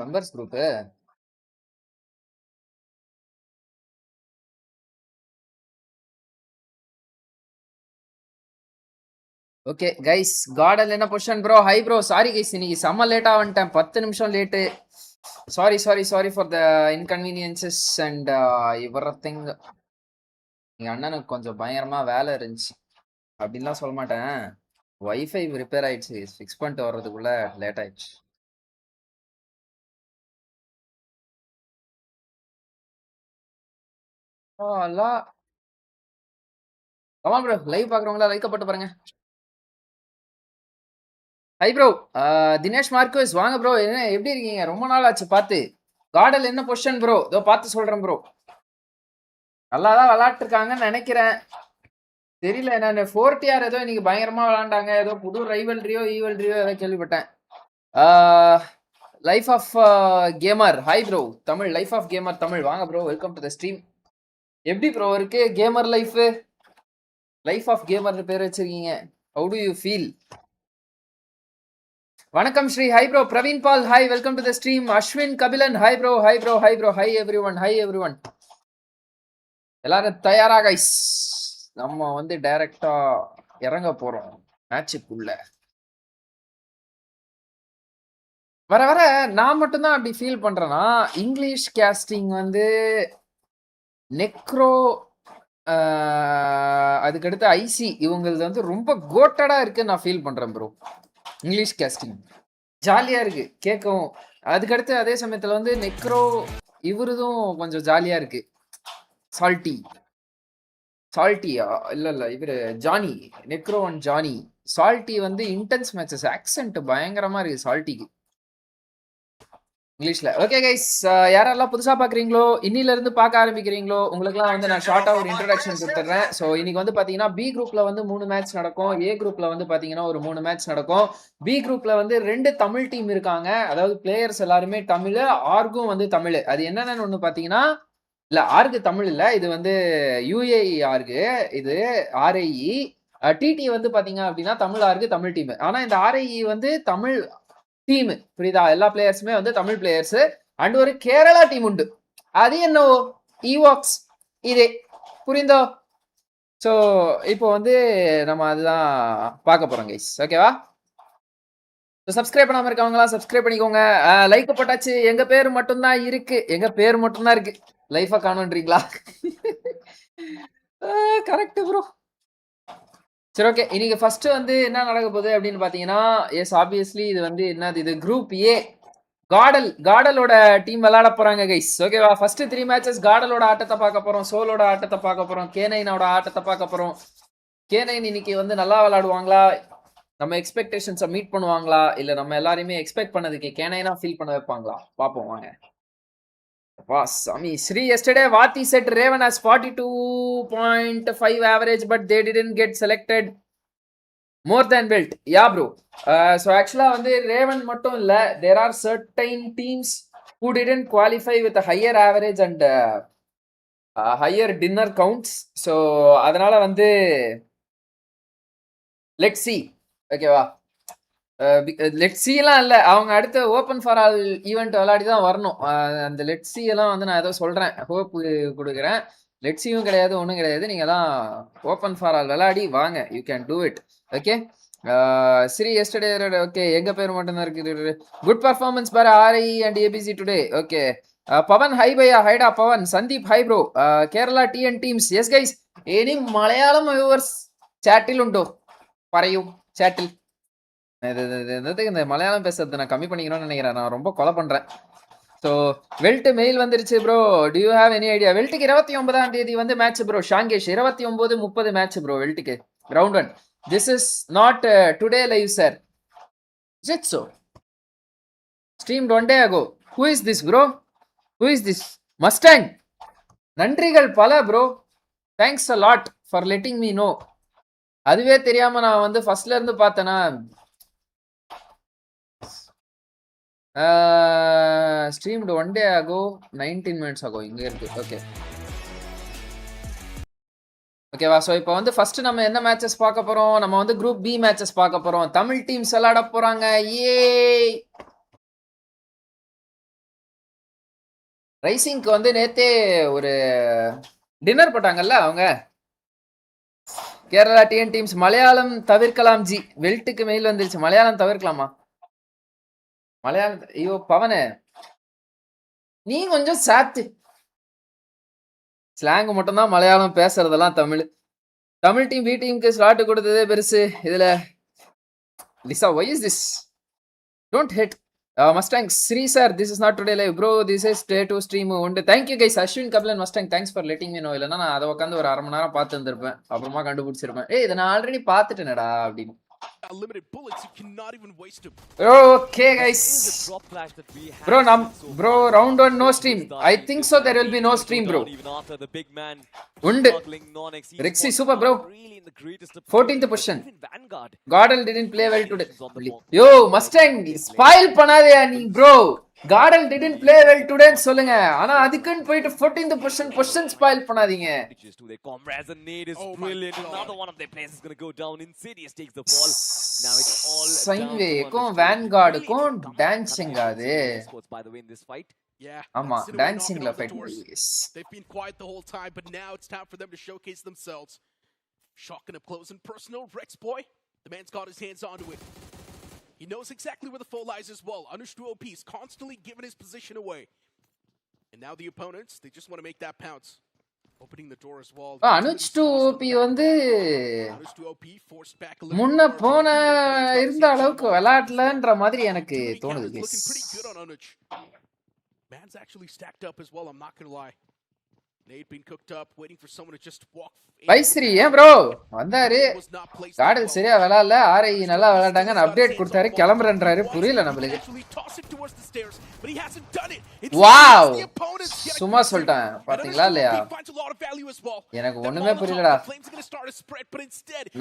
Members group. Okay guys, கார்டன் என்ன position bro? Hi bro, sorry guys, இன்னைக்கு செம்ம லேட்டா வந்துட்டேன், 10 நிமிஷம் late. Sorry for the inconveniences and everything. எங்க அண்ணனுக்கு கொஞ்சம் பயங்கரமா வேலை இருந்துச்சு, அப்படின்லாம் சொல்ல மாட்டேன். வைஃபை ரிப்பேர் ஆயிடுச்சு, ஃபிக்ஸ் பண்ணிட்டு வர்றதுக்குள்ள லேட் ஆயிடுச்சு. கமா ப்ரோ, லைவ் பாக்குறவங்களா லைக் போட்டு பாருங்க. ஹை ப்ரோ, தினேஷ் மார்க்கோஸ் வாங்க ப்ரோ. என்ன எப்படி இருக்கீங்க? ரொம்ப நாள் ஆச்சு பார்த்து. கார்டன் என்ன பொசிஷன் ப்ரோ? இதோ பார்த்து சொல்றேன் ப்ரோ. நல்லா தான் விளையாட்டு இருக்காங்கன்னு நினைக்கிறேன். தெரியல, நான் 4TR ஏதோ இன்னைக்கு பயங்கரமா விளையாண்டாங்க. ஏதோ புது ரைவல்ரியோ ஈவல்ரியோ ஏதோ கேள்விப்பட்டேன். Life of gamer, hi bro Tamil. Life of gamer Tamil வாங்க bro, welcome to the stream. எப்படி ப்ரோ இருக்கு gamer life? Life of gamer பேர் வச்சிருக்கீங்க, ஹவு டு யூ ஃபீல்? வணக்கம் Sri. Hi bro. Praveen Pal, hi, welcome to the stream. Ashwin Kabilan, hi bro. Hi everyone. எல்லாரும் தயாரா guys? நம்ம வந்து டைரக்டா இறங்க போறோம் மேட்சுக்குள்ள. வர வர நான் மட்டும்தான் அப்படி ஃபீல் பண்றேன்னா, இங்கிலீஷ் கேஸ்டிங் வந்து நெக்ரோ, அதுக்கடுத்து ஐசி, இவங்களது வந்து ரொம்ப கோட்டடா இருக்குன்னு நான் ஃபீல் பண்றேன் ப்ரோ. இங்கிலீஷ் கேஸ்டிங் ஜாலியா இருக்கு கேட்கவும். அதுக்கடுத்து அதே சமயத்துல வந்து நெக்ரோ இவருதும் கொஞ்சம் ஜாலியா இருக்கு. சால்ட்டியா இல்ல இவரு Johnny, Necro and Johnny. Salty வந்து இன்டென்ஸ் மேட்சஸ், ஆக்சென்ட் பயங்கரமா இருக்கு சால்ட்டிக்கு இங்கிலீஷ்ல. ஓகே கைஸ், யாரெல்லாம் புதுசா பாக்குறீங்களோ, இன்னில இருந்து பார்க்க ஆரம்பிக்கிறீங்களோ, உங்களுக்குலாம் வந்து நான் ஷார்ட்டா ஒரு இன்ட்ரோடக்ஷன் கொடுத்துறேன். ஸோ இன்னைக்கு வந்து பாத்தீங்கன்னா பி குரூப்ல வந்து 3 மேட்ச் நடக்கும், ஏ குரூப்ல வந்து பாத்தீங்கன்னா ஒரு 3 மேட்ச் நடக்கும். பி குரூப்ல வந்து 2 தமிழ் டீம் இருக்காங்க, அதாவது பிளேயர்ஸ் எல்லாருமே தமிழ், ஆர்கும் வந்து தமிழ். அது என்னன்னு ஒண்ணு பாத்தீங்கன்னா, இல்ல ஆர்கு தமிழ் இல்ல, இது வந்து யுஏஇ ஆர்கு, இது RIE. டிடி வந்து பாத்தீங்க அப்படின்னா தமிழ் ஆர்கு, தமிழ் டீம். ஆனா இந்த RIE வந்து தமிழ் டீம், புரியுதா? எல்லா பிளேயர்ஸுமே வந்து தமிழ் பிளேயர்ஸ். அண்ட் ஒரு கேரளா டீம் உண்டு, அது என்னவோ ஈவாக்ஸ், இதே புரிந்தோ? ஸோ இப்போ வந்து நம்ம அதுதான் பார்க்க போறோம் கைஸ், ஓகேவா? சப்ஸ்கிரைப் பண்ணாம இருக்கவங்களா சப்ஸ்கிரைப் பண்ணிக்கோங்க. லைக் போட்டாச்சு, எங்க பேர் மட்டும்தான் இருக்கு, லைஃபா காணுன்றீங்களா? Correct bro. சரி, ஓகே. இன்னைக்கு ஃபர்ஸ்ட் வந்து என்ன நடக்க போகுது அப்படின்னு பாத்தீங்கன்னா, எஸ் ஆப்வியஸ்லி இது வந்து என்னது, இது குரூப் ஏ. காடலோட டீம் விளையாட போறாங்க கைஸ், ஓகேவா? ஃபர்ஸ்ட் 3 மேட்சஸ் காடலோட ஆட்டத்தை பார்க்க போறோம், சோலோட ஆட்டத்தை பார்க்க போறோம், கேனைனோட ஆட்டத்தை பார்க்க போறோம். கேனைன் இன்னைக்கு வந்து நல்லா விளையாடுவாங்களா, நம்ம எக்ஸ்பெக்டேஷன்ஸை மீட் பண்ணுவாங்களா, இல்ல நம்ம எல்லாரையுமே எக்ஸ்பெக்ட் பண்ணதுக்கு கேனைனா ஃபீல் பண்ண வைப்பாங்களா, பாப்போம் வாங்க. Sri, yesterday what he said, Raven has 42.5 average, but they didn't get selected more than Wilt. Yeah bro. So actually வந்து Raven மட்டும் இல்ல, there are certain teams who didn't qualify with a higher average and higher dinner counts. So அதனால வந்து let's see, ஓகேவா? Let see எல்லாம் இல்ல, அவங்க அடுத்த ஓப்பன் ஃபார் ஆல் ஈவெண்ட் விளையாடி தான் வரணும். அந்த லெட் சி எல்லாம் வந்து நான் ஏதோ சொல்றேன், ஹோப் கொடுக்குறேன். லெட் சியும் கிடையாது, ஒன்றும் கிடையாது. நீங்க தான் ஓப்பன் ஃபார் ஆல் விளையாடி வாங்க, you can do it. Okay. Sri yesterday, okay, எங்க பேர் மட்டும் தான் இருக்கு. Good performance for RIE and ABC today. Okay. Pavan, hi பையா. ஹைடா Pavan. Sandeep, hi bro. Kerala TN teams, yes guys. இனி மலையாளம் வியூவர்ஸ் சாட்டில் உண்டோ? പറയൂ சாட்டில். இந்த மலையாளம் பேசுறது நான் கம்மி பண்ணிக்கணும்னு நினைக்கிறேன், நான் ரொம்ப கொலை பண்றேன். ஸோ வெல்ட் மெயில் வந்துருச்சு bro, do you have any idea? வெல்ட்டுக்கு 29ஆம் தேதி வந்து மேட்ச் ப்ரோ. ஷாங்கேஷ் 29-30 மேட்ச் ப்ரோ வெல்ட்டுக்கு, round 1. This is not today live sir. It's so streamed 1 day ago. Who is this bro? Who is this? Mustang. நன்றிகள் பல bro, thanks a lot for letting me know. அதுவே தெரியாம நான் வந்து ஃபர்ஸ்ட்ல இருந்து பார்த்தேனா. Streamed 1 day ago, 19 minutes ago. இங்க இருக்கு. ஓகே, ஓகேவா? ஸோ இப்போ வந்து ஃபர்ஸ்ட் நம்ம என்ன மேட்சஸ் பார்க்க போறோம்? நம்ம வந்து குரூப் பி மேட்சஸ் பார்க்க போறோம். தமிழ் டீம்ஸ் விளையாட போறாங்க. ஏ ரைசிங்க்கு வந்து நேத்தே ஒரு டின்னர் போட்டாங்கல்ல அவங்க கேரளா டிஎன் டீம்ஸ். மலையாளம் தவிர்க்கலாம் ஜி. வெல்ட்டுக்கு மெயில் வந்துருச்சு. மலையாளம் தவிர்க்கலாமா? மலையாளம் ஐயோ பவனு நீ கொஞ்சம் சாத்து. ஸ்லாங் மட்டும் தான் மலையாளம், பேசுறதெல்லாம் தமிழ். தமிழ் டீம் பி டீமுக்கு ஸ்லாட் கொடுத்ததே பெருசு. இதுல Lisa why is this? Don't hate. Mustang Sri sir, this is not today live bro, this is day 2 stream உண்டு. Thank you guys. Ashwin Kaplan Mustang, thanks for letting me know. இல்லனா நான் அத உட்கார்ந்து ஒரு 1/2 மணி நேரம் பார்த்து இருந்திருப்பேன். அப்புறமா கண்டுபிடிச்சிருப்பேன். ஏய் இத நான் ஆல்ரெடி பார்த்துட்டேனடா அப்படின்னு. Okay guys. Bro round 1 no stream. I think so there will be no stream bro. உண்டு. Rexy super bro. 14th position. Gardel didn't play well today. Yo Mustang spoil பண்ணாதே நீ bro. Gardel didn't play well today சொல்லுங்க. ஆனா அதுக்குன்னு போயிட்டு 14th position spoil பண்ணாதீங்க. Their comrades and NADU is brilliant. Another one of their players is going to go down. Insidious takes the ball. Now it's all Sainve க்கும் Vanguardக்கும் dancing ஆது. By the way in this fight. Yeah. ஆமா dancingல fight. They've been quiet the whole time but now it's time for them to showcase themselves. Shocking up close and personal. Rex boy, the man's got his hands onto it. He knows exactly where the foe lies as well. Anushtu OP is constantly giving his position away. And now the opponents, they just want to make that pounce. Opening the door as well. Anushtu OP வந்து Anushtu OP forced back a little. முன்ன போன இருந்த அளவுக்கு விளையாடலன்ற மாதிரி எனக்கு தோணுது. Looking pretty good on Anush. Man's actually stacked up as well, I'm not going to lie. Nade been cooked up, waiting for someone to just walk. பைஸ்ரீ ஏன் bro வந்தாரு. Caudal சரியா விளையாடல. RIE நல்லா விளையாண்டாங்க. அப்டேட் கொடுத்தாரு. கிளம்புறன்றாரு. புரியல நம்மளுக்கு. வாவ் சும்மா சொல்லிட்டேன் பாத்தீங்களா இல்லையா? எனக்கு ஒண்ணுமே புரியலடா.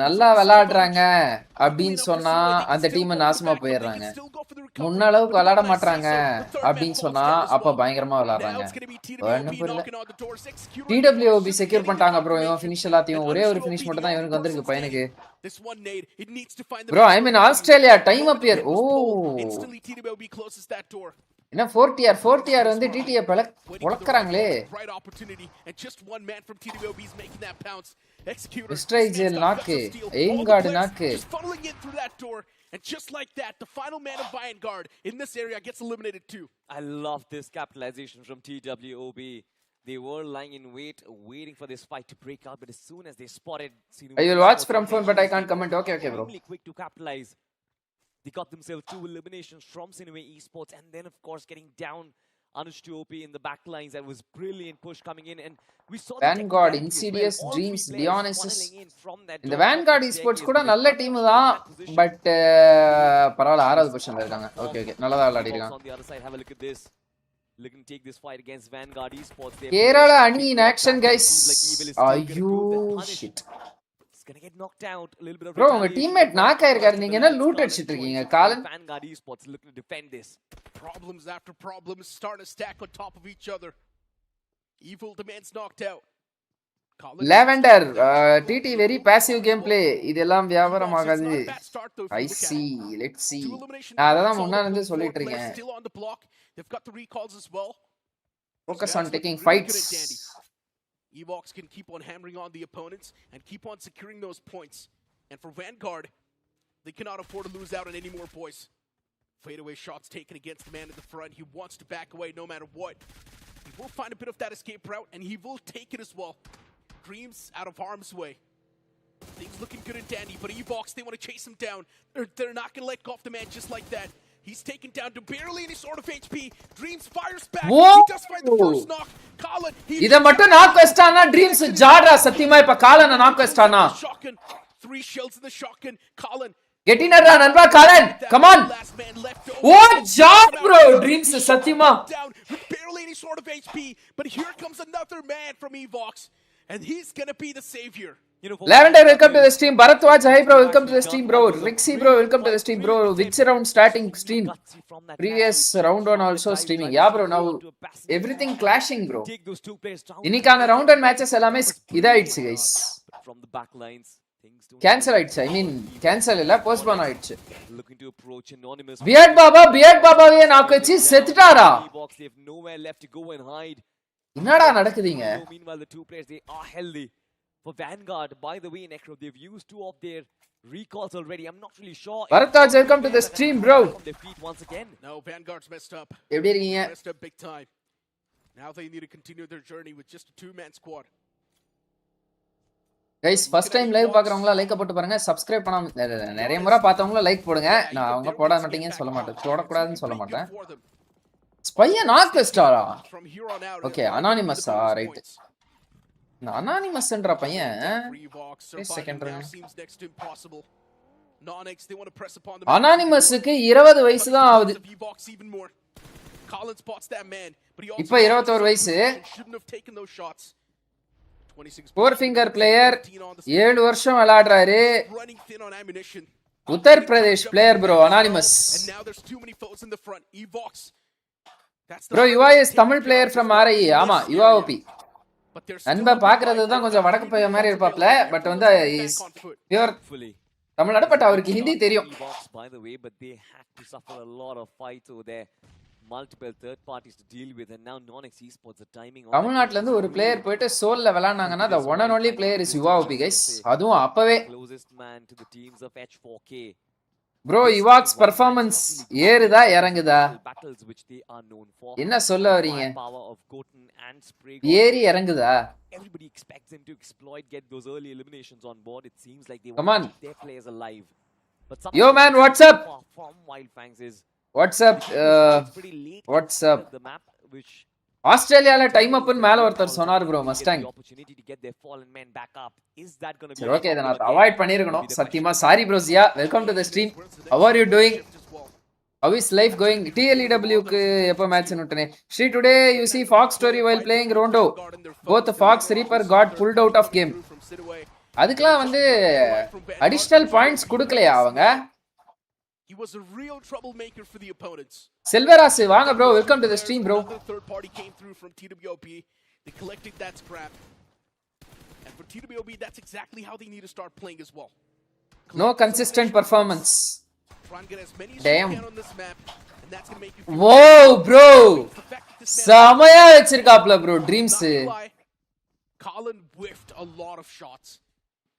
நல்லா விளையாடுறாங்க அப்படின்னு சொன்னா அந்த டீம் நாசமா போயிடுறாங்க. முன்ன அளவுக்கு விளையாட மாட்டாங்க அப்படின்னு சொன்னா அப்ப பயங்கரமா விளையாடுறாங்க. ஒண்ணும் புரியல. TWOB செக்யூர் பண்ணிட்டாங்க ப்ரோ. இவன் ஃபினிஷ் எல்லாத்தையும் ஒரே ஒரு ஃபினிஷ் மட்டும் தான் இவனுக்கு வந்திருக்கு பையனுக்கு. Bro I mean Australia time up here. Oh என்ன 4TR வந்து TTA பொளக்கறாங்களே. மிஸ்ட்ரைஜல் knock aim guard knock. And just like that, the final man of Vanguard in this area gets eliminated too. I love this capitalization from TWOB. They were lying in wait, waiting for this fight to break out, but as soon as they spotted Sinu, I will watch from phone but I can't comment. Okay bro. Really quick to capitalize. They got themselves 2 eliminations from Sinue Esports, and then of course getting down Anushtu OP in the back lines. That was brilliant push coming in, and we saw Vanguard, Insidious, Dreams, Dionysus. இந்த Vanguard Esports கூட நல்ல team தான், but பரவாயில்ல 6வது பொசிஷன்ல இருக்காங்க. Okay நல்லதா விளையாடி இருக்காங்க. On the other side, have a look at this. Looking to take this fight against Vanguard Esports. Kerala Ani in action guys. Ayyo shit. It's going to get knocked out. A little bit of bro உங்க teammate knock ஆயிருக்காரு. நீங்க என்ன loot அடிச்சிட்டு இருக்கீங்க? காலன் Vanguard Esports looking to defend this. Problems after problems starting to stack on top of each other. Evil demands knocked out. Lavender TT very passive gameplay. இதெல்லாம் வியாபாரம் ஆகாது. I see. Let's see. அதான் முன்னால இருந்து சொல்லிட்டு இருக்கேன். They've got the recalls as well. Focus on taking fights. Evox can keep on hammering on the opponents and keep on securing those points. And for Vanguard, they cannot afford to lose out on any more boys. Fadeaway shots taken against the man in the front. He wants to back away no matter what. He will find a bit of that escape route and he will take it as well. Dreams out of harm's way. Things looking good and dandy, but Evox, they want to chase him down. They're not going to let go of the man just like that. He's taken down to barely any sort of HP. Dreams fires back. Whoa. He does find the first knock. Colin, இத மட்டும் knock வெஸ்டானா dreams ஜாடா சத்தியமா இப்ப காலன knock வெஸ்டானா. 3 shells in the shotgun. Colin கெட்டினரா நண்பா Colin. Come on. Oh ஜாட் bro ட்ரீம்ஸ் சத்தியமா. With barely any sort of HP, but here comes another man from Evox and he's going to be the savior. Lavender, welcome to the stream. Bharatwaj, hi bro, welcome to the stream bro. Rixi bro, welcome to the stream bro. Which round starting stream? Previous round one also streaming. Yeah bro, now everything clashing bro. இன்னைக்கான round one matches எல்லாமே இதாயிடுச்சு guys. From the back lines, Things don't cancel go ஆயிடுச்சு. I mean well. Cancel இல்ல, postpone ஆயிடுச்சு. Looking to approach anonymous. Beard பாபாவே knock வச்சு செத்துட்டாரா? Box, they have nowhere left to go and hide. என்னடா நடக்குதுங்க? Meanwhile, the two players, they are healthy. For Vanguard, by the way, Necro, they've used 2 of their recalls already. I'm not really sure. Bharataj, welcome to the stream, bro. On their feet once again. No, Vanguard's messed up. எப்படி இருக்கீங்க? Messed up big time. Now they need to continue their journey with just a 2-man squad. Guys first time live பாக்குறவங்களா like போட்டு பாருங்க. Subscribe பண்ணாம நிறைய முறை பார்த்தவங்கள like போடுங்க. நான் அவங்க போட மாட்டீங்கன்னு சொல்ல மாட்டேன், போடக்கூடாதுன்னு சொல்ல மாட்டேன். ஸ்பைய நாக் ஸ்டாரா? Okay, anonymous right. இந்த அனானிமஸ்ன்ற பையன் செகண்ட் ரன். அனானிமஸ்க்கு 20 வயசு தான் ஆகுது. இப்போ 21 வயசு. 4 finger பிளேயர், 7 வருஷம் விளையாடுறாரு. Uttar Pradesh player bro anonymous. Bro யுவாஎஸ் தமிழ் பிளேயர் ஃப்ரம் RIE. ஆமா, யுவாஓபி. நண்பா பாக்குறது தான் கொஞ்சம் வடக்கு பைய மாதிரி இருப்பாப்ல, பட் வந்து பியூர் தமிழ்நாடு, பட் அவருக்கு ஹிந்தி தெரியும். Multiple third parties to deal with, and now non-ex esports the timing. தமிழ்நாட்டுல இருந்து ஒரு பிளேயர் போயிட்டு சோல்ல விளையாடுனாங்கன்னா the one and only player is யுவாஓபி guys. அதுவும் அப்பவே closest man to the teams of H4K. Bro யுவாக்ஸ் பெர்ஃபார்மன்ஸ் ஏறுதா இறங்குதா? Battles which they are known for. என்ன சொல்ல வரீங்க? Power of Goten and Spray. ஏறி இறங்குதா? Everybody expects them to exploit, get those early eliminations on board. It seems like they Come want on. to keep their players alive. But Yo man, what's up? From Wildfangs is What's up? What's up? ஆஸ்திரேலியால time அப்னு மேல ஒருத்தர் சொன்னார் bro Mustang. சரி okay, இத நான் avoid பண்ணிருக்கணும் சத்தியமா. Sorry bro Jiya. Welcome to the stream. How are you doing? How is life going? TLEW க்கு எப்ப match நுட்டனே? She today you see Fox story while playing Rondo. Both Fox Reaper got pulled out of game. அதுக்கெல்லாம் வந்து additional points கொடுக்கலையா அவங்க? He was a real troublemaker for the opponents. Silveras, vaanga bro, welcome to the stream bro. Third party came through from TWOP. They collected that scrap. And for TWOP, that's exactly how they need to start playing as well. No consistent performance. Try and get as many as Damn. you can on this map, and that's going to make you Whoa bro. Samaya vechirukapla bro dreams. Colin whiffed a lot of shots.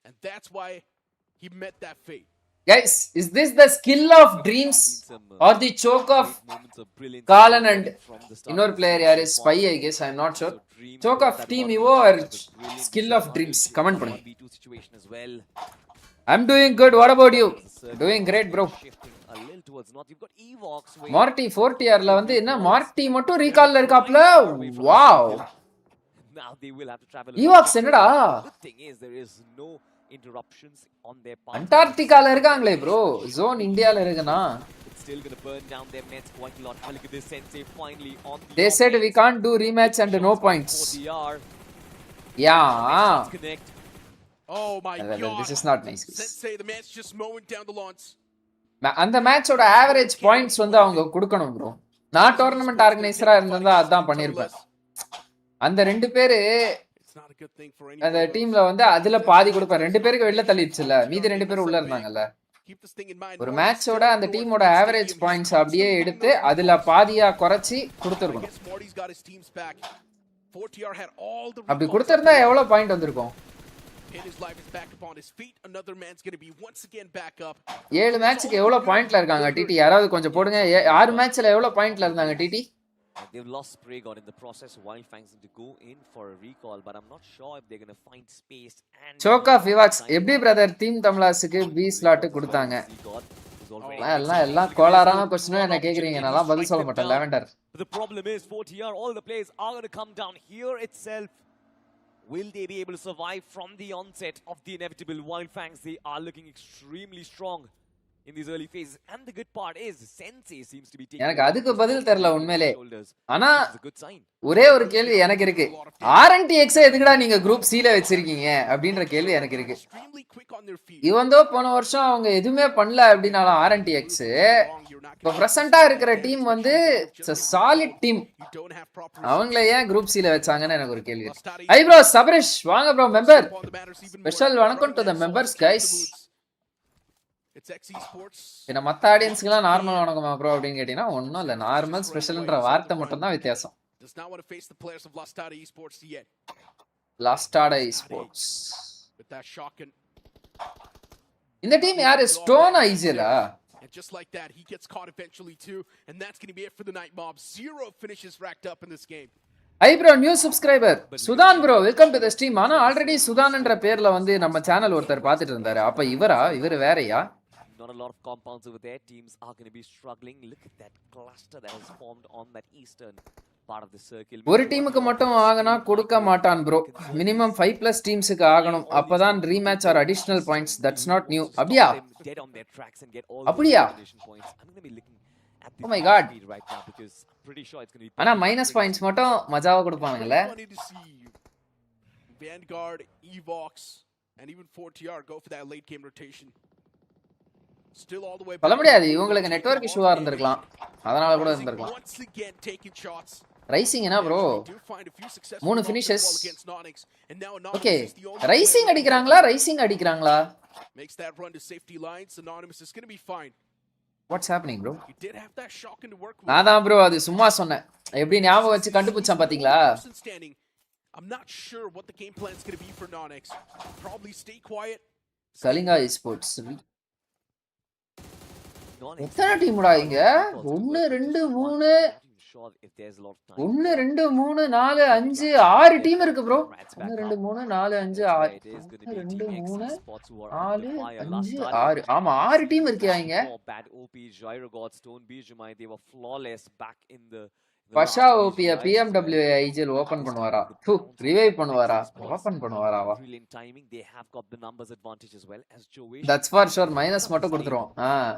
And that's why he met that fate. Guys, is this the skill of dreams or the choke of Colin and inner player yaar is Spy? I guess I'm not sure. Choke of Team Evo or skill of dreams? Comment pannunga. I'm doing good. What about you? Doing great bro. Marty 4TR la வந்து என்ன Marty மட்டும் recall ல இருக்காப்ல. Wow. Now they will have to travel. Evox என்னடா? Good thing is there is no interruptions on their part. அண்டார்டிகால இருக்காங்களே bro. Zone இந்தியால இருக்குனா. It's still going to burn down their nets quite a lot. Look at this Sensei finally on the They said we can't do rematch and no points. Yeah. Connect. Oh my god. This is not nice. Sensei, the man's just mowing down the lawns. அந்த மேட்சோட average points வந்து அவங்க கொடுக்கணும் bro. நான் tournament ஆர்கனைசரா இருந்தா அதான் பண்ணிருப்பேன். அந்த ரெண்டு பேரு அந்த டீம்ல வந்து அதுல பாதி கொடுப்பேன். 2 பேருக்கு வெளில தள்ளிடுச்சுல, மீதி 2 பேரும் உள்ள இருந்தாங்கல்ல. ஒரு மேட்சோட அந்த டீமோட ஆவரேஜ் பாயிண்ட்ஸ் அப்படியே எடுத்து அதுல பாதியா குறைச்சி கொடுத்துருக்கணும். அப்படி கொடுத்திருந்தா எவ்வளவு பாயிண்ட் வந்திருக்கும்? 7 மேட்ச்க்கு எவ்வளவு பாயிண்ட்ல இருக்காங்க டிடி? யாராவது கொஞ்சம் போடுங்க. 6 மேட்ச்ல எவ்வளவு பாயிண்ட்ல இருந்தாங்க DD? They've lost Spray God in the process. Wildfangs need to go in for a recall, but I'm not sure if they're going to find space. And choke of Evox எப்படி brother team தமிழாஸ்க்கு B slot கொடுத்தாங்க? எல்லாம் கோளாறான question என்ன கேக்குறீங்க? நான் பதில் சொல்ல மாட்டேன். Lavender. The problem is 4TR, all the players are going to come down here itself. Will they be able to survive from the onset of the inevitable? Wildfangs, they are looking extremely strong. in these early phases. And the good part is Sensei seems to be taking எனக்கு அதுக்கு பதில் தெரியல உண்மையிலே. shoulders, ஆனா which is a good sign. ஒரே ஒரு கேள்வி எனக்கு இருக்கு. RNTX எதுக்குடா நீங்க குரூப் C ல வச்சிருக்கீங்க அப்படின்ற கேள்வி எனக்கு இருக்கு. Extremely quick on their feet. even though போன வருஷம் அவங்க எதுவுமே பண்ணல அப்படினாலும் RNTX இப்போ பிரசன்ட்டா இருக்கிற டீம் வந்து solid team. You don't have proper அவங்கள ஏன் குரூப் C ல வச்சாங்கன்னு எனக்கு ஒரு கேள்வி இருக்கு. ஹை ப்ரோ சபரிஷ் வாங்க ப்ரோ மெம்பர். ஸ்பெஷல் வணக்கம் to the members guys. It's ESPORTS. என்ன மத்த ஆடியன்ஸ்க்குலாம் நார்மல் வணக்கமா ப்ரோ அப்படின்னு கேட்டீங்கன்னா ஒன்றும் இல்லை. நார்மல் ஸ்பெஷல்ன்ற வார்த்தை மட்டும் தான் வித்தியாசம். Does not want to face the players of Lastada Esports yet. Lastada Esports. With that shotgun. இந்த டீம் யாரு? Stone ஐஜலா? And just like that, he gets caught eventually too, and that's going to be it for the Night Mob. 0 finishes racked up in this game. Hi bro new subscriber Sudhan bro welcome to the stream. ஆனா already சுதான்ன்ற பேர்ல வந்து நம்ம channel ஒருத்தர் பார்த்துட்டு இருந்தாரு. அப்ப இவர் வேறயா? Not a lot of compounds over there. Teams are going to be struggling. Look at that cluster that has formed on that eastern part of the circle. ஒரு டீமுக்கு மட்டும் ஆகனா கொடுக்க மாட்டான் ப்ரோ. மினிமம் 5+ டீம்ஸ்க்கு ஆகணும். அப்பதான் rematch or additional points. That's not new. அப்படியா? Oh my god. ஆனா மைனஸ் பாயிண்ட்ஸ் மட்டும் மஜாவா கொடுப்பாங்கல. Vanguard, Evox, and even 4TR go for that late game rotation. Still all the way. சொல்ல முடியாது இவங்களுக்கு நெட்வொர்க் இஷ்யூவா இருந்திருக்கலாம். அதனால கூட இருந்திருக்கலாம். ரைசிங் என்ன ப்ரோ? 3 ஃபினிஷஸ். ஓகே ரைசிங் அடிக்கறாங்களா? Makes that run to safety lines. Anonymous is going to be fine. What's happening bro? He did have that shotgun to work with. நான் ப்ரோ அது சும்மா சொன்னேன். எப்படி ஞாபகம் வச்சு கண்டுபிடிச்சான் பாத்தீங்களா? I'm not sure what the game plan is going to be for Nonix. Probably stay quiet. Kalinga Esports. எத்தனை டீம்டா இங்க? 1 2 3 1 2 3 4 5 6 டீம் இருக்கு ப்ரோ. 1 2 3 4 5 6 1 2 3 4 5 6 ஆமா 6 டீம் இருக்கியா இங்க? பஷா ஓபிய PMW ஐஜிஎல் ஓபன் பண்ணுவாரா? ரிவைவ் பண்ணுவாரா? ஓபன் பண்ணுவாராவா? That's for sure. மைனஸ் மட்டும் கொடுத்துறோம்.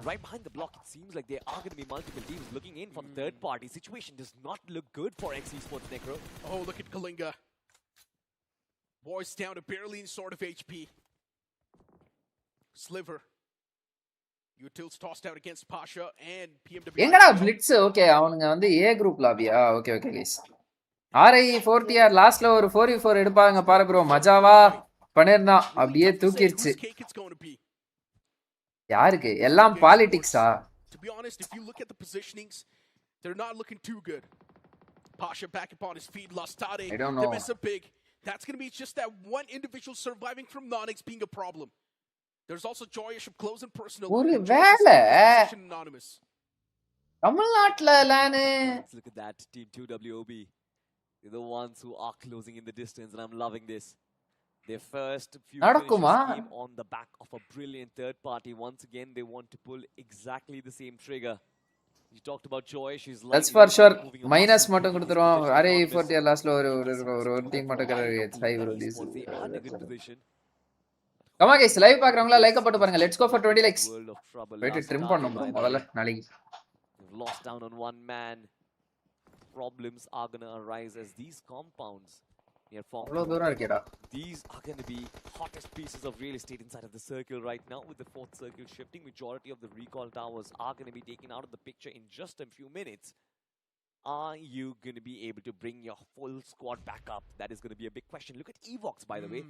Right behind the block, it seems like there are going to be multiple teams looking in for the third party. Situation does not look good for ESPORTS Necro. Oh, look at Kalinga. Boys down to barely in sort of HP. Sliver. Utils tossed out against Pasha and PMW. எங்கடா Blitz? Okay அவனுங்க வந்து A group லாபியா? Okay guys. RIE 4TR லாஸ்ட்ல ஒரு 4v4 எடுப்பாங்க பாரு bro. மஜாவா பண்ணிருந்தான். அப்படியே தூக்கிருச்சு. யாருக்கு? எல்லாம் பாலிடிக்ஸா? To be honest, if you look at the positionings, they're not looking too good. Pasha back up on his feet. Lastade. I don't know. They miss a big. That's going to be just that one individual surviving from Nonix being a problem. There's also Joyish of close and personal. ஒரு வேளை தமிழ்நாட்டுல லானே. Look at that team 2WOB. They're the ones who are closing in the distance and I'm loving this. Their first few finishes came on the back of a brilliant third party. Once again they want to pull exactly the same trigger. You talked about Joyish. She's like That's for sure. Minus மட்டும் கொடுத்துறோம். RIE 4TR லாஸ்ட்ல ஒரு team மட்டும் correct high release. Come on guys, live பாக்குறவங்களா like போட்டு பாருங்க. Let's go for 20 likes. Wait trim பண்ணனும் முதல்ல நாளைக்கு. They've lost down on one man. Problems are going to arise as these compounds near form. These are going to be hottest pieces of real estate inside of the circle right now. With the fourth circle shifting, majority of the recall towers are going to be taken out of the picture in just a few minutes. Are you going to be able to bring your full squad back up? That is going to be a big question. Look at Evox, by the way.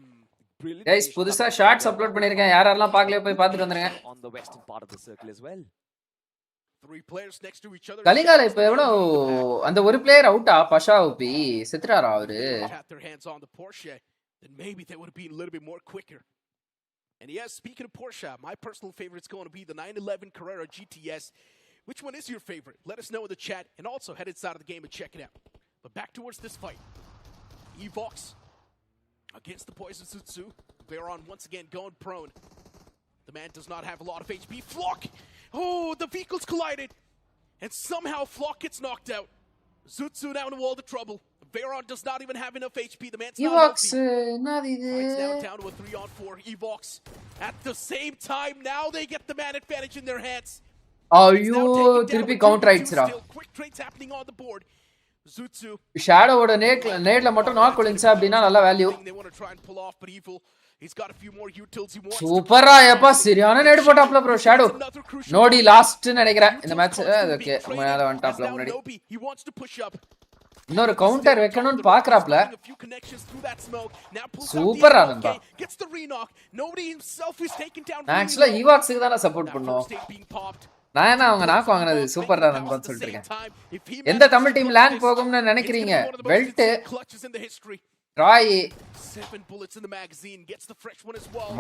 Brilliant. Guys, புதுசா shorts upload பண்ணிருக்கேன். யாரெல்லாம் பார்க்கலையோ போய் பார்த்துட்டு வந்துருங்க. On the western part of the circle as well. 3 players next to each other. கலிங்கால இப்ப எவ்வளவு அந்த ஒரு பிளேயர் அவுட்டா? பஷா ஓபி செத்துறாரா அவரு? Had their hands on the Porsche, then maybe they would have been a little bit more quicker. And yes, speaking of Porsche, my personal favorite is going to be the 911 Carrera GTS. Which one is your favorite? Let us know in the chat, and also head inside of the game and check it out. But back towards this fight. Evox against the Poison Sutsu. Veron once again going prone. The man does not have a lot of HP. Flock! Oh, the vehicles collided! And somehow Flock gets knocked out. Zutsu down to all the trouble. Veron does not even have enough HP. The man's Evox not healthy. என்னது இது It's now down to a 3-on-4. Evox at the same time. Now they get the man advantage in their hands. ஐயோ திருப்பி counter ஆயிடுச்சுடா. Quick trades happening on the board. Zutsu ஷேடோவோட நேட்ல மட்டும் knock விழுந்துச்சு அப்படினா நல்ல வேல்யூ. சூப்பரா ஏப்பா சரியான நேட் போட்டாப்ல ப்ரோ ஷேடோ. நோடி லாஸ்ட் நினைக்கிறேன் இந்த மேட்ச். ஓகே மேல வந்துட்டாப்ல முன்னாடி. இன்னொரு கவுண்டர் வைக்கணும்னு பாக்குறாப்ல. சூப்பரா நண்பா. ஆக்சுவலா ஈவாக்ஸ்க்கு தான் சப்போர்ட் பண்ணோம். நான் என்ன அவங்க நாக்கு வாங்கினது சூப்பரா நண்பான்னு சொல்லிட்டு இருக்கேன். எந்த தமிழ் டீம் லேண்ட் போகும்னு நினைக்கிறீங்க? பெல்ட் ராய்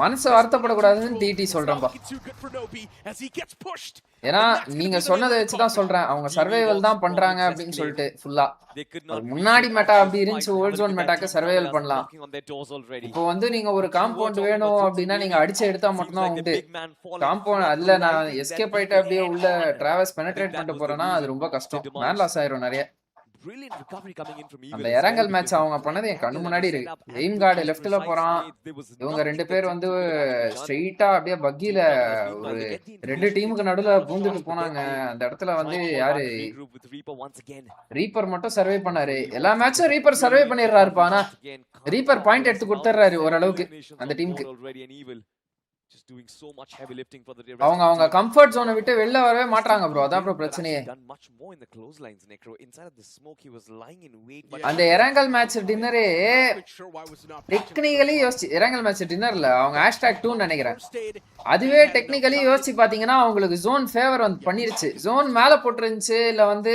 மனசு வருத்தப்படக்கூடாதுன்னு டிடி சொல்றேன்பா. ஏன்னா நீங்க சொன்னதை வச்சுதான் சொல்றேன். அவங்க சர்வைவல் தான் பண்றாங்க அப்படின்னு சொல்லிட்டு ஃபுல்லா முன்னாடி மெட்டா அப்படி இருந்துச்சு. ஓல்ட் ஜோன் மெட்டாக்கு சர்வைவல் பண்ணலாம். இப்போ வந்து நீங்க ஒரு காம்பவுண்ட் வேணும் அப்படின்னா நீங்க அடிச்சு எடுத்தா மட்டும்தான் உண்டு. காம்பவுண்ட் அதுல நான் எஸ்கேப் ஆயிட்டு அப்படியே உள்ள டிராவல்ஸ் பெனட்ரேட் பண்ணிட்டு போறேன்னா அது ரொம்ப கஷ்டம். மேன் லாஸ் ஆயிரும் நிறைய. அந்த இறங்கல் மேட்ச் அவங்க பண்ணது என் கண்ணு முன்னாடி இருக்கு. எய்ம் கார்டு லெஃப்ட்ல போறான். இவங்க ரெண்டு பேர் வந்து ஸ்ட்ரெயிட்டா அப்படியே பக்கில ஒரு ரெண்டு டீமுக்கு நடுவுல பூந்துட்டு போனாங்க. அந்த இடத்துல வந்து யாரு ரீப்பர் மட்டும் சர்வே பண்ணாரு. எல்லா மேட்சும் ரீப்பர் சர்வே பண்ணிடுறாருப்பா. ஆனா ரீப்பர் பாயிண்ட் எடுத்து கொடுத்துறாரு ஓரளவுக்கு அந்த டீமுக்கு. அவங்க கம்ஃபர்ட் ஜோனை விட்டு வெளில வரவே மாட்டாங்க ப்ரோ. அதான் ப்ரோ பிரச்சனையே. அந்த இறங்கல் மேட்ச் டின்னரே டெக்னிக்கலி யோசிச்சு இறங்கல் மேட்ச் டின்னர்ல அவங்க #2 நினைக்கிறேன். அதுவே டெக்னிக்கலி யோசிச்சு பாத்தீங்கன்னா அவங்களுக்கு ஜோன் ஃபேவர் வந்து பண்ணிருச்சு. ஜோன் மேல போட்டுருந்துச்சு இல்ல வந்து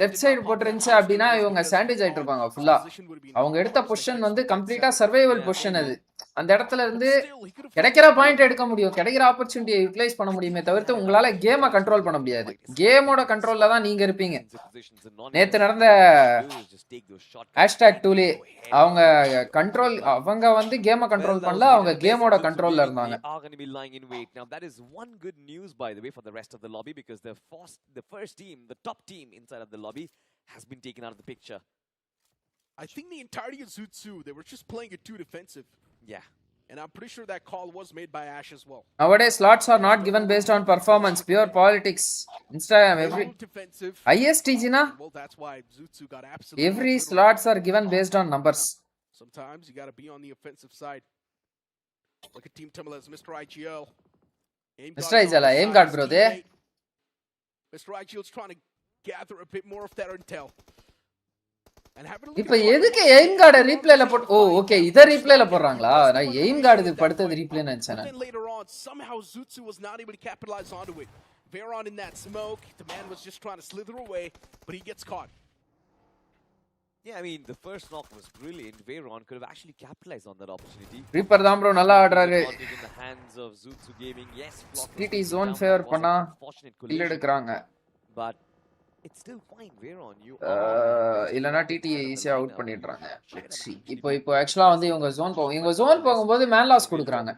லெஃப்ட் சைடு போட்டுருந்துச்சு அப்படின்னா இவங்க சாண்ட்விச் ஆயிட்டு இருப்பாங்க ஃபுல்லா. அவங்க எடுத்த பொசிஷன் வந்து கம்ப்ளீட்டா சர்வைவல் பொசிஷன். அது அந்த இடத்துல இருந்து கிடைக்கிற பாயிண்ட் எடுக்க முடியும், கிடைக்கிற ஆப்பர்ச்சுனிட்டியை யூட்டிலைஸ் பண்ண முடியுமே தவிர்த்து உங்களால கேமை கண்ட்ரோல் பண்ண முடியாது. கேமோட கண்ட்ரோல்ல தான் நீங்க இருப்பீங்க. நேத்து நடந்த #2 அவங்க கண்ட்ரோல் அவங்க வந்து கேமை கண்ட்ரோல் பண்ணல, அவங்க கேமோட கண்ட்ரோல்ல இருந்தாங்க. I think the entirety of Zutsu, they were just playing it too defensive. Yeah. And I'm pretty sure that call was made by Ash as well. Nowadays, slots are not given based on performance, pure politics. Instagram, every ISTG na? Well, that's why Zutsu got every slots are given based on numbers. Sometimes you got to be on the offensive side. Look at Team Timberland's Mr. IGL. Mr. IGL, aim guard bro there. Mr. IGL's trying to gather a bit more of that intel. இப்ப எதுக்கு aim card ரீப்ளேல boat ஓ okay இத ரீப்ளேல போடுறாங்களா? நான் aim card படுத்தது replay நினைச்சேன். Later on somehow Zutsu was not able to capitalize onto it. Veron in that smoke, the man was just trying to slither away, but he gets caught. Yeah, I mean the first knock was brilliant. Veron could have actually capitalized on that opportunity. Reaper தான் bro நல்லா ஆடுறாரு. In the hands of Zutsu Gaming. Yes, TT zone favor பண்ணா kill எடுக்கறாங்க. But it's still fine. Veron you இல்லனா DD ஈஸியா out பண்ணிடுறாங்க. இப்போ actually வந்து இவங்க ஜோன் போகும்போது மேன் லாஸ் கொடுக்கறாங்க.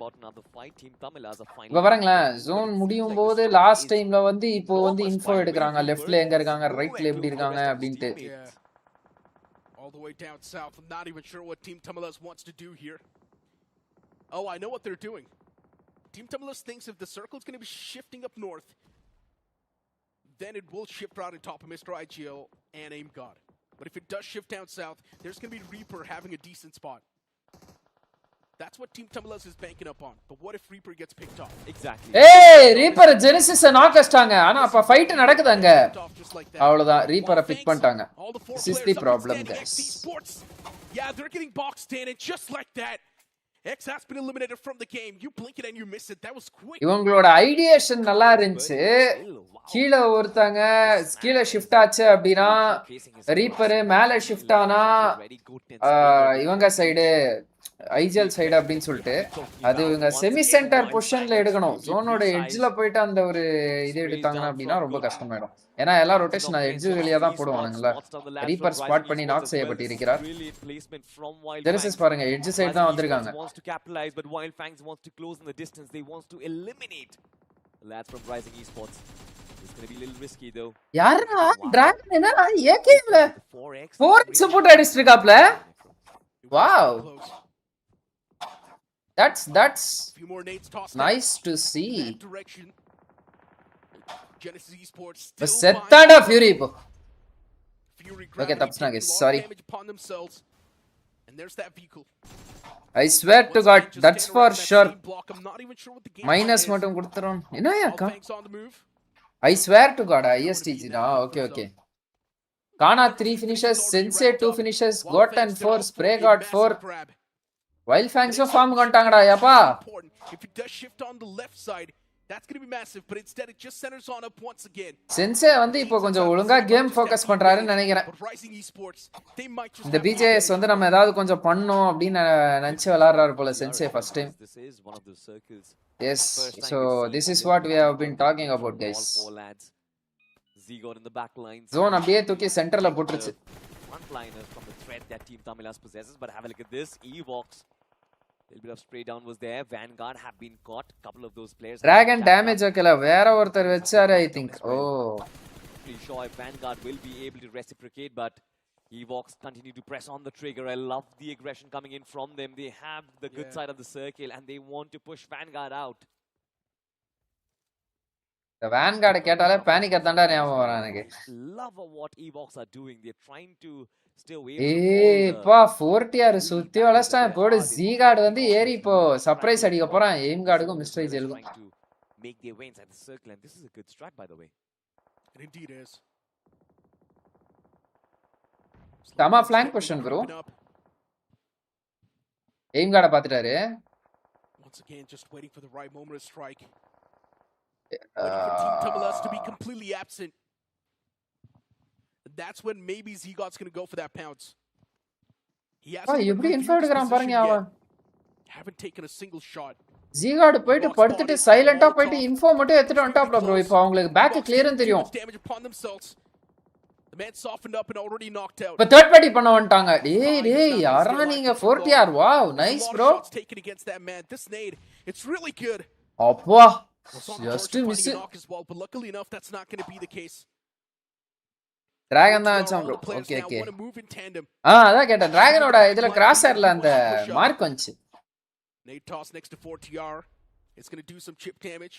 இப்ப பாருங்களா ஜோன் முடியும் போது லாஸ்ட் டைம்ல வந்து இப்போ வந்து இன்ஃபோ எடுக்கறாங்க. லெஃப்ட்ல எங்க இருக்காங்க, ரைட்ல எப்படி இருக்காங்க அப்படினு. All the way down south. I'm not even sure what Team Tamalas wants to do here. Oh, I know what they're doing. Team Tamalas thinks if the circle's going to be shifting up north, then it will shift right on top of Mr. IGL and Aim God. But if it does shift down south, there's going to be Reaper having a decent spot. That's what Team Tamalas is banking up on. But what if Reaper gets picked off? Exactly. Hey, Reaper Genesis knock அடிச்சாங்க. ஆனா அப்ப fight நடக்குதுங்க. அவ்வளவுதான் ரீப்பரை big பண்ணிட்டாங்க. This is the problem guys. Yeah, they're getting boxed in and just like that X has been eliminated from the game. You blink it and you miss it. That was quick. இவங்களோட ideation நல்லா இருந்துச்சு. கீழ ஒருத்தங்க கீழ shift ஆச்சு அப்படினா reaper மேல shift ஆனா இவங்க சைடு ஐஜிஎல் சைடு அப்படின்னு சொல்லிட்டு அது இவங்க செமி சென்டர் பொசிஷன்ல எடுக்கணும். ஜோனோட எட்ஜ்ல போயிட்டு அந்த ஒரு இது எடுத்தாங்கன்னா அப்படின்னா ரொம்ப கஷ்டமாயிடும். ஏன்னா எல்லா ரொட்டேஷன் எட்ஜ் வெளியா தான் போடுவானுங்களா. ரீப்பர் ஸ்பாட் பண்ணி நாக் செய்யப்பட்டிருக்கிறார். ஜெனசிஸ் பாருங்க எட்ஜ் சைடு தான் வந்திருக்காங்க. Lads from Rising Esports. It's going to be a little risky though. யாரா Wow. டிராகன் என்னடா ஏகேம்ல The 4x. 4x போட்டு அடிச்சிருக்காப்ல. Wow. That's Few more nades tossed nice out to in see. that direction. Genesis Esports But still செத்தாடா Fury இப்போ. Fury Okay, gravity that's not taking good. a lot of Sorry. damage upon themselves. And there's that vehicle. I swear to Once God, again, just that's staying for around that sure. same block. I'm not even sure what the game Minus plan is. மட்டும் கொடுத்துறோம். என்னயா All கா? Fangs on the move. I swear to God, ISTG da. Okay. Kana 3 finishes, Sensei 2 finishes, Goten 4, Spray God 4. Wild Fangs farm kontaangada yappa. If it does shift on the left side, that's going to be massive, but instead it just centers on up once again. Sensei வந்து இப்போ கொஞ்சம் ஒழுங்கா game focus பண்றாருன்னு நினைக்கிறேன். But Rising Esports, they might just இந்த have BGIS வந்து நம்ம ஏதாவது கொஞ்சம் பண்ணோம் அப்படின்னு நினைச்சு விளையாடுறாரு போல Sensei first time. This is one of those circles. Yes, so this is what we have been talking about, guys. Zygot in the back lines. Zone அப்படியே தூக்கி சென்டர்ல போட்டுருச்சு. Frontliners from the threat that Team Tamilas possesses, but have a look at this. Evox. A little bit of spray down was there. Vanguard have been caught. Couple of those players. Dragon damage okela வேற ஒருத்தர் வெச்சாரு I think. Oh. Pretty sure if Vanguard will be able to reciprocate, but Evox continue to press on the trigger. I love the aggression coming in from them. They have the good side of the circle and they want to push Vanguard out. The Vanguard கேட்டாலே panic அதான்டா ஞாபகம் வரும் எனக்கு. Love what Evox are doing. They're trying to stay away ஏய் பா 40R சுத்தி வளஸ்டான் போடு Zygot வந்து ஏறி இப்போ சர்ப்ரைஸ் அடிக்க போறான் எய்ம் கார்டுக்கும் மிஸ்டர் ஜெலுக்கும். Make their way inside the circle, and this is a good strat, by the way. It indeed is. Tama flank position bro. Aim கார்டை பாத்துட்டாரு. Once again, just waiting for the right moment to strike. Waiting for Team Tamilas to be completely absent. That's when maybe Zygot's going to go for that pounce. He hasn't எப்படி info எடுக்கறான் பாருங்க அவன். Haven't taken a single shot. Zygot போயிட்டு படுத்துட்டு சைலண்டா போயிட்டு info மட்டும் எடுத்துட்டு வந்துட்டாப்ல bro. இப்போ அவங்களுக்கு பேக் கிளியர்னு தெரியும். The man softened up and already knocked out. இப்ப தேர்ட் பார்ட்டி பண்ண வந்துட்டாங்க. டேய் யாரா நீங்க 40R. Wow, nice bro. Taken against that man. This nade, it's really good. அப்பா just miss it. But luckily enough, that's not going to be the case. Dragon தான் வச்சான் bro. Okay. அதான் கேட்டேன். Dragonோட இதுல கிராஸ் ஹேர்ல அந்த மார்க் வந்துச்சு. Nade toss next to 4TR. It's going to do some chip damage,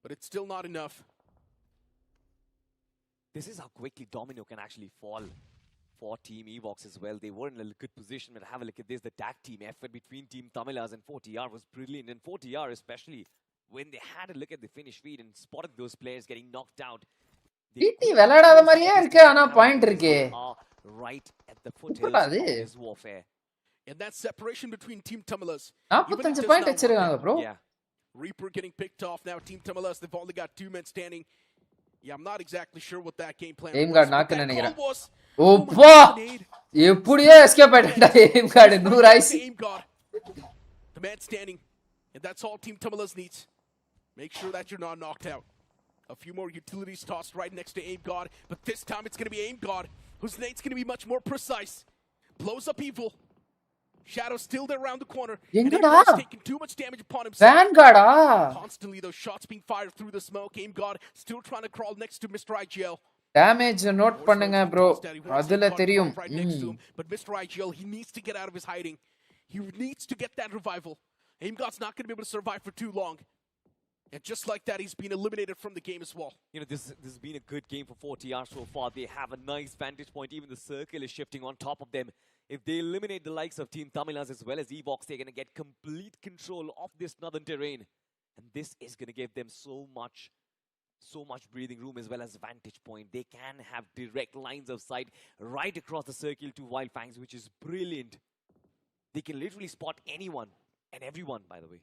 but it's still not enough. This is how quickly Domino can actually fall for Team Evox as well. They were in a good position, but have a look at this. The tag team effort between Team Tamilas and 4TR was brilliant. And 4TR especially, when they had a look at the finish feed and spotted those players getting knocked out. PT விளையாடாத மாதிரியே இருக்கு ஆனா point இருக்கு. Right at the foothills of this warfare. And that separation between Team Tamilas. 45 point வச்சிருக்காங்க bro. Yeah. Reaper getting picked off now. Team Tamilas, they've only got 2 men standing. Yeah, I'm not exactly sure what that game plan aim guard was. knock நினைக்கிறேன். ஓப்பா எப்படியே escape ஆயிட்டா aim guard 100 ஐஸ். The man standing, and that's all Team Tamilas needs. Make sure that you're not knocked out. A few more utilities tossed right next to Aim God, but this time it's going to be Aim God, whose nade's going to be much more precise. Blows up Evil. Shadow still there around the corner. And Aim God's taking too much damage upon himself. Vanguard Constantly those shots being fired through the smoke. Aim God still trying to crawl next to Mr. IGL. Damage note பண்ணுங்க bro. அதுல தெரியும். But Mr. IGL, he needs to get out of his hiding. He needs to get that revival. Aim God's not going to be able to survive for too long. And just like that, he's been eliminated from the game as well. You know, this has been a good game for 4TR so far. They have a nice vantage point. Even the circle is shifting on top of them. If they eliminate the likes of Team Tamilas as well as Evox, they're going to get complete control of this northern terrain. And this is going to give them so much breathing room as well as vantage point. They can have direct lines of sight right across the circle to Wild Fangs, which is brilliant. They can literally spot anyone and everyone, by the way.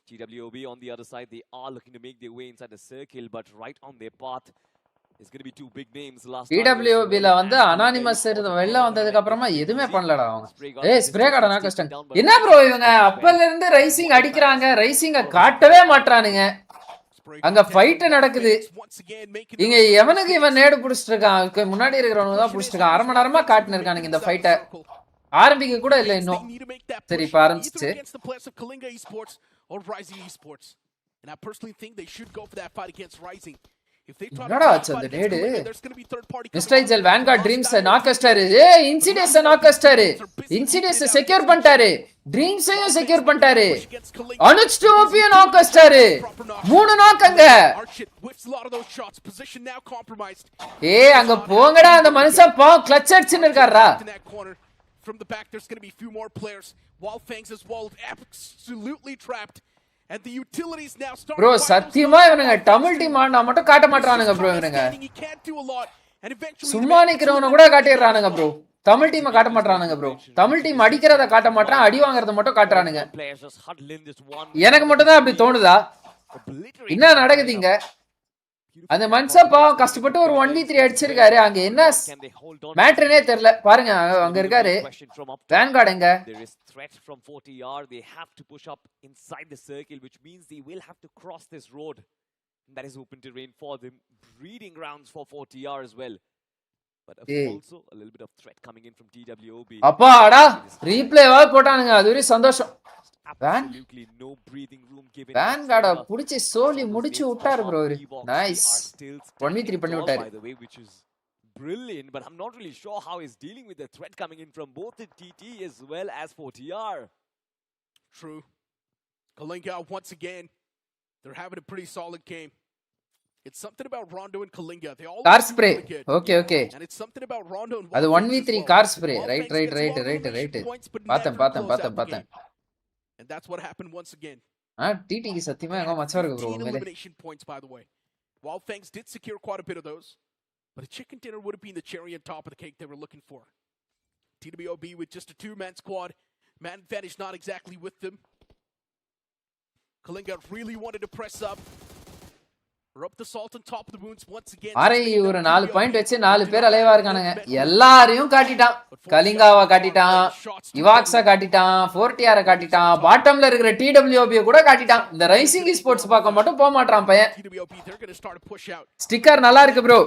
TWOB on the other side, they are looking to make their way inside the circle, but right on their path is going to be 2 big names. TWOB ல வந்து anonymous வெளில வந்ததுக்கு அப்புறமா எதுமே பண்ணலடா அவங்க. ஏய் spray கார்ட நான் கஷ்டம். என்ன ப்ரோ இவங்க அப்பல இருந்து ரைசிங் அடிக்குறாங்க, ரைசிங்க காட்டவே மாட்டறானுங்க. அங்க ஃபைட் நடக்குது. இங்க எவனுக்கு இவன் நேடு புடிச்சிட்டு இருக்கான், முன்னாடி இருக்கிறவங்க தான் புடிச்சிட்டு இருக்கான். அரை மணி நேரமா காட்டுன இருக்கானுங்க இந்த ஃபைட்ட. ஆரம்பிக்க கூட இல்ல இன்னும். சரி இப்ப ஆரம்பிச்சிச்சு. Or Rising Esports. And I personally think they should go for that fight against Rising. If they try என்னடா to ஆச்சு அந்த fight against நேடு Kalinga, there's going to be third party mister ஐஜல் வேன்கார்ட் ட்ரீம்ஸ் நாக்கஸ்டாரு ஏய் incidents நாக்கஸ்டாரு incidents secure பண்ணிட்டாரு ட்ரீம்ஸையும் secure பண்ணிட்டாரு அனுச்டு ஓபிய நாக்கஸ்டாரு 3 நாக்கங்க ஏய் அங்க போங்கடா அந்த மனுஷன் பா கிளட்ச் அடிச்சிட்டு இருக்காரா From the back there's going to be a few more players. Wildfangs is walled absolutely trapped. And the utilities now start. Bro, சத்தியமா இவனுங்க தமிழ் டீம் ஆனா மட்டும் காட்ட மாட்டறானுங்க bro இவனுங்க. சும்மா நிக்கிறவன கூட காட்டிடுறானுங்க bro. தமிழ் டீமை காட்ட மாட்டறானுங்க bro. தமிழ் டீம் அடிக்கிறத காட்ட மாட்டறான், அடி வாங்குறத மட்டும் காட்டுறானுங்க. எனக்கு மட்டும் தான் அப்படி தோணுதா? என்ன நடக்குதுங்க? அந்த மனுஷன் பாவம் கஷ்டப்பட்டு ஒரு 1v3 அடிச்சிருக்காரு. அங்க என்ன மேட்டர்னே தெரியல. பாருங்க அங்க இருக்காரு. வேன்கார்ட் எங்க? There is threat from 40R. They have to push up inside the circle, which means they will have to cross this road. That is open terrain for them. Breeding grounds for 40R as well. But also a little bit of threat coming in from TWOB. அப்பாடா replay வா போட்டானுங்க. அது ஒரு சந்தோஷம். Absolutely no breathing room given. வேன்கார்ட புடிச்சு சோலி முடிச்சு விட்டாரு bro. Nice 1v3 பண்ணி விட்டாரு. By the way, which is brilliant, but I'm not really sure how he's dealing with the threat coming in from both the TT as well as 40R. True. Kalinga once again, they're having a pretty solid game. It's something about Rondo and Kalinga. They all car spray. Okay. And it's something about Rondo and அது 1v3 car spray. Right. பாத்தேன். And that's what happened once again. TT க்கு சத்தியமா எங்க மச்சா இருக்கு bro. Elimination points by the way. Wildfangs did secure quite a bit of those. But a chicken dinner would have been the cherry on top of the cake they were looking for. TWOB with just a 2-man squad. Man advantage not exactly with them. Kalinga really wanted to press up. Rub the salt on top of the wounds once again. RIE ஒரு 4 point வச்சு 4 பேர் அலைவா இருக்கானுங்க. எல்லாரையும் காட்டிட்டான். கலிங்காவை காட்டிட்டான், இவாக்ஸா காட்டிட்டான், 40R காட்டிட்டான், பாட்டம்ல இருக்கிற TWOB கூட காட்டிட்டான். இந்த rising sports பார்க்க மட்டும் போக மாட்டான் பையன். ஸ்டிக்கர் நல்லா இருக்கு ப்ரோ.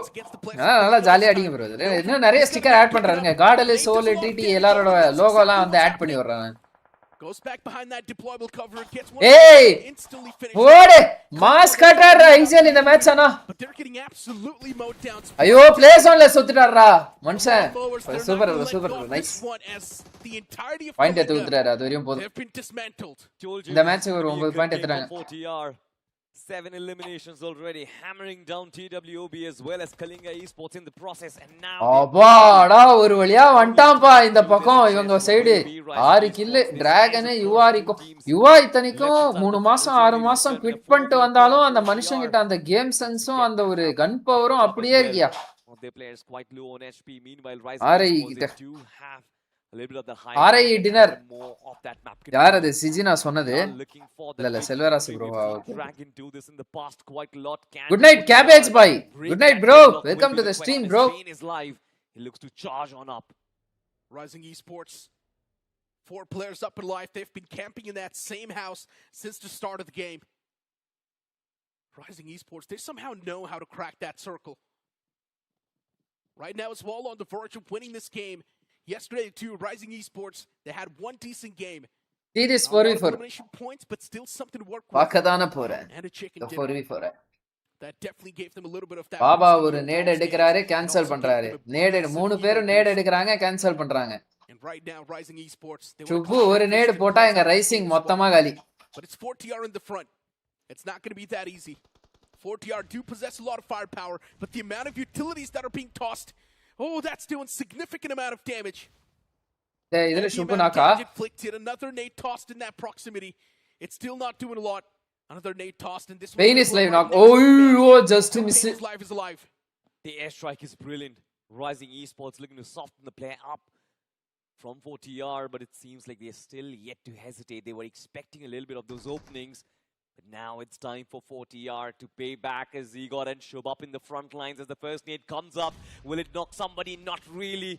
நல்லா ஜாலியா அடிங்க ப்ரோ. இன்னும் நிறைய ஸ்டிக்கர் ஆட் பண்றாங்க. கார்டல் சோல் டிடி எல்லாரோட லோகோலாம் வந்து ஆட் பண்ணி வர்றாங்க. Goes back behind that deployable cover and gets one. Hey! Instantly finished. What? Mass cutter Aizel in the match ana. But they're getting absolutely mowed down. Ayo, place on le sutrarra. Mancha. Super nice. The entirety of point etutrara adu variyum podum. They've been dismantled. The match oru 9 point etranga. 40R 7 eliminations already, hammering down TWOB as well as Kalinga Esports in the process. And now அப்பாடா ஒரு வழியா வந்துட்டாம்பா இந்த பக்கம் இவங்க side 6 kill dragon யுவா இத்தனைக்கும் 3 மாசம் 6 மாசம் quit பண்ணிட்டு வந்தாலும் அந்த மனுஷன் கிட்ட அந்த கேம் சென்ஸும் அந்த ஒரு கன் பவரும் அப்படியே இருக்கியா. RIE டின்னர் யார் அது சிஜினா சொன்னது இல்ல Selvarasu bro. Good night cabbage bye. Good night bro. Welcome to the stream bro. He looks to charge on up. Rising Esports 4 players up in life. They've been camping in that same house since the start of the game. Rising Esports, they somehow know how to crack that circle. Right now it's all on the verge of winning this game. Yesterday, too, Rising Esports, they had one decent game. It is 4v4 points, but still something to work with. பாக்கதான போறேன். And a chicken dinner. 4v4. That definitely gave them a little bit of that. Baba ஒரு NAT எடுக்கறாரு, cancel பண்றாரு. NAT 3 பேரும் NAT எடுக்கறாங்க, cancel பண்றாங்க. And right now, Rising Esports, Subbu ஒரு NAT போட்டா எங்க rising மொத்தமா காலி. But it's 40R in the front. It's not going to be that easy. 40R do possess a lot of firepower, but the amount of utilities that are being tossed, oh, that's doing significant amount of damage. Idhila Shubhu naka inflicted another nade tossed in that proximity. It's still not doing a lot. Another nade tossed in this one. Pain is live knock. Oh, just to miss it. Life is alive. The airstrike is brilliant. Rising Esports looking to soften the play up from 40R, but it seems like they're still yet to hesitate. They were expecting a little bit of those openings. But now it's time for 40R to pay back as Igor and Shub up in the front lines as the first nade comes up. Will it knock somebody? Not really.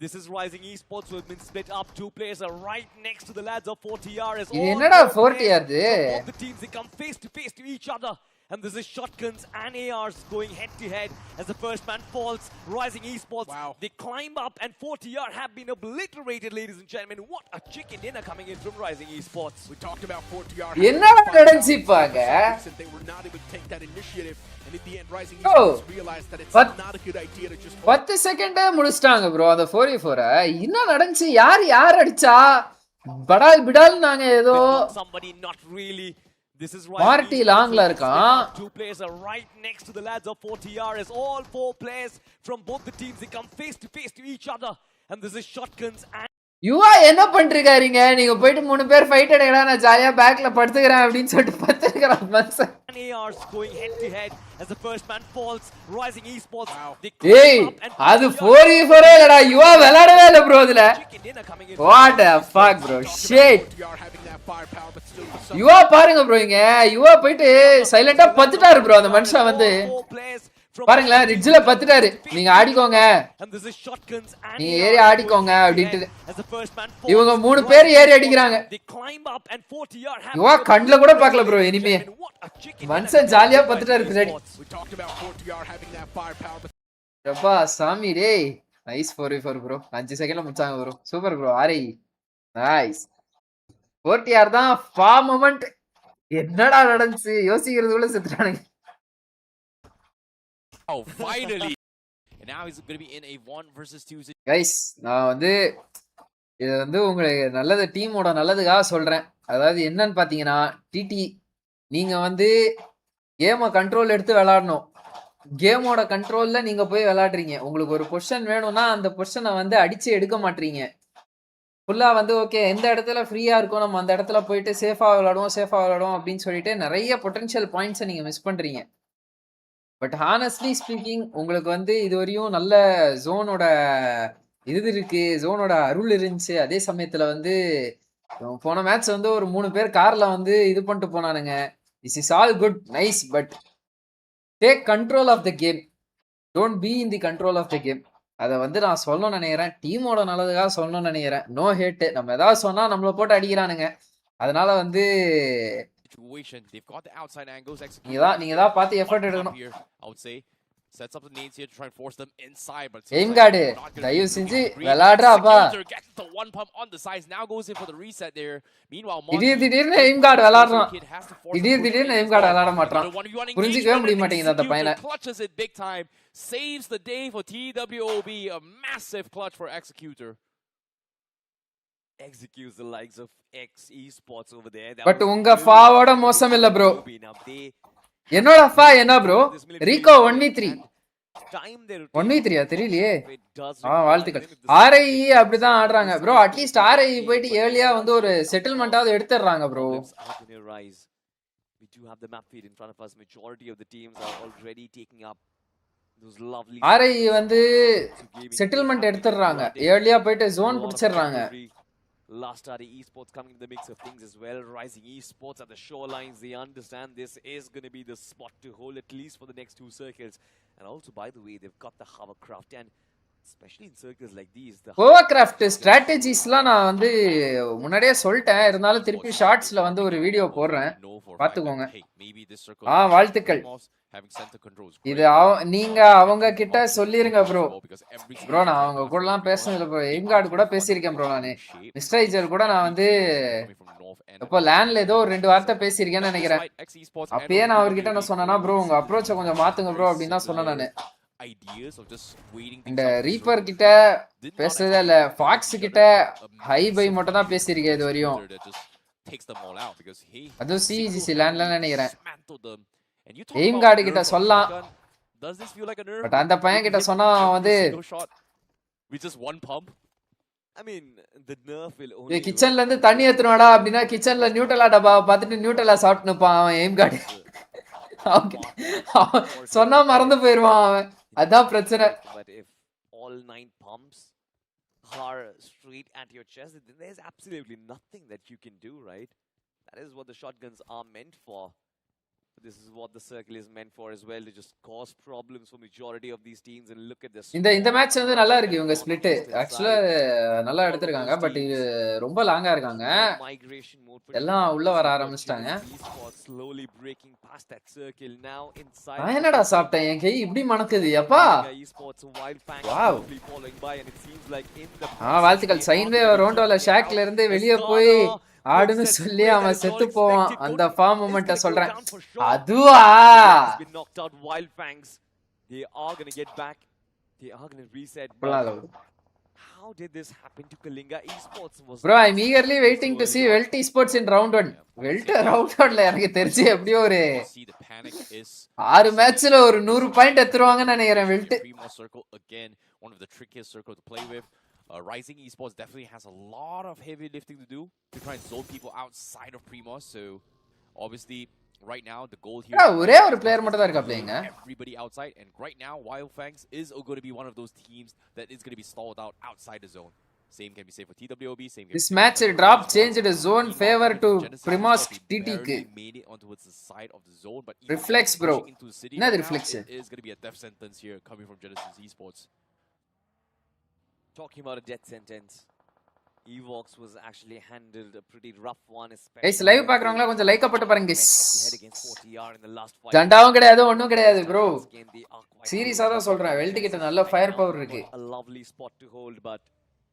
This is Rising Esports who have been split up. 2 players are right next to the lads of 40R. As all என்னடா 40R இது? both the teams, they come face to each other. And this is shotguns and ARs going head to head as the first man falls. Rising Esports, Wow. they climb up and 4TR have been obliterated, ladies and gentlemen. What a chicken dinner coming in from Rising Esports. We talked about 4TR. என்னடா நடந்துச்சுப்பாங்க They were not able to take that initiative, and in the end, Rising Oh. Esports realized that it's But- not a good idea to just. 10 செகண்டே முடிச்சிட்டாங்க bro அந்த 4v4 என்ன நடந்துச்சு யார் அடிச்சா படால் பிடால் நாங்க ஏதோ Somebody not really. This is Marty லாங்ல இருக்கான். Two players are right next to the lads of 4TR as all four players from both the teams, they come face to each other. And this is shotguns and யுவா என்ன பண்ணிருக்காருங்க நீங்க போயிட்டு 3 பேர் fight எடுங்கடா நான் ஜாலியா பேக்ல படுத்துக்கிறேன் அப்படின்னு சொல்லிட்டு படுத்துக்கிறான் மனுஷன். ARs going head to head as the first man falls. Rising Esports. Wow. They ஏய் climb up and அது 4TR 4v4 இல்லடா யுவா விளையாடவே இல்ல ப்ரோ இதுல. chicken dinner coming in. What the fuck bro shit. 4TR having that firepower, but still with some. யுவா பாருங்க bro இங்க யுவா போயிட்டு சைலண்டா பத்துட்டாரு bro அந்த மனுஷன் வந்து All four players from பாருங்களேன் ரிட்ஜ்ல பத்துட்டாரு நீங்க ஆடிக்கோங்க and this is shotguns and நீங்க ARs ஏறி going ஆடிக்கோங்க head to அப்படின்ட்டு. head as the first man falls. இவங்க 3 பேர் ஏறி அடிக்கிறாங்க. They climb up and 4TR have யுவா கண்ணுல கூட பார்க்கல ப்ரோ இனிமே What a chicken மனுஷன் ஜாலியா பத்துட்டாரு பின்னாடி. We talked about 4TR having that firepower, but அப்பா சாமி டேய் நைஸ் 4v4 ப்ரோ 5 செகண்ட்ல முடிச்சாங்க ப்ரோ சூப்பர் ப்ரோ ஆரி நைஸ் 4TR தான் ஃபா மொமெண்ட் என்னடா நடந்துச்சு யோசிக்கிறதுக்குள்ள செத்துறானுங்க. Oh, finally! And now he's going to be in a 1 versus 2 situation. Guys நான் வந்து இது வந்து உங்களுக்கு நல்லது டீமோட நல்லதுக்காக சொல்றேன். அதாவது என்னன்னு பாத்தீங்கன்னா டிடி நீங்க வந்து கேமை கண்ட்ரோல் எடுத்து விளையாடணும். கேமோட கண்ட்ரோல்ல நீங்க போய் விளையாடுறீங்க. உங்களுக்கு ஒரு பொசிஷன் வேணும்னா அந்த பொசிஷனை வந்து அடிச்சு எடுக்க மாட்டீங்க. ஃபுல்லா வந்து ஓகே எந்த இடத்துல ஃப்ரீயா இருக்கும் நம்ம அந்த இடத்துல போயிட்டு சேஃபா விளையாடுவோம் அப்படின்னு சொல்லிட்டு நிறைய பொட்டன்ஷியல் பாயிண்ட்ஸை நீங்க மிஸ் பண்றீங்க. பட் ஹானஸ்ட்லி ஸ்பீக்கிங் உங்களுக்கு வந்து இது வரையும் நல்ல ஜோனோட ஜோனோட அருள் இருந்துச்சு. அதே சமயத்துல வந்து போன மேட்ச் வந்து ஒரு 3 பேர் கார்ல வந்து இது பண்ணிட்டு போனானுங்க. This is all good nice but take control of the game. Don't be in the control of the game. அதை வந்து நான் சொல்லணும்னு நினைக்கிறேன். டீமோட நல்லதுக்காக சொல்லணும்னு நினைக்கிறேன். No hate. நம்ம ஏதாவது சொன்னா நம்மளை போட்டு அடிக்கிறானுங்க. அதனால வந்து Situation. They've got the outside angles. நீங்க தான் பார்த்து எஃபர்ட் எடுக்கணும். Here, I would say. Sets up the nades here to try and force them inside, but Aim guard தயவு செஞ்சு விளையாடுறாப்பா. Gets the one pump on the sides. Now goes in for the reset there. Meanwhile, திடீர்னு aim card விளையாடுறான். திடீர்னு aim card விளையாட மாட்டான். புரிஞ்சிக்கவே முடிய மாட்டேங்குது அந்த பையனை. Clutches it big time. Saves the day for TWOB. A massive clutch for Executor. Executes the likes of X Esports over there. But உங்க ஃபாவோட மோசம் இல்ல ப்ரோ. என்னோட ஃபா என்ன ப்ரோ? Rico 1v3. 1v3 தெரியலையே. வாழ்த்துக்கள். RIE அப்படிதான் ஆடுறாங்க ப்ரோ. அட்லீஸ்ட் RIE போயிட்டு ஏர்லியா வந்து ஒரு செட்டில்மெண்டாவது எடுத்துறாங்க bro. We do have the map feed in front of us. Majority of the teams are already taking up those lovely RIE வந்து செட்டில்மெண்ட் எடுத்துறாங்க. ஏர்லியா போயிட்டு zone பிடிச்சிடுறாங்க. Last RIE Esports coming into the mix of things as well. Rising Esports at the shorelines. They understand this is going to be the spot to hold at least for the next 2 circles. And also, by the way, they've got the hovercraft, and especially in circles like these, the hovercraft strategiesலாம் நான் வந்து முன்னாடியே சொல்லிட்டேன். இருந்தாலும் திருப்பி ஷார்ட்ஸ்ல வந்து ஒரு video போடுறேன். பாத்துக்கோங்க. வாழ்த்துக்கள். இது நீங்க அவங்க கிட்ட சொல்லிருங்க ப்ரோ. ப்ரோ நான் அவங்க கூடலாம் பேசுனதுல ப்ரோ எய்ம் கார்டு கூட பேசியிருக்கேன் ப்ரோ. நானு மிஸ்டர் ஐஜர் கூட நான் வந்து இப்போ லேண்ட்ல ஏதோ ஒரு 2 வார்த்தை பேசியிருக்கேன்னு நினைக்கிறேன். அப்பயே நான் அவர்கிட்ட என்ன சொன்னேன்னா ப்ரோ உங்க அப்ரோச்சை கொஞ்சம் மாத்துங்க ப்ரோ அப்படின்னு தான் சொன்னேன் நானு. இந்த ரீப்பர் கிட்ட பேசுறதே இல்ல, ஃபாக்ஸ் கிட்ட ஹை பை மட்டும் தான் பேசியிருக்கேன் இது வரையும். அதுவும் சிஜிசி லேண்ட்ல நினைக்கிறேன். எய்ம் கார்டு கிட்ட சொல்லலாம். பட் அந்த பையன் கிட்ட சொன்னா வந்து கிச்சன்ல இருந்து தண்ணி ஏத்துனடா அப்படின்னா கிச்சன்ல நியூட்டலா டப்பா பார்த்துட்டு நியூட்டலா சாப்பிட்டுப்பான் அவன் எய்ம் கார்டு. சொன்னா மறந்து போயிருவான் அவன். அதான் பிரச்சனை. But if all 9 pumps are straight at your chest, then there's absolutely nothing that you can do, right? That is what the shotguns are meant for. This is what the circle is meant for as well, to just cause problems for majority of these teams. And look at this. இந்த match வந்து நல்லா இருக்கு இவங்க split ஆக்சுவலா நல்லா எடுத்துருக்காங்க but இது ரொம்ப லாங்கா இருக்காங்க எல்லாம் உள்ள வர ஆரம்பிச்சிட்டாங்க நான் என்னடா சாப்பிட்டேன் என் கை இப்படி மணக்குது அப்பா வாவ் வாழ்த்துக்கள் சைன்வே ரோண்டோல ஷாக்ல இருந்து வெளியே போய் ஆடுன்னு சொல்லி அவன் செத்து போவான் அந்த ஃபார்ம் மொமெண்ட்ட சொல்றேன் அதுவா they are going to get back, they are going to reset. How did this happen to Kalinga Esports? Bro, I'm eagerly waiting to see Welt Esports in round 1. Welt round 1 ல எனக்கு தெரிஞ்சு எப்படியோ ஒரு 6 மேட்ச்ல ஒரு 100 point எடுத்துருவாங்கன்னு நினைக்கிறேன் Welt. Again, one of the trickiest circle to play with. Rising Esports definitely has a lot of heavy lifting to do to try and zone people outside of Primos. So obviously right now the goal here ஒரே ஒரு player மட்டும் தான் இருக்கா பிளேயிங்க everybody outside, and right now Wildfangs is going to be one of those teams that is going to be stalled out outside the zone. Same can be said for TWOB. Same this match drop changed the zone favor to Primos TT க்கு made it onto the side of the zone, but reflex bro என்ன reflex is going to be a death sentence here coming from Genesis Esports. Talking about a death sentence, Evox was actually handled a pretty rough one, especially. guys live பாக்குறவங்க கொஞ்சம் like போட்டு பாருங்க guys ஜண்டாவும் கிடையாது ஒண்ணும் கிடையாது bro சீரியஸா தான் சொல்றேன் வெல்ட் கிட்ட நல்ல ஃபயர் பவர் இருக்கு a lovely spot to hold, but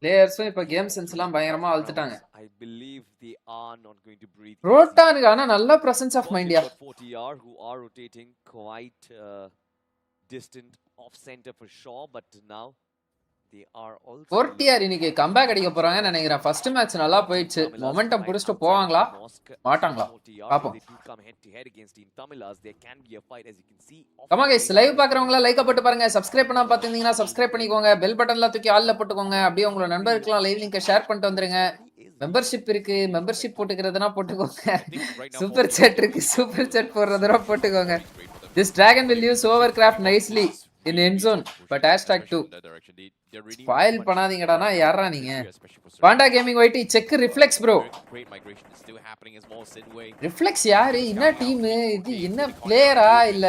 பிளேயர்ஸும் இப்ப கேம் சென்ஸ் எல்லாம் பயங்கரமா அழுத்திட்டாங்க I believe they are not going to breathe. ரோட்டானுக்கு ஆனா நல்ல பிரசன்ஸ் ஆஃப் மைண்ட் யா 40R who are rotating quite distant off center for sure, but now they are also 40R இன்னைக்கு comeback அடிக்க போறாங்கன்னு நினைக்கிறேன் ஃபர்ஸ்ட் மேட்ச் நல்லா போயிடுச்சு மொமெண்டம் புடிச்சிட்டு போவாங்களா மாட்டாங்களா பாப்போம் கமா गाइस லைவ் பாக்குறவங்க லைக் போட்டு பாருங்க சப்ஸ்கிரைப் பண்ணாம பாத்தீங்கன்னா சப்ஸ்கிரைப் பண்ணிக்கோங்க பெல் பட்டன்ல தூக்கி ஆல்ல போட்டுக்கோங்க அப்படியே உங்க நண்பர்களுக்கு லைவ் லிங்கை ஷேர் பண்ணிட்டு வந்துருங்க மெம்பர்ஷிப் இருக்கு மெம்பர்ஷிப் போட்டுக்கிறதுனா போட்டுக்கோங்க சூப்பர் சாட் இருக்கு சூப்பர் சாட் போடுறதுனா போட்டுக்கோங்க this dragon will use overcraft nicely in end zone but #2 spoil பண்ணாதீங்கடானா யாரா நீங்க பாண்டா கேமிங் வைட்டி செக் ரிஃப்ளெக்ஸ் bro ரிஃப்ளெக்ஸ் யாரு என்ன டீம் இது என்ன பிளேயரா இல்ல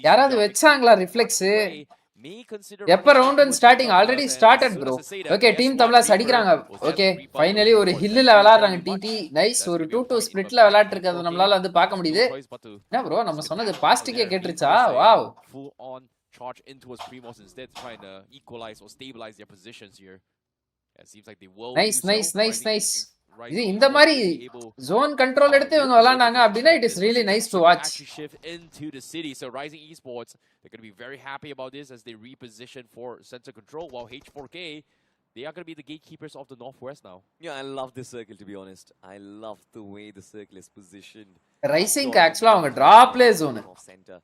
யாராவது வெச்சாங்களா ரிஃப்ளெக்ஸ் எப்ப round 1 starting already started bro okay team Tamilas அடிக்குறாங்க ஓகே ஃபைனலி ஒரு ஹில்ல விளையாடுறாங்க டிடி நைஸ் ஒரு 2-2 ஸ்ப்ளிட்ல விளையாட்டு இருக்கறது நம்மளால வந்து பார்க்க முடியுது என்ன bro நம்ம சொன்னது பாஸ்டிக்கே கேட்றுச்சா wow charge in towards Primos instead, trying to equalize or stabilize their positions here. It seems like they will nice இது இந்த மாதிரி zone control எடுத்து இவங்க விளையாண்டாங்க அப்படினா it is really nice to watch. Shift into the city, so Rising Esports, they're going to be very happy about this as they reposition for center control, while H4K, they are going to be the gatekeepers of the Northwest now. Yeah, I love this circle, to be honest. I love the way the circle is positioned. Rising actually அவங்க drop play zone center.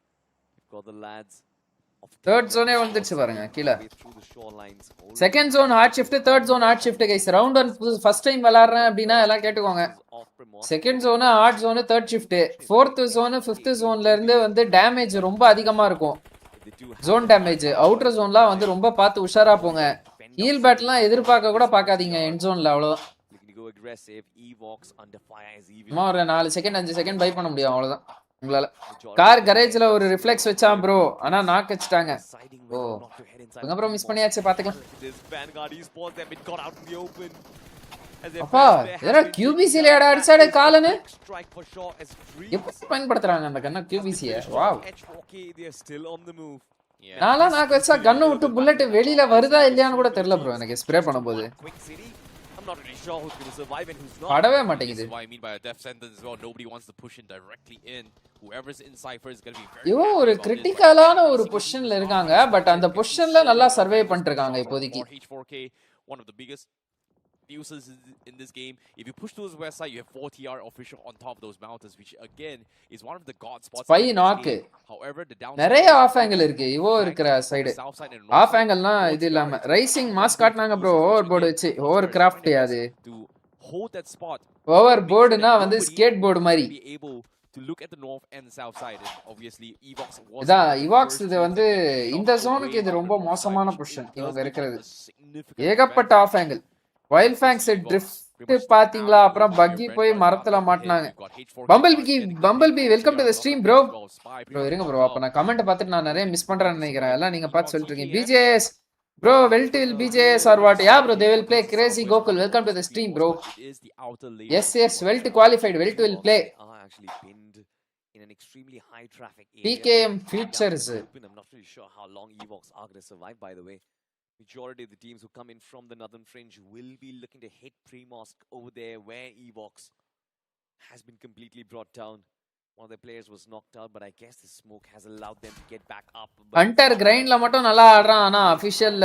We've got the lads. Third zone வந்துச்சு பாருங்க கீழ second zone hard shift third zone hard shift guys round 1 first time விளையாடுறேன் அப்படினா எல்லாம் கேட்டுக்கோங்க second zone hard zone third shift fourth zone fifth zoneல இருந்து வந்து damage ரொம்ப அதிகமா இருக்கும் zone damage outer zoneலாம் வந்து ரொம்ப பார்த்து உஷாரா போங்க ஹீல் பேட்லாம் எதிர்பார்க்க கூட பார்க்காதீங்க end zoneல அவ்வளவுதான் ஒரு 4 செகண்ட் 5 செகண்ட் பை பண்ண முடியும் அவ்வளவுதான் உங்களால கார் கரேஜ்ல ஒரு ரிஃப்ளெக்ஸ் வெச்சான் bro ஆனா நாக் வச்சிட்டாங்க ஓ அப்புறம் மிஸ் பண்ணியாச்சு பாத்துக்கலாம் அப்பா ஏடா QBC ல ஏடா அடிச்சாடே காலனே எப்படி பயன்படுத்துறாங்க அந்த கண்ண QBC வாவ் நாளா நாக் வச்சா கன்ன விட்டு புல்லட் வெளியில வருதா இல்லையான்னு கூட தெரியல bro எனக்கு ஸ்ப்ரே பண்ணும்போது I'm not really sure who's going to survive and who's not. படவே மாட்டேங்குது. This is what I mean by a death sentence as well. Nobody wants to push in directly in. Whoever's in cipher is going to be very இவோ ஒரு கிரிட்டிக்கலான ஒரு பொசிஷன்ல இருக்காங்க but அந்த பொசிஷன்ல நல்லா survey பண்ணிட்டு இருக்காங்க இப்போதைக்கு H4K, one of the biggest uses in this game. If you push towards the west side, you have 4TR official on top of those mountains, which again is one of the god spots. Spy knock. However, the down நிறைய off angle இருக்கு இவோ இருக்கிற side off ஆங்கிள்னா இது இல்லாம Rising mass காட்னாங்க bro hoverboard வச்சு hovercraft அது hold that spot. ஓவர் போர்டுனா வந்து ஸ்கேட் போர்டு மாதிரி to look at the north and south side, and obviously Evox was Evox இது வந்து இந்த ஜோனுக்கு இது ரொம்ப மோசமான பொசிஷன் இவங்க இருக்குறது ஏகப்பட்ட off angle Wild Fangs drift பாத்தீங்களா? அப்புறம் பக்கி போய் மரத்துல மாட்டினாங்க. Bumblebee welcome to the stream bro. Bro இருங்க ப்ரோ, அப்ப நான் கமெண்ட் பார்த்துட்டு நான் நிறைய மிஸ் பண்றேன்னு நினைக்கிறேன். எல்லாம் நீங்க பார்த்து சொல்லிட்டு இருக்கீங்க. BGIS bro, will BGIS or what? Yeah bro, they will play. Crazy Gokul, welcome to the stream bro. Yes, well to qualified, well to will play. Actually pinned in an extremely high traffic area. PKM futures. I'm not really sure how long Evox are going to survive, by the way. Majority of the teams who come in from the northern fringe will be looking to hit Primorsk over there where Evox has been completely brought down. One of the players was knocked out, but I guess the smoke has allowed them to get back up. Hunter grind la மட்டும் நல்லா ஆடுறான், ஆனா official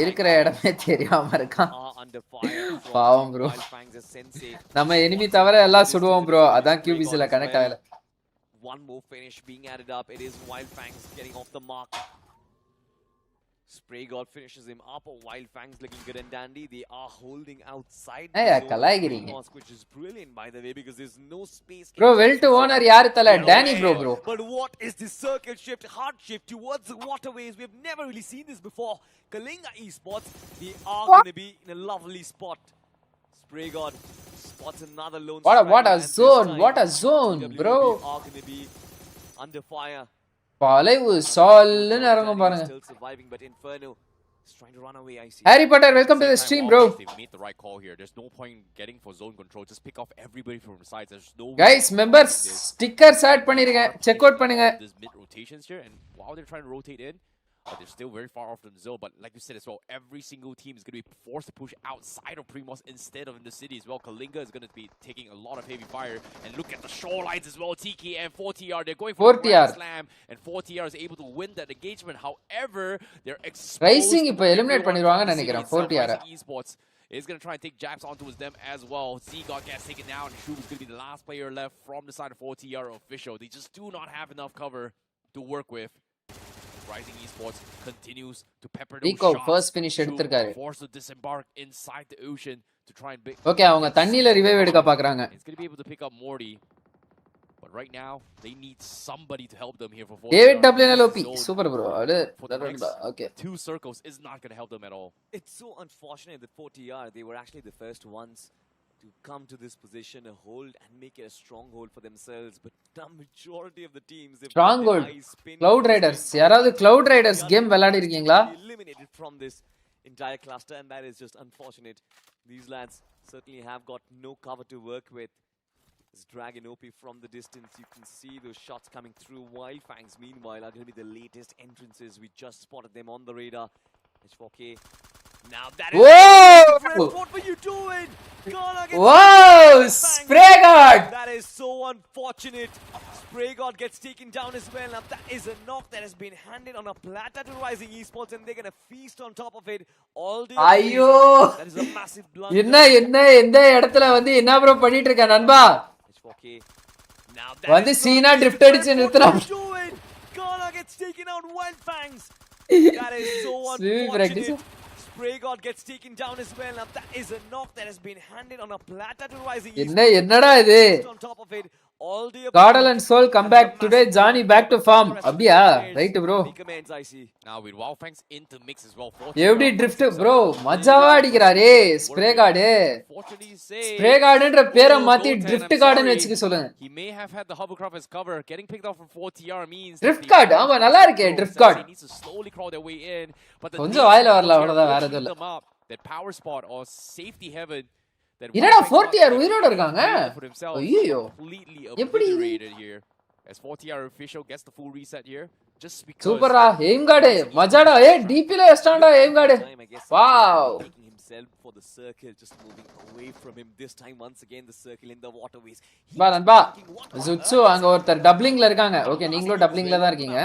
இருக்கிற இடமே தெரியாம இருக்கான். பாவம் bro. நம்ம enemy தவிர எல்லாம் சுடுவோம் bro. அதான் QBC ல கனெக்ட் ஆகல. One more finish being added up. It is Wild Fangs getting off the mark. Spray God finishes him up. Wild Fangs looking good and dandy. They are holding outside. Hey, கலாய்கிறீங்க. Which is brilliant, by the way, because there's no space. Bro, well to owner யாரு தல? Danny bro. But what is this circle shift, hard shift towards the waterways? We've never really seen this before. Kalinga Esports, they are going to be in a lovely spot. Spray God spots another lone. What a zone! What a zone, bro. Are going to be under fire. பாலைவு சால்லுன்னு இறங்கும் பாருங்க. Still surviving, but Inferno is trying to run away. I see. Harry Potter, welcome to the stream, bro. They've made the right call here. There's no point getting for zone control. Just pick off everybody from the sides. There's no. Guys, members, stickers add பண்ணிருங்க. Check out பண்ணுங்க. There's mid rotations here, and while they're trying to rotate in, they're still very far off from the zone. But like you said as well, every single team is going to be forced to push outside of Primos instead of in the city as well. Kalinga is going to be taking a lot of heavy fire. And look at the shorelines as well. TK and 4TR, they're going for a slam. And 4TR is able to win that engagement. However, they're exposed. Rising இப்போ eliminate பண்ணிடுவாங்க நினைக்கிறேன் 4TR. Esports is going to try and take jabs onto them as well. Seagot gets taken down. Shub is going to be the last player left from the side of 4TR official. They just do not have enough cover to work with. Rising Esports continues to pepper those Rico shots first finish எடுத்துர்க்காரு. Force to disembark inside the ocean to try and Okay, அவங்க தண்ணில revive எடுக்க பார்க்கறாங்க. It's going to be able to pick up Morty. But right now, they need somebody to help them here for 4. David WNLOP. Super bro. Okay. 2 circles is not going to help them at all. It's so unfortunate that 4TR, they were actually the first ones to come to this position, a hold and make it a stronghold for themselves. But the majority of the teams, stronghold. Cloud Raiders. யாராவது Cloud Raiders game விளையாடி இருக்கீங்களா? Eliminated from this entire cluster, and that is just unfortunate. These lads certainly have got no cover to work with. This Dragon OP from the distance, you can see those shots coming through. Wild Fangs, meanwhile, are going to be the latest entrances. We just spotted them on the radar. H4K. Now that is Whoa! What were you doing? Wow! Spray God! That is so unfortunate. Spray God gets taken down as well. Now that is a knock that has been handed on a platter to Rising Esports, and they're going to feast on top of it all day. ஐயோ! That is a massive blunder. எந்த இடத்துல வந்து என்ன bro பண்ணிட்டு இருக்க நண்பா? H4K. Now வந்து சீனா drift அடிச்சு நிறுத்துறான். Gala gets taken out. Wild Fangs. That is so unfortunate. Spray God gets taken down as well. Now that is a knock that has been handed on a platter to Rising Esports. என்னடா இது? On top of it, all day. Godal and Soul come back today. Johnny back to farm. அப்படியா? Right bro. Now with Wild Fangs into mix as well. எப்படி drift bro? மஜாவா அடிக்கிறாரே Spray God. Spray God-ன்ற பேரை மாத்தி drift God-ன்னு வெச்சுக்க சொல்லுங்க. He may have had the hovercraft as cover. Getting picked off from 4TR means drift God. ஆமா நல்லா இருக்கே drift God. They need to slowly crawl their way in. But the கொஞ்சம் வாயில வரல அவ்வளவுதான் வேற எதுவும் இல்ல. That power spot or safety heaven. என்னடா 4TR உயிரோட இருக்காங்க? ஐயோ. எப்படி here as 4TR official gets the full reset here just because சூப்பரா aim guard மஜாடா DP ல ஸ்டாண்டா aim guard. Wow. Himself for the circle, just moving away from him this time. Once again the circle in the waterways. நண்பா Zutsu அங்க ஒருத்தர் டப்ளிங்ல இருக்காங்க. Okay நீங்களும் டப்ளிங்ல தான் இருக்கீங்க.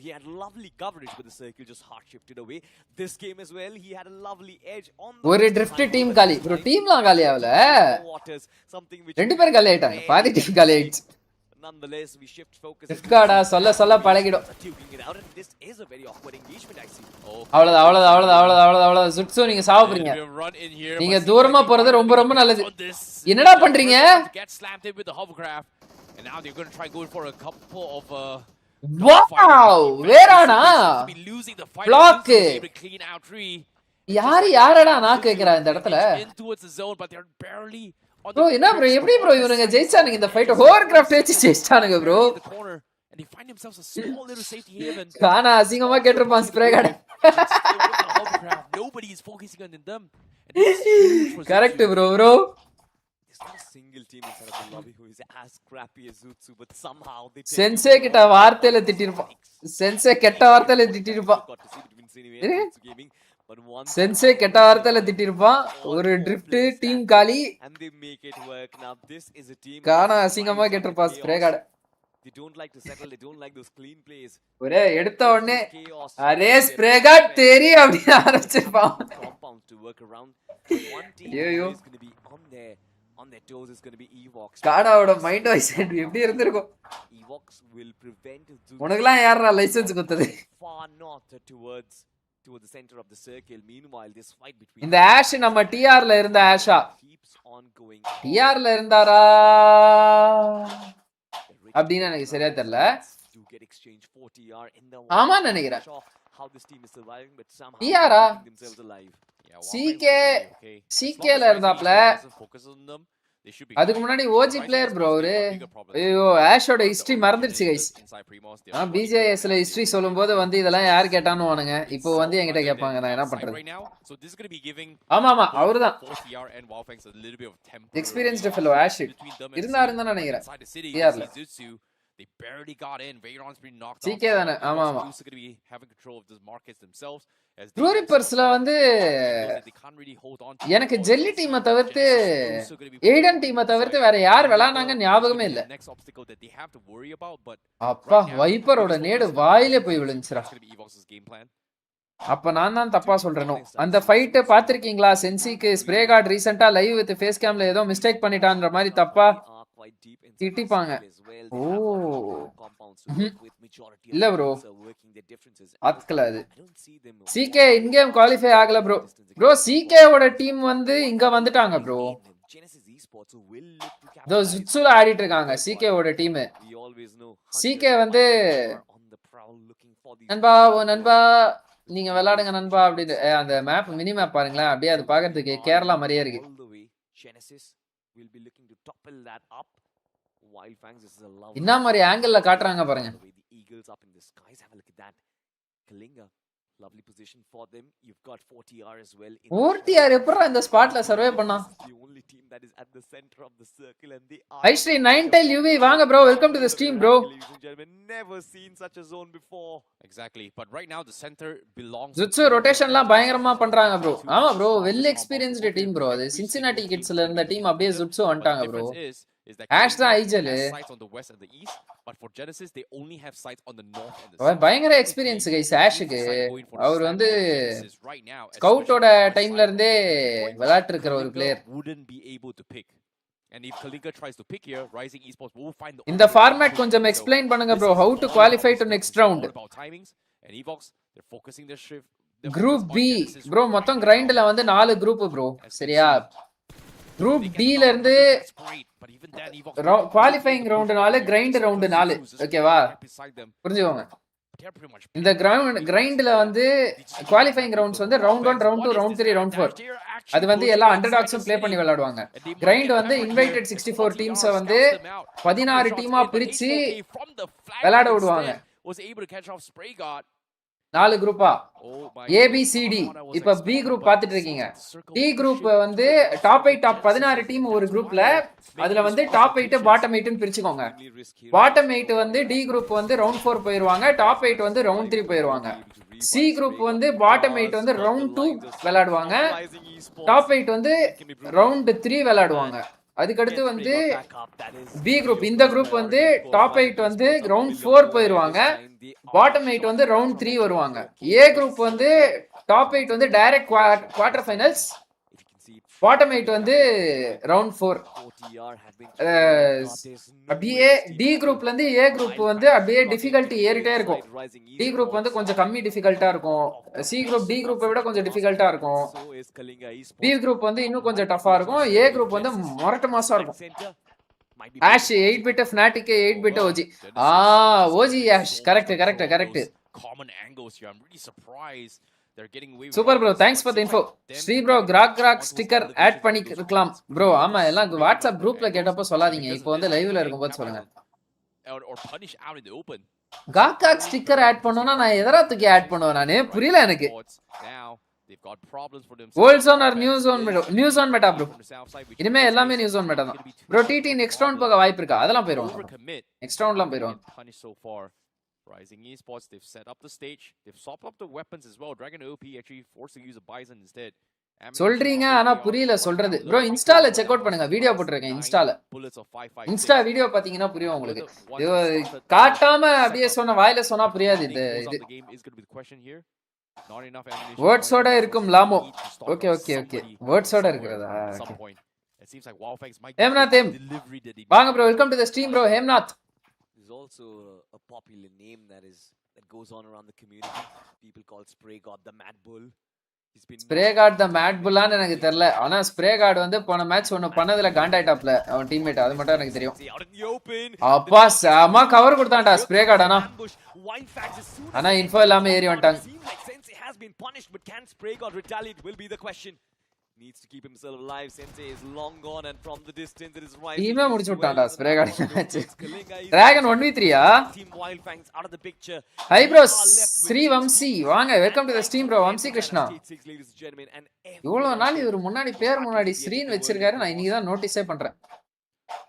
He had lovely coverage but the circle just hard shifted away. This game as well he had a lovely edge on the ஒரு drift team காலி. bro டீம்லாம் காலி ஆவல. ரெண்டு பேர் காலி ஆயிட்டாங்க. பாதி டீம் காலி ஆயிடுச்சு. Nonetheless, we shift focus. Drift கார்டா சொல்ல பழகிடும். This is a very awkward engagement I see. அவ்வளவுதான் Zutsu நீங்க சாவ போறீங்க. நீங்க தூரமா போறது ரொம்ப நல்லது. என்னடா பண்றீங்க? And now they're going to try going for a couple of wow! வேறானா? losing the fight. Block. Able to clean out 3. யாரடா நான் கேக்குறா இந்த இடத்துல In towards the zone, but they're barely on bro the என்ன ப்ரோ எப்படி bro இவனுங்க ஜெயிச்சானுங்க இந்த fight ஹோவர்கிராஃப்ட் வச்சு ஜெயிச்சானுங்க bro in the corner, and they find themselves a small little safety haven. கானா அசிங்கமா கேட்டிருப்பான் Spray God Nobody is focusing on them. And this is huge for correct Zutsu. Bro bro There's not a single team inside of the lobby who is as scrappy as Zutsu, but somehow they take sensei கிட்ட வார்த்தையில திட்டிருப்பான் sensei கெட்ட வார்த்தையில திட்டிருப்பான் got to see between Sinue and Zutsu Gaming. But once sensei கெட்ட வார்த்தையில திட்டிருப்பான் ஒரு drift team காலி and they make it work. Now this is a team கானா அசிங்கமா கேட்டிருப்பான் Spray God they don't like to settle, they don't like those clean plays. ஒரே எடுத்த உடனே Chaos. அரே ஸ்ப்ரே கார்டு தெரி அப்படின்னு ஆரம்பிச்சிருப்பான் Compounds to work around. One team ஐயோ. is going to be on their toes is going to be Evox. கானாவோட mind voice எப்படி இருந்திருக்கும் Evox will prevent Zutsu உனக்குலாம் யாரா லைசென்ஸ் கொடுத்தது far north towards the center of the circle. Meanwhile, this fight between இந்த ash நம்ம டிஆர்ல இருந்த Asha keeps on going. டிஆர்ல இருந்தாரா அப்படின்னு எனக்கு சரியா தெரியல Do get exchange 40R in the ஆமா நினைக்கிறேன் Sure how this team is surviving, but somehow TR-ஆ? keeping themselves alive. Yeah, CK okay. CK ல இருந்தாப்ல Focus on them. They should be அதுக்கு முன்னாடி ஓஜி பிளேயர் ப்ரோ அவரு ஐயோ ஆஷோட ஹிஸ்டரி மறந்துருச்சு guys BGIS ல history சொல்லும்போது வந்து இதெல்லாம் யார் கேட்டான்னு வானுங்க இப்போ வந்து என்கிட்ட கேட்பாங்க நான் என்ன பண்றது ஆமா ஆமா அவர்தான் எக்ஸ்பீரியன்ஸ்டு ஃபெலோ ஆஷ் இருந்தாருன்னு தான் நினைக்கிறேன் டிஆர்ல They barely got in. Veyron's been knocked CK off. தானே ஆமா ஆமா Going to be having control of the markets themselves. ப்ளூரிப்பர்ஸ்ல வந்து They can't really hold on to எனக்கு ஜெல்லி டீமை தவிர்த்து ஏடன் டீமை தவிர்த்து வேற யார் விளையாடுனாங்க ஞாபகமே இல்ல next obstacle that they have to worry about, but அப்பா வைப்பரோட நேடு வாயிலே போய் விழுந்துச்சுடா it's going to be Evox's game plan. அப்ப நான் தான் தப்பா சொல்றேனோ அந்த ஃபைட் பாத்திருக்கீங்களா சென்சிக்கு ஸ்ப்ரே கார்டு ரீசெண்டா லைவ் வித் ஃபேஸ் கேம்ல ஏதோ மிஸ்டேக் பண்ணிட்டான்ற மாதிரி தப்பா திட்டிப்பாங்க ஓ இல்ல ப்ரோ ஆத்கல அது சிகே இன்கேம் குவாலிஃபை ஆகல ப்ரோ ப்ரோ சிகே ஓட டீம் வந்து இங்க வந்துட்டாங்க ப்ரோ தோ ஜுட்சுல ஆடிட்டு இருக்காங்க சிகே ஓட டீம் சிகே வந்து நண்பா ஓ நண்பா நீங்க விளையாடுங்க நண்பா அப்படின்னு அந்த மேப் மினி மேப் பாருங்களேன் அப்படியே அது பாக்குறதுக்கு கேரளா மாதிரியே இருக்கு என்ன மாதிரி ஆங்கிள் காட்டுறாங்க பாருங்க ஓர்டிஆர் எப்பறா இந்த ஸ்பாட்ல சர்வே பண்ணா ஐஸ்ரீ 9 டைல் யூவி வாங்க bro welcome to the stream bro never seen such a zone before. Exactly, but right now the center belongs Jutsu ரொட்டேஷன்லாம் பயங்கரமா பண்றாங்க ப்ரோ ஆமா bro well experienced team bro அது சின்சினாட்டி கிட்ஸ்ல இருந்த டீம் அப்படியே ஜுட்சு வந்துட்டாங்க ப்ரோ ஆஷ் தான் IGL sights on the west and the east, but for Genesis they only have sights on the north and the south. பயங்கர experience guys ஆஷ்க்கு அவர் வந்து ஸ்கவுட்டோட டைம்ல இருந்தே விளையாட்டு இருக்கிற ஒரு player wouldn't be able to pick. And if Kalinga tries to pick here, Rising Esports will find the இந்த format கொஞ்சம் explain பண்ணுங்க bro how to qualify to next round about timings and Evox they're focusing their shift. Group B bro மொத்தம் கிரைண்ட்ல வந்து 4 group bro சரியா group D ல இருந்து qualifying round 4 grind round 4 ஓகேவா புரிஞ்சுக்கோங்க இந்த கிரைண்ட்ல வந்து குவாலிஃபையிங் ரவுண்ட்ஸ் வந்து ரவுண்ட் 1 ரவுண்ட் 2 ரவுண்ட் 3 ரவுண்ட் 4 அது வந்து எல்லா அண்டர்டாக்ஸும் ப்ளே பண்ணி விளையாடுவாங்க கிரைண்ட் வந்து இன்வைட்டட் 64 டீம்ஸை வந்து 16 டீமா பிரிச்சு விளையாட விடுவாங்க 4 குரூப்பா ஏபிசிடி இப்ப பி குரூப் பாத்துட்டு இருக்கீங்க டி குரூப் வந்து டாப் 8 டாப் 16 டீம் ஒரு குரூப்ல அதுல வந்து டாப் 8 பாட்டம் 8 னு பிரிச்சுக்கோங்க பாட்டம் 8 வந்து டி குரூப் வந்து ரவுண்ட் 4 போயிருவாங்க டாப் 8 வந்து ரவுண்ட் 3 போயிருவாங்க சி குரூப் வந்து பாட்டம் 8 வந்து ரவுண்ட் 2 விளையாடுவாங்க டாப் 8 வந்து ரவுண்ட் 3 விளையாடுவாங்க அதுக்கடுத்து வந்து பி குரூப் இந்த குரூப் வந்து டாப் 8 வந்து ரவுண்ட் 4 போயிருவாங்க பாட்டம் 8 வந்து ரவுண்ட் 3 வருவாங்க ஏ குரூப் வந்து டாப் 8 வந்து டைரக்ட் குவார்டர் ஃபைனல்ஸ் பாட்டம் 8 வந்து ரவுண்ட் 4 அப்படியே டி குரூப்ல இருந்து ஏ குரூப் வந்து அப்படியே டிஃபிகல்ட்டி ஏறிட்டே இருக்கும் டி குரூப் வந்து கொஞ்சம் கம்மி டிஃபிகல்ட்டா இருக்கும் சி குரூப் டி குரூப்பை விட கொஞ்சம் டிஃபிகல்ட்டா இருக்கும் பி குரூப் வந்து இன்னும் கொஞ்சம் டஃபா இருக்கும் ஏ குரூப் வந்து மொரட்டு மாசா இருக்கும் Ash 8 Bit Fanatic 8 Bit OG OG Ash correct Common angles here. I'm really surprised they're getting away with super bro this, thanks but for the seems info like them Sri bro getting crack onto his sticker elevation add for பண்ணி those இருக்கலாம் shots ப்ரோ really ஆமா எல்லாம் separating WhatsApp up குரூப்ல angles, கேட்டப்போ சொல்லாதீங்க because இப்போ of வந்து this, லைவ்ல they இருக்கும்போது come சொல்லுங்க or punish out in the open. காக் ஸ்டிக்கர் ஆட் பண்ணனும்னா நான் எதரா தூக்கி ஆட் பண்ணுவேன் நானே புரியல எனக்கு Now they've got problems for old themselves. Zone or new zone new zone meta bro From the south side, which இனிமே in this எல்லாமே case new zone is meta going தான் to be too bro much TT of a next round problem. போக வாய்ப்பு இருக்கா அதெல்லாம் போயிடுவாங்க Overcommit. Next ரவுண்ட்லாம் போயிடுவாங்க Get punished so far. Rising Esports, they've set up the stage. They've swapped up the weapons as well. Dragon OP actually forced to use a Bison instead. சொல்றீங்க ஆனா புரியல சொல்றது ப்ரோ இன்ஸ்டால செக் அவுட் பண்ணுங்க video போட்டுருக்கேன் இன்ஸ்டால Insta video பாத்தீங்கன்னா புரியும் உங்களுக்கு காட்டாம அப்படியே சொன்ன வாயில சொன்னா புரியாது இது வேர்ட்ஸோட இருக்கும் லாமோ ஓகே ஓகே ஓகே வேர்ட்ஸோட இருக்கிறதா ஹேம்நாத் வாங்க bro welcome to the stream bro Hemnath There's also a popular name that goes on around the community. People call Spray God the Mad Bull. Spray God the Mad புல்லான்னு எனக்கு தெரியல ஆனா spray card வந்து போன match ஒன்னு பண்ணதுல காண்டாயிட்டாப்ல அவன் teammate அது மட்டும் எனக்கு தெரியும் அப்பா செம கவர் கொடுத்தான்டா ஸ்ப்ரே கார்டு ஆனா இன்ஃபோ எல்லாமே ஏறி வந்துட்டாங்க Needs to keep himself alive. Sensei is long gone, and from the distance it is right. டீமே முடிச்சு விட்டான்டா Spray God match Dragon 1v3 ஆ Team Wild Fangs out of the picture. Hi bro Sri Vamsi வாங்க welcome to the stream bro Vamsi Krishna இவ்வளவு நாள் இவர் முன்னாடி பேர் முன்னாடி ஸ்ரீன் வச்சிருக்காரு நான் இன்னைக்கு தான் நோட்டீஸே பண்றேன்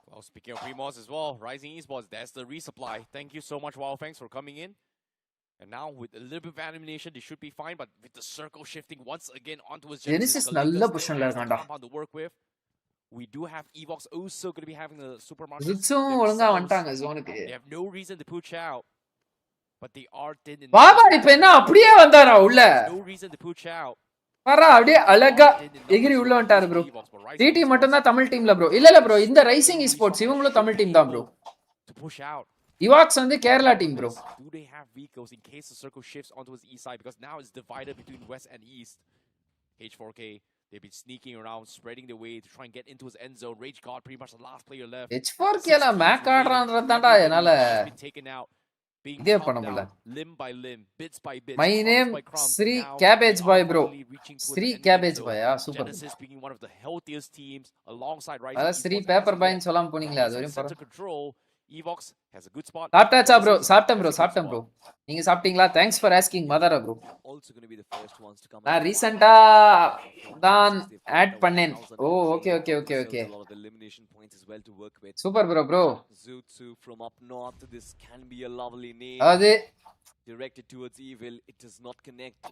Well, speaking of Primos as well, Rising Esports, that's the resupply. Thank you so much, Wild Fangs, for coming in. And now with a little bit of animation, they should be fine. But with the circle shifting once again onto his Genesis நல்ல பொசிஷன்ல இருக்கான்டா to work with. We do have Evox also going to be having the supermarket. ஜுட்ஸும் ஒழுங்கா வந்துட்டாங்க ஜோனுக்கு They have no reason to push out. But they are thin in Baba இப்போ என்ன அப்படியே வந்தாரா உள்ள no reason to push out. பாரா அப்படியே அழகா எகிரி உள்ள வந்துட்டாரு ப்ரோ டிடி மட்டும் தான் தமிழ் டீம்ல ப்ரோ இல்ல ப்ரோ இந்த ரைசிங் ஸ்போர்ட்ஸ் இவங்களும் தமிழ் டீம் தான் ப்ரோ To push out. இவாக்ஸ் வந்து Kerala team bro Do they have vehicles in case the circle shifts onto his east side? Because now it's divided between west and east. H4K, they've been sneaking around, spreading their way to try and get into his end zone. Rage God, pretty much the last player left. H4K ல make ஆடுறான்றதான்டா என்னால taken out. இதே பண்ண முடியல Limb by limb, bits by bits. My name Sri cabbage boy bro Sri cabbage பாயா super Genesis being one of the healthiest teams alongside Rising. அத Sri paper பாய்னு சொல்லாம போனீங்களே அது வரையும் center control. Evox has a good spot. சாப்பிட்டாச்சா bro சாப்பிட்டேன் bro நீங்க சாப்பிட்டீங்களா thanks for asking Mathura bro Also going to be the first ones to come. நான் ரீசன்ட்டா தான் ஆட் பண்ணேன் ஓ okay okay okay okay A lot of elimination points as well to work with. Super bro Zutsu from up north. This can be a lovely name. அது Directed towards evil. It does not connect.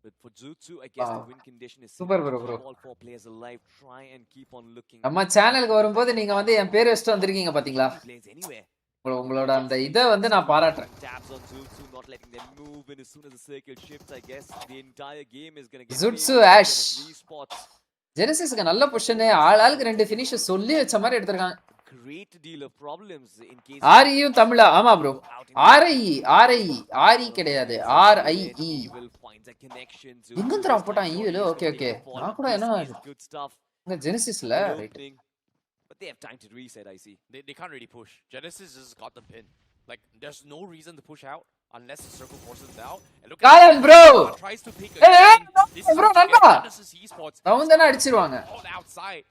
But for Zutsu, I guess the win condition is Super bro. all four players alive. Try and keep on looking. நம்ம சேனலுக்கு வரும்போது நீங்க வந்து என் பேர் வச்சுட்டு வந்திருக்கீங்க பாத்தீங்களா Plays anywhere. உங்களோட அந்த இதை வந்து நான் பாராட்டுறேன் Tabs on Zutsu, not letting them move. And as soon as the circle shifts, I guess the entire game is going to get Zutsu made. Ash. Respots. ஜெனசிஸ்க்கு நல்ல பொசிஷன் ஆளுக்கு ரெண்டு ஃபினிஷ் சொல்லி வச்ச மாதிரி எடுத்திருக்காங்க Great deal of problems in case. ஆர்இயும் தமிழா ஆமா bro RE கிடையாது RIE எங்க தர போட்டான் ஈவில் ஓகே ஓகே நான் கூட என்ன Good stuff. இந்த ஜெனசிஸ்ல right But they have time to reset, I see. They can't really push. Genesis just got them pinned. Like, there's no reason to push out unless the circle forces it out. And look Kayan, at bro! Tries to pick Hey, again. This is bro, how to get nanda! Genesis Esports அவங்க தான அடிச்சிருவாங்க all outside.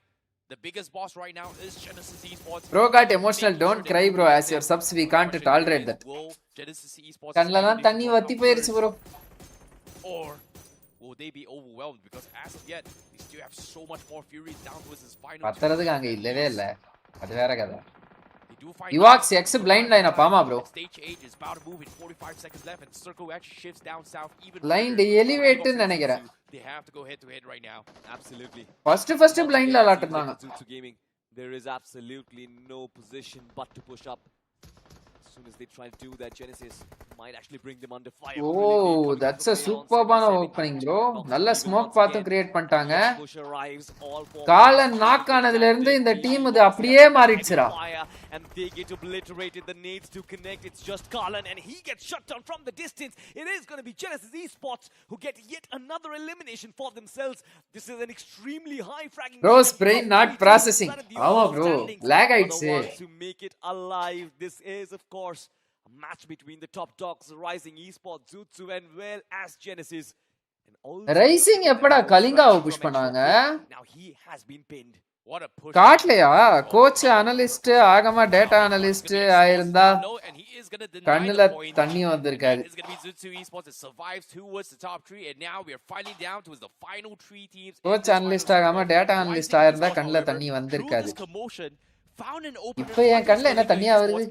The biggest boss right now is Genesis Esports. Bro got emotional, don't cry bro, as your subs we can't tolerate that. Will Genesis Esports கண்ணெல்லாம் தண்ணி வத்தி போயிருச்சு bro. Or will they be overwhelmed? Because as of yet, they still have so much more fury down towards his final. பத்தறதுக்கு அங்க இல்லவே இல்ல. அது வேற கதை. They do find Evox X blind line Bama bro. Stage 8 is about to move in 45 seconds left and Circle actually shifts down south even Blind elevate ன்னு நினைக்கிறேன். They have to go head to head right now. Absolutely. First blindல விளையாடுறாங்க. Zutsu Gaming, there is absolutely no position but to push up. As soon as they try to do that, Genesis might actually bring them under fire. Oh, that's a superb opening bro. நல்ல smoke பாத்து create பண்ணிட்டாங்க. காலன் knock ஆனதுல இருந்து இந்த team இது அப்படியே மாறிடுச்சுடா. And they get obliterated. The nades to connect. It's just Karlan, and he gets shut down from the distance. It is going to be Genesis Esports who get yet another elimination for themselves. This is an extremely high fragging. Bro, brain not processing. ஆமா bro, lag ஆயிடுச்சு. To make it alive, this is of course a match between the top dogs, Rising Esports, Zutsu, and well as Genesis. Rising எப்படா கலிங்காவை push பண்ணாங்க? Now he has been pinned. What a push. காட்லையா? Coach analyst ஆகமா data analyst ஆயிருந்தா கண்ணுல தண்ணி வந்திருக்காது. It's going to be Zutsu Esports that survives towards the top 3, and now we are finally down to the final 3 teams. Coach analyst ஆகாம data analyst ஆயிருந்தா கண்ணுல தண்ணி வந்திருக்காது. இப்போ என் கண்ணுல என்ன தண்ணியா வருது?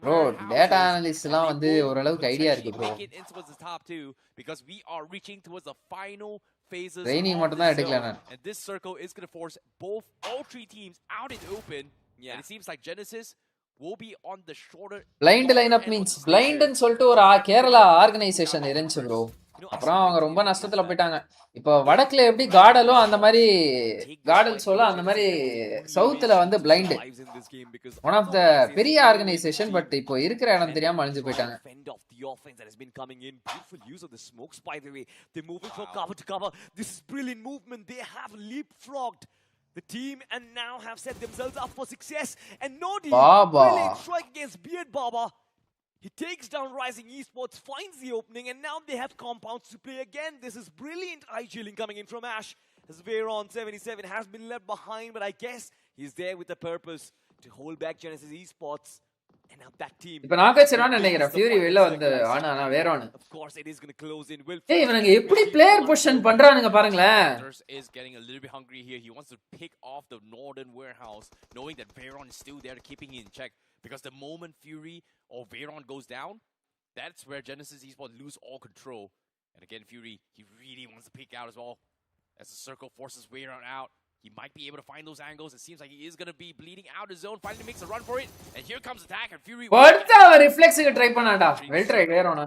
ப்ரோ டேட்டா அனலிஸ்ட்லாம் வந்து ஓரளவுக்கு ஐடியா இருக்கு ப்ரோ. ட்ரைனிங் மட்டும் தான் எடுக்கல நான். And this circle is going to force all 3 teams out in the open. Yeah. And it seems like Genesis will be on the shorter blind lineup means பிளைண்ட்னு சொல்லிட்டு ஒரு கேரளா ஆர்கனைசேஷன் இருந்துச்சு bro. அப்புறம் அவங்க ரொம்ப நஷ்டத்துல போயிட்டாங்க. இப்போ வடக்குல எப்படி காடலோ அந்த மாதிரி காடல் சோலோ அந்த மாதிரி சவுத்துல வந்து பிளைண்ட் ஒன் ஆஃப் த பெரிய ஆர்கனைசேஷன். பட் இப்போ இருக்கிற இடம் தெரியாம அழிஞ்சு போயிட்டாங்க. The team and now have set themselves up for success, and NADU brilliant strike against Beard Baba. He takes down Rising Esports, finds the opening, and now they have compounds to play again. This is brilliant eye chilling coming in from Ash. As Veyron 77 has been left behind, but I guess he's there with a purpose to hold back Genesis Esports. And now that team. இப்ப நாகச்சரான நினைக்கிறேன் fury வெளில வந்து ஆனா வேறோன். Of course it is going to close in. ஏய் இவனுங்க எப்படி player position பண்றானுங்க பாருங்களேன். Is getting a little bit hungry here. He wants to pick off the northern warehouse, knowing that Veyron is still there, keeping in check. Because the moment Fury or Veyron goes down, that's where Genesis Esports lose all control. And again, Fury, he really wants to peek out as well. As the circle forces Veyron out, he might be able to find those angles. It seems like he is going to be bleeding out his zone. Finally makes a run for it. And here comes attack. And Fury... படுத்த அவர் ரிஃப்ளெக்ஸ்க்கு try பண்ணாடா. Well try வேறோனா.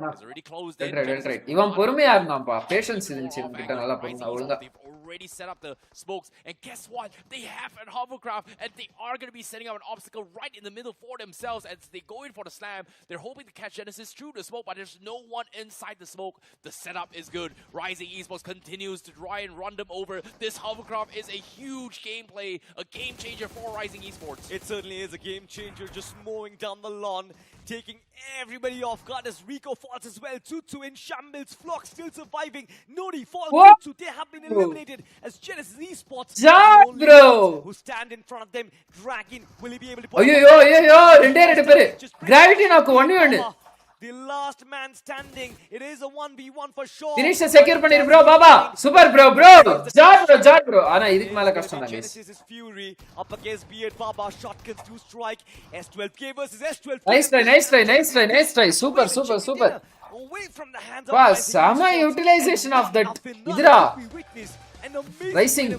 Well try. இவன் பொறுமையா இருந்தான்ப்பா. Patience இருந்துச்சு கிட்ட நல்லா பொறுமையா ஒழுங்கா. Already set up the smokes, and guess what? They have a hovercraft, and they are going to be setting up an obstacle right in the middle for themselves as they go in for the slam. They're hoping to catch Genesis through the smoke, but there's no one inside the smoke. The setup is good. Rising Esports continues to try and run them over. This hovercraft is a huge gameplay, a game changer for Rising Esports. It certainly is a game changer, just mowing down the lawn, taking everybody off guard as Rico falls as well. Tutsu in shambles, Flock still surviving. Nodi falls. Tutsu, they have been eliminated as Genesis Esports who stand in front of them. Dragon, will he be able to... ஐயோ ரெண்டே பேரு gravity நாக்கு 1v1. The last man standing. It is a 1v1 for sure. Finish secure பண்ணிரு bro Baba. சூப்பர் bro. Jot bro. ஆனா இதுக்கு மேல கஷ்டம் தான் guys. Genesis is Fury up against Beard Baba. Shotguns to strike. S12K versus S12K. Nice try. Super. Away from the hands Wow, of sama utilization of that. Idra. Rising. To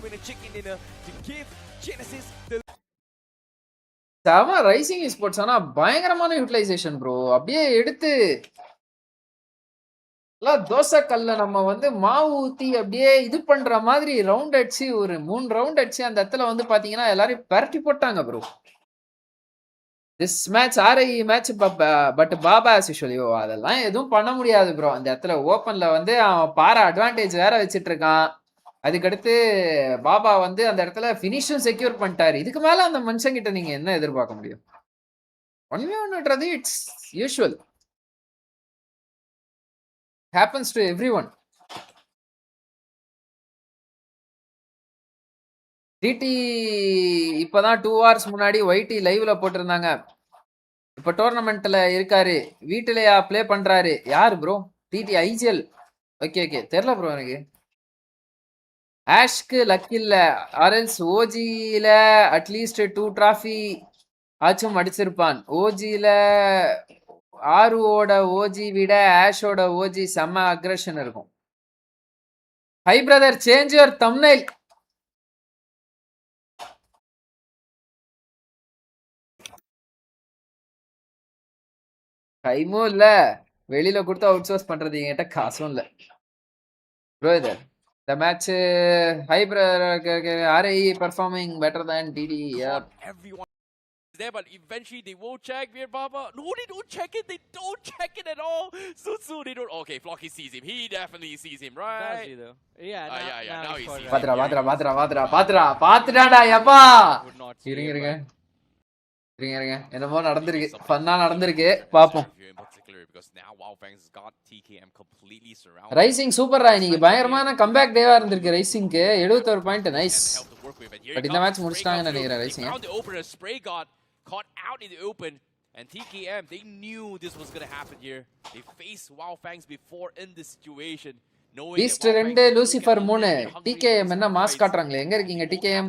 give Genesis the sama Rising Esports ஆனா பயங்கரமான utilisation bro. அப்படியே எடுத்து தோசை கல்ல நம்ம வந்து மாவு ஊத்தி அப்படியே இது பண்ற மாதிரி ரவுண்ட் அடிச்சு ஒரு 3 ரவுண்ட் அடிச்சு அந்த இடத்துல வந்து பாத்தீங்கன்னா எல்லாரும் பரட்டி போட்டாங்க bro. This match RIE match but Baba as usually அதெல்லாம் எதுவும் பண்ண முடியாது bro. அந்த இடத்துல ஓபன்ல வந்து அவன் பாரா அட்வான்டேஜ் வேற வச்சிட்டு இருக்கான். அதுக்கடுத்து பாபா வந்து அந்த இடத்துல ஃபினிஷும் செக்யூர் பண்ணிட்டாரு. இதுக்கு மேல அந்த மனுஷன் கிட்ட நீங்க என்ன எதிர்பார்க்க முடியும்? 1v1ன்றது it's usual. happens to everyone. டிடி இப்பதான் 2 hours முன்னாடி YT லைவ்ல போட்டிருந்தாங்க. இப்ப டோர்னமெண்ட்ல இருக்காரு. வீட்டுலயா ப்ளே பண்றாரு. யார் ப்ரோ? TT IGL. ஓகே தெரியல ப்ரோ எனக்கு. ஆஷ்க்கு லக் இல்ல. ஆர்எல்ஸ் ஓஜில அட்லீஸ்ட் 2 டிராஃபி ஆச்சும் அடிச்சிருப்பான். ஓஜில ஆருவோட ஓஜி விட ஆஷோட ஓஜி செம்ம அக்ரஷன் இருக்கும். High brother change your thumbnail. டைமும் இல்ல, வெளியில கொடுத்து அவுட் சோர்ஸ் பண்றது என்கிட்ட காசும் இல்ல ப்ரோ. இது the match high RIE performing better than DD. Yeah, everyone is there, but eventually they will check Beard Baba. No, they don't check it. They don't check it at all. So they don't. Okay, Flocky sees him. He definitely sees him, right? Does he though? Yeah. Now he sees him. Patra da yappa. Irunga இருங்க என்னமோ நடந்துருக்கு ஃபன்னா நடந்துருக்கு பாப்போம் rising சூப்பர்ரா இன்னைக்கு பயங்கரமான comeback டேவா இருந்திருக்கு ரைசிங்க்கு 71 பாயிண்ட் நைஸ் பட் இந்த மேட்ச் முடிச்சிட்டாங்கன்னு நினைக்கிறேன் rising caught out in the open and TKM they knew this was going to happen here. They faced Wildfangs before in this situation knowing east 2 Lucifer 3 TKM என்ன mass காட்றாங்களே எங்க இருக்கீங்க TKM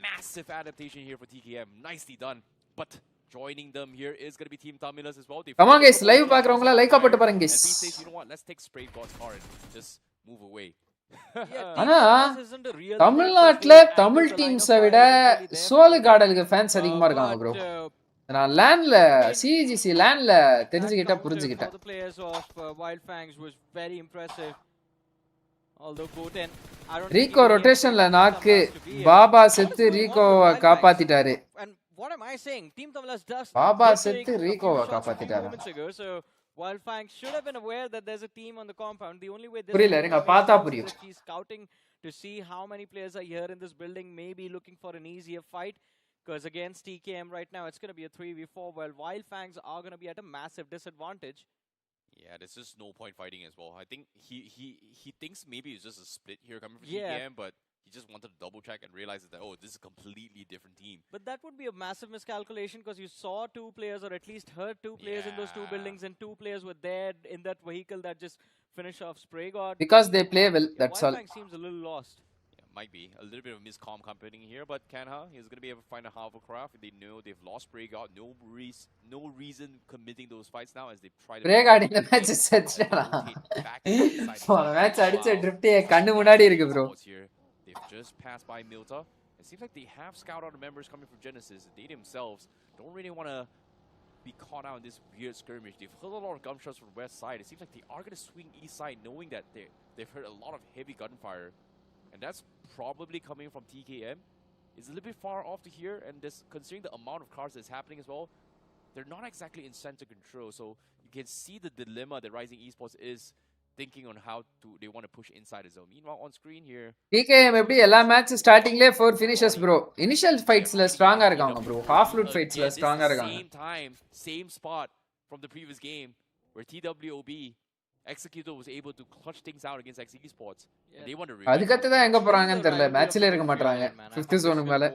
massive adaptation here for TKM nicely done but joining them here is going to be Team Tamilas as well. Come on guys live பாக்குறவங்க like போட்டு பாருங்க guys. You know what, let's take Spray God's car and just move away. ஆனா தமிழ்நாட்டுல தமிழ் டீம்ஸை விட சோலு காடலுக்கு fans அதிகமா இருக்காங்க bro நான் லேண்ட்ல CGC லேண்ட்ல தெரிஞ்சுக்கிட்ட புரிஞ்சுக்கிட்டேன் ரீகோ ரொட்டேஷன்ல நாக்கு பாபா செத்து ரீகோவை காப்பாத்திட்டாரு பாபா செத்து ரீகோவை காப்பாத்திட்டாரு Wildfang should have been aware that there's a team on the compound. The only way this he's scouting to see how many players are here in this building, maybe looking for an easier fight. Because against TKM right now, it's going to be a 3v4, while Wildfangs are going to be at a massive disadvantage. Yeah, there's just no point fighting as well. I think he thinks maybe it's just a split here coming from TKM, but he just wanted to double check and realizes that, oh, this is a completely different team. But that would be a massive miscalculation because you saw two players, or at least heard two players in those two buildings, and two players were there in that vehicle that just finished off Spray God. Because they play well, that's all. Wildfang seems a little lost. Might be a little bit of miscomm happening here, but Kanha is going to be able to find a hovercraft. They know they've lost Breakout. No reason committing those fights now as they try to Breakout in the match is set. Match அடிச்ச drift கண்ணு முன்னாடி இருக்கு bro. They've just passed by Milta. It seems like they have scout out members coming from Genesis. They themselves don't really want to be caught out in this weird skirmish. They've heard a lot of gunshots from the west side. It seems like they are going to swing east side, knowing that they've heard a lot of heavy gunfire. And that's probably coming from TKM. It's a little bit far off to here, and this, considering the amount of cars that's happening as well, they're not exactly in center control. So you can see the dilemma that Rising Esports is thinking on how they want to push inside the zone. Meanwhile, on screen here, TKM எப்படி எல்லா match ஸ்டார்டிங்லயே 4 finishes bro. Initial fightsல ஸ்ட்ராங்கா இருக்காங்க bro. Half loot fightsல ஸ்ட்ராங்கா இருக்காங்க. Same time, same spot from the previous game where TWOB Executor was able to clutch things out against X Esports. And they want to அதுக்கத்து தான் எங்க போறாங்கன்னு தெரியல மேட்ச்ல இருக்க மாட்டாங்க 5th zone மேல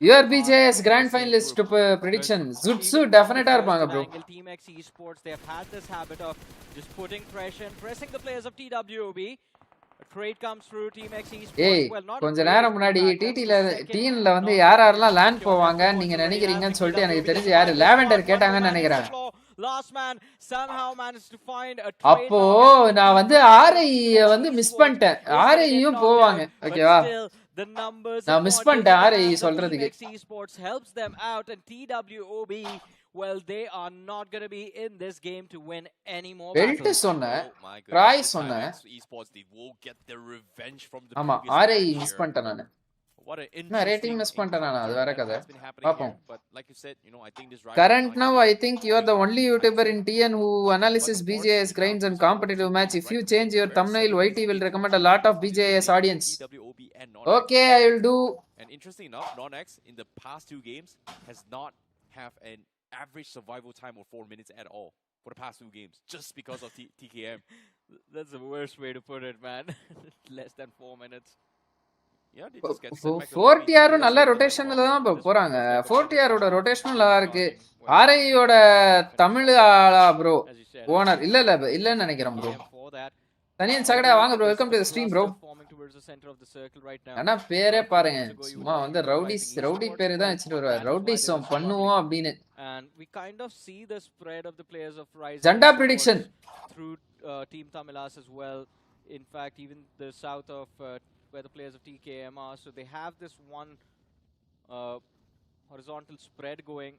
your BGIS grand finalist prediction Zutsu definitely இருப்பாங்க bro. Team X Esports, they have had this habit of just putting pressure and pressing the players of TWOB. A trade comes through Team X Esports. Well, not கொஞ்ச நேரம் முன்னாடி டீன்ல வந்து யாரெல்லாம் land போவாங்க நீங்க நினைக்கிறீங்கன்னு சொல்லிட்டு எனக்கு தெரிஞ்சு யாரு லாவெண்டர் கேட்டாங்கன்னு நினைக்கிறேன். Last man somehow managed to find a trade. அப்போ நான் வந்து RIE வந்து மிஸ் பண்ணிட்டேன். RIEயும் போவாங்க. ஓகேவா? நான் மிஸ் பண்ணிட்டேன் RIE சொல்றதுக்கு. Esports helps them out and TWOB, well, they are not going to be in this game to win any more battles. Belt சொன்னேன். பிரைஸ் சொன்னேன். Esports they will get their revenge from the ஆமா RIE miss பண்ணிட்டேன் நான். What an நான் rating miss பண்ணிட்டேன் நான் அது வேற கதை பாப்போம். But like you said, you know, I think this current now I think you are the only YouTuber in TN who analyzes BGIS grinds and competitive match. If you change your thumbnail, YT will recommend a lot of BGIS audience. Okay, I will do. And interesting enough, Non-X in the past 2 games has not have an average survival time of 4 minutes at all for the past 2 games just because of TKM. That's the worst way to put it, man. Less than 4 minutes. 40R நல்ல ரொட்டேஷன்ல தான் போறாங்க. 40R ஓட rotation நல்லா இருக்கு. RIE ஓட தமிழ் ஆளா bro owner இல்லன்னு நினைக்கிறேன் bro. தனியன் சகடா வாங்க bro, welcome to the stream bro. ஆனா பேரே பாருங்க சும்மா வந்து ரவுடி பேரு தான் வச்சிட்டு வருவார். ரவுடிசம் பண்ணுவோம் அப்படினு. And we kind of see the spread of the players of Rise Janda prediction through Team Tamilas as well. In fact, even the south of where the players of TKM are, so they have this one horizontal spread going.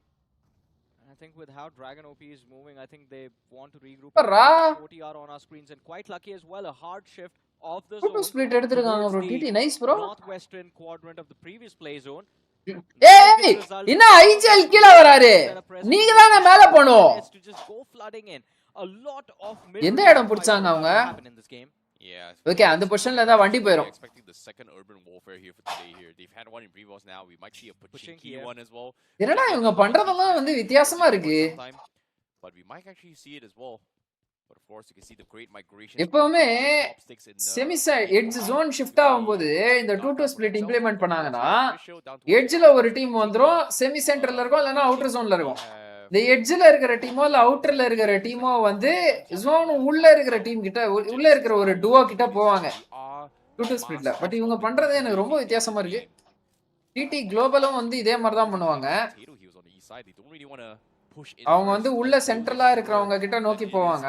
And I think with how Dragon OP is moving, I think they want to regroup. 40R on our screens and quite lucky as well, a hard shift of the zone. Split எடுத்துருக்காங்க bro. TT nice bro. Northwestern quadrant of the previous play zone. ஏய் என்ன IGL கீழ வராரு, நீங்க தான மேல போணும். எந்த இடம் புடிச்சாங்க அவங்க? Yeah. Okay, அந்த பொசிஷன்ல தான் வண்டி போயிரும். Expecting the second urban warfare here for today here. They've had one in pre-boss now. We might see a Pachinki one as well. என்னடா இவங்க பண்றதெல்லாம் வந்து வித்தியாசமா இருக்கு. But we might actually see it as well. But of course you can see the great migration. எப்பவுமே semi edge zone shift ஆகும்போது இந்த 2-2 split implement பண்ணாங்கன்னா எட்ஜ்ல ஒரு டீம் வந்துரும், செமி சென்டர்ல இருக்கும் இல்லனா அவுட்டர் ஜோன்ல இருக்கும். இந்த எட்ஜ்ல இருக்கிற டீமோ இல்ல அவுட்டர்ல இருக்கிற டீமோ வந்து ஜோன் உள்ள இருக்கிற டீம் கிட்ட உள்ள இருக்கிற ஒரு டுவோ கிட்ட போவாங்க 2-2 ஸ்ப்ளிட்ல. பட் இவங்க பண்றது எனக்கு ரொம்ப வித்தியாசமா இருக்கு. டிடி குளோபலும் வந்து இதே மாதிரி தான் பண்ணுவாங்க. அவங்க வந்து உள்ள சென்ட்ரலா இருக்கிறவங்க கிட்ட நோக்கி போவாங்க.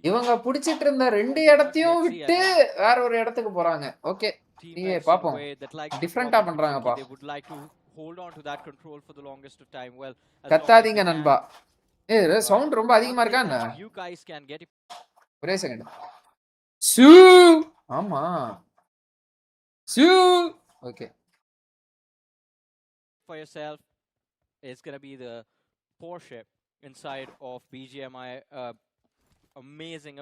இவங்க புடிச்சிட்டு இருந்த ரெண்டு இடத்தையும் விட்டு வேற ஒரு இடத்துக்கு போறாங்க. ஓகே, நீயே பாப்போம். டிஃபரண்டா பண்றாங்கப்பா. கத்தாதீங்க நண்பா. சவுண்ட் ரொம்ப அதிகமா இருக்கா என்ன? ஒரே செகண்ட். சூ ஆமா சூ. Okay, for yourself is going to be the Porsche inside of BGMI. Amazing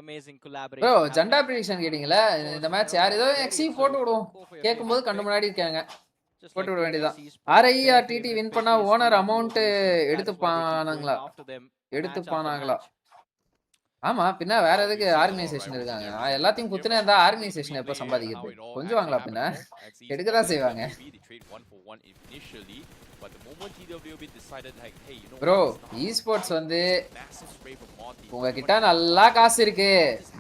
collaboration. bro ஜெண்டா பிரிடிக்ஷன் கேட்டிங்களா? இந்த மேட்ச் யார் ஏதோ எக்ஸி போட்டு விடுவோம். கேக்கும்போது கண்ணு முன்னாடி இருக்காங்க, போட்டு விட வேண்டியதான். RIE or TT வின் பண்ணா ஓனர் அமௌண்ட் எடுத்துப்பானாங்களா? ஆமா, பின்ன வேற எதுக்கு ஆர்கனைசேஷன் இருக்காங்க? எல்லாத்தையும் குத்துனே இருந்தா ஆர்கனைசேஷன் எப்ப சம்பாதிக்கிறது? கொஞ்சம் வாங்கலாம், பின்ன எடுக்கதான் செய்வாங்க. ப்ரோ esports வந்து உங்ககிட்ட நல்லா காசு இருக்கு,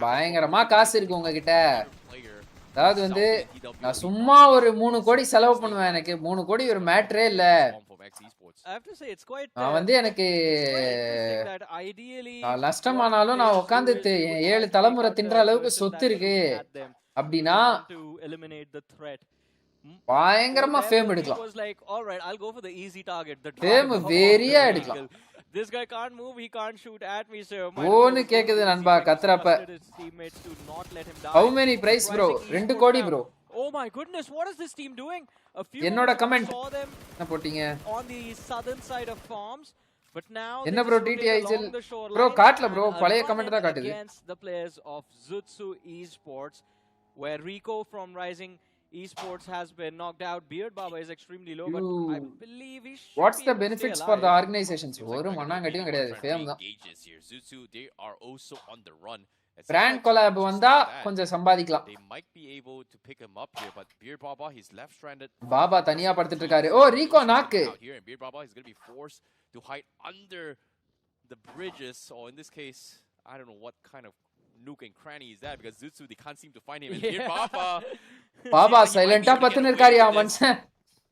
பயங்கரமா காசு இருக்கு உங்ககிட்ட. அதாவது வந்து நான் சும்மா ஒரு 3 கோடி செலவு பண்ணுவேன். எனக்கு 3 கோடி ஒரு மேட்டரே இல்ல. நான் வந்து எனக்கு நஷ்டமானாலும் நான் உட்காந்து 7 தலைமுறை தின்ற அளவுக்கு சொத்து இருக்கு அப்படின்னா பயங்கரமா ஃபேம் எடுக்கலாம். ஃபேம் வெரியா எடுக்கலாம். This guy can't move, he can't shoot at me, sir. ஓன்னு கேக்குது நண்பா கத்ரப்ப. How many price bro? 2 கோடி bro. Oh my goodness, what is this team doing? A few என்னோட கமெண்ட் saw them என்ன போட்டீங்க? On the southern side of farms, but now என்ன bro TTI bro காட்ல bro பழைய கமெண்ட் தான் காட்டுது. Against the players of Zutsu Esports, where Rico from Rising Esports has been knocked out. Beard Baba is extremely low, but I believe he should. What's the benefits for the organizations? ஒரு மண்ணாங்கட்டியும் கிடையாது, fame தான். Zutsu, they are also on the run. Brand collab வந்தா கொஞ்சம் சம்பாதிக்கலாம். They might be able to pick him up here, but Beard Baba, he's left stranded. Baba தனியா படுத்துட்டு இருக்காரு. ஓ Rico நாக்கு. Here and Beard Baba is going to be forced to hide under the bridges, or in this case, I don't know what kind of nook and cranny is that, because Zutsu, they can't seem to find him. And Beard Baba, Baba சைலண்டா படுத்துட்டு இருக்காரு யா மனுஷன்.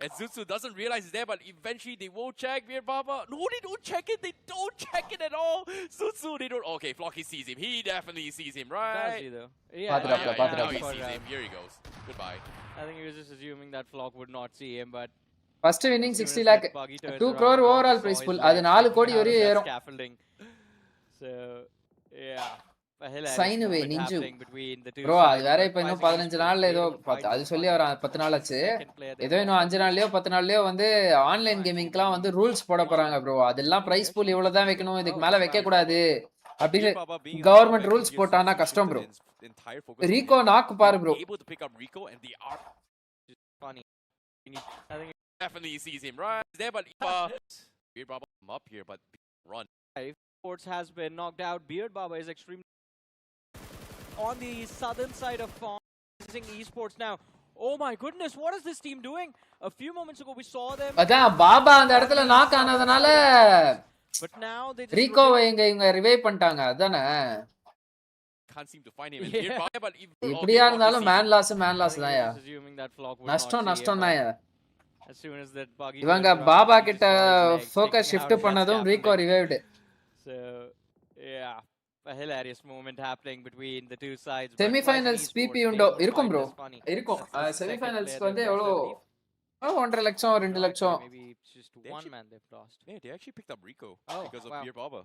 And Zutsu doesn't realize he's there, but eventually they will check Beard Baba. No, they don't check it. They don't check it at all. Zutsu, they don't. Okay, Flocky sees him. He definitely sees him, right? Does he though? Yeah, now he sees him. Here he goes. Goodbye. I think he was just assuming that Flock would not see him, but first winning 60 lakh 2 crore overall prize pool. அது 4 கோடி வரையும் ஏறும். So, yeah. Sign வே நிஞ்சு bro அது வேற. இப்ப இன்னும் 15 நாள்ல ஏதோ அது சொல்லி வர 10 நாள் ஆச்சு. ஏதோ இன்னும் 5 நாள்லயோ 10 நாள்லயோ வந்து ஆன்லைன் கேமிங்க்குலாம் வந்து ரூல்ஸ் போட போறாங்க ப்ரோ. அதெல்லாம் பிரைஸ் பூல் இவ்வளவுதான் வைக்கணும், இதுக்கு மேல வைக்க கூடாது அப்படின்னு கவர்மெண்ட் ரூல்ஸ் போட்டானா கஷ்டம் ப்ரோ. ரீகோ நாக்கு பாரு bro. Definitely sees him right there, but Beard Baba up here, but run. Sports has been knocked out. Beard Baba is extremely on the southern side of farming esports now. Oh my goodness, what is this team doing? A few moments ago we saw them. அதான் பாபா அந்த இடத்துல knock ஆனதனால but now they Rico இவங்க revive பண்ணிட்டாங்க. அதானே can't seem to find him. Beard Baba, but எப்படியா இருந்தாலும் மேன் லாஸ் தான் யா. நஷ்டம் தான் யா. As soon as that buggy இவங்க பாபா கிட்ட ஃபோக்கஸ் ஷிஃப்ட் பண்ணதும் Rico revived. So yeah, a hilarious moment happening between the two sides. Semi-finals PP உண்டோ? இருக்கும் bro, இருக்கும். Semi-finalsக்கு வந்து எவ்வளோ 1.5 லட்சம் 2 லட்சம். Maybe just one man they've lost. Yeah, they actually picked up Rico because of Beard Baba.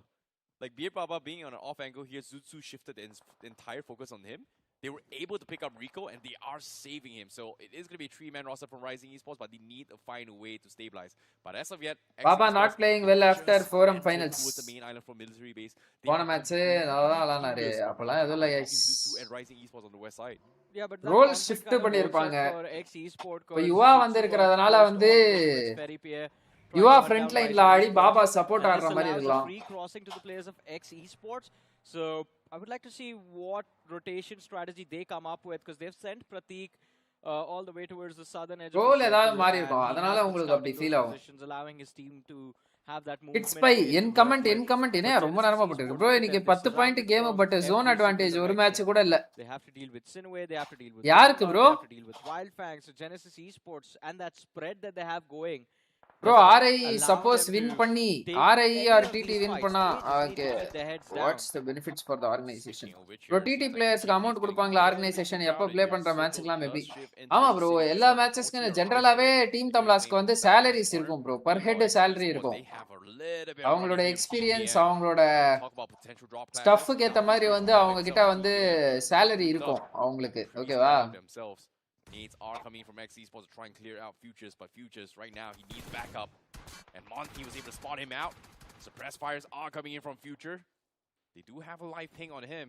Like Beard Baba being on an off angle here, Zutsu shifted the entire focus on him. they were able to pick up Rico, and they are saving him. So it is going to be a 3-man roster from Rising Esports, but they need to find a way to stabilize. But as of yet, Baba not playing well after forum finals. Towards the main island from military base. போன match நல்லா தான் விளையாடுனாரு. அப்பலாம் எதுவும் இல்ல guys. And Rising Esports on the west side. Yeah, but Role shift பண்ணிருப்பாங்க. இப்போ யுவா வந்திருக்கிறதுனால வந்து யுவா front லைன்ல ஆடி பாபா சப்போர்ட் ஆடுற மாதிரி இருக்கலாம். Free crossing to the players of X Esports. So I would like to see what rotation strategy they come up with, because they've sent Pratik all the way towards the southern edge. Role ஏதாவது மாறி இருக்கும். அதனால உங்களுக்கு அப்படி feel ஆகும். Allowing his team to have that movement. It's by in comment என்ன ரொம்ப நேரமா போட்டுருக்கு. ப்ரோ இன்னைக்கு 10 point game but zone advantage ஒரு மேட்ச் கூட இல்ல. They have to deal with Sinway, they have to deal with யாருக்கு bro? They have to deal with Wildfangs, Genesis Esports, and that spread that they have going. Bro RIE suppose win பண்ணி RIE or TT win பண்ணா okay, what's the benefits for the organization? Bro TT players க்கு amount கொடுப்பாங்களா organization எப்ப play பண்ற மேட்ச்க்குலாம் maybe? ஆமா bro எல்லா மேட்சஸ்க்கு ஜெனரலாவே team தம்லாஸ்க்கு வந்து salaries இருக்கும் bro, per head salary இருக்கும். அவங்களோட எக்ஸ்பீரியன்ஸ் அவங்களோட ஸ்டஃப்க்கு ஏத்த மாதிரி வந்து அவங்க கிட்ட வந்து salary இருக்கும் அவங்களுக்கு. ஓகேவா? Needs are coming from X Esports to try and clear out Futures, but Futures right now he needs backup, and Monty was able to spot him out. Suppressed fires are coming in from Future. They do have a live ping on him,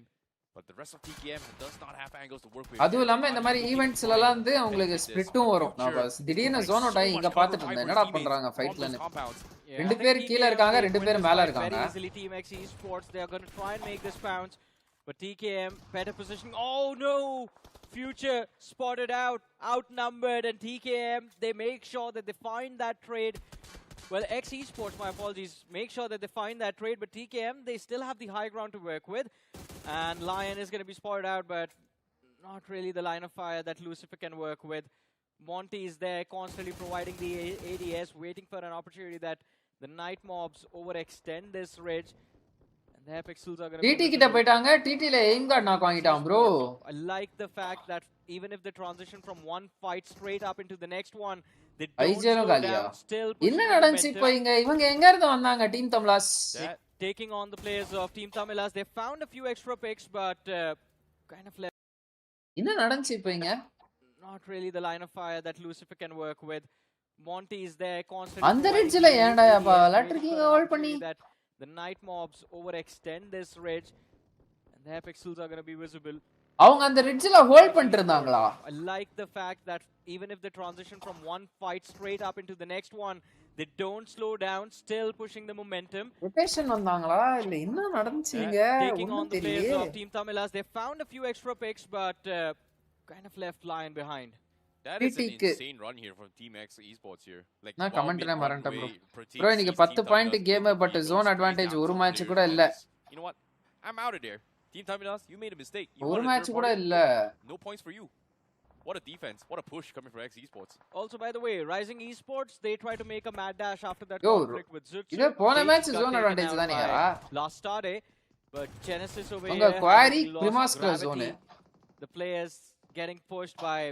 but the rest of TKM does not have angles to work with. அதுவும் இல்லாம இந்த மாதிரி ஈவென்ட்ஸ்ல எல்லாம் வந்து உங்களுக்கு ஸ்பிளிட்டும் வரும். நான் திடீர்னு ஜோன் அவுட் ஆகி இங்க பாத்துட்டு இருந்தேன் என்னடா பண்றாங்க ஃபைட்ல. ரெண்டு பேர் கீழ இருக்காங்க, ரெண்டு பேர் மேல இருக்காங்க. Team X Esports, they are going to try and make this bounce, but TKM better positioning. Oh no! Future spotted out, outnumbered, and TKM, they make sure that they find that trade. Well, X Esports, my apologies, make sure that they find that trade, but TKM, they still have the high ground to work with. And Lion is going to be spotted out, but not really the line of fire that Lucifer can work with. Monty is there, constantly providing the ADS, waiting for an opportunity that the Night Mobs overextend this ridge. TT கிட்ட போய்ட்டாங்க. TT ல aim card knock வாங்கிட்டான் bro. I like the fact that even if they transition from one fight straight up into the next one, they don't slow down, still என்ன நடந்துச்சு இப்போ இவங்க எங்க இருந்து வந்தாங்க team தம்லாஸ்? Taking on the players of Team Tamilas, they found a few extra picks, but kind of left. என்ன நடந்துச்சு இப்போ Not really the line of fire that Lucifer can work with. Monty is there, constantly அந்த ரிட்ஜ்ல ஏன்டா அப்பா விளையாடுறீங்க hold பண்ணி? The Night Mobs overextend this ridge, and their pixels are going to be visible. அவங்க அந்த ரிட்ஜ்ல ஹோல்ட் பண்ணிட்டு இருந்தாங்களா? I like the fact that even if they transition from one fight straight up into the next one, they don't slow down, still pushing the momentum. Rotation வந்தாங்களா இல்ல என்ன நடந்துச்சுங்க? Taking on the players of Team Tamilas, they found a few extra picks, but kind of left Lion behind. That is an insane run here from Team X Esports here. Like நான் கமெண்ட்ல மறந்துட்டேன் bro இன்னைக்கு 10 point game but zone advantage ஒரு match கூட இல்ல. You know what? I'm out of there. Team Tamilas, you made a mistake. ஒரு match கூட இல்ல. No points for you. What a defense. What a push coming from X Esports. Also by the way, Rising Esports, they try to make a mad dash after that conflict with Zutsu. இது போன match zone advantage தானேயா? Last start but Genesis over here. உங்க quarry பிரிமாஸ்கர் zone. The players getting pushed by,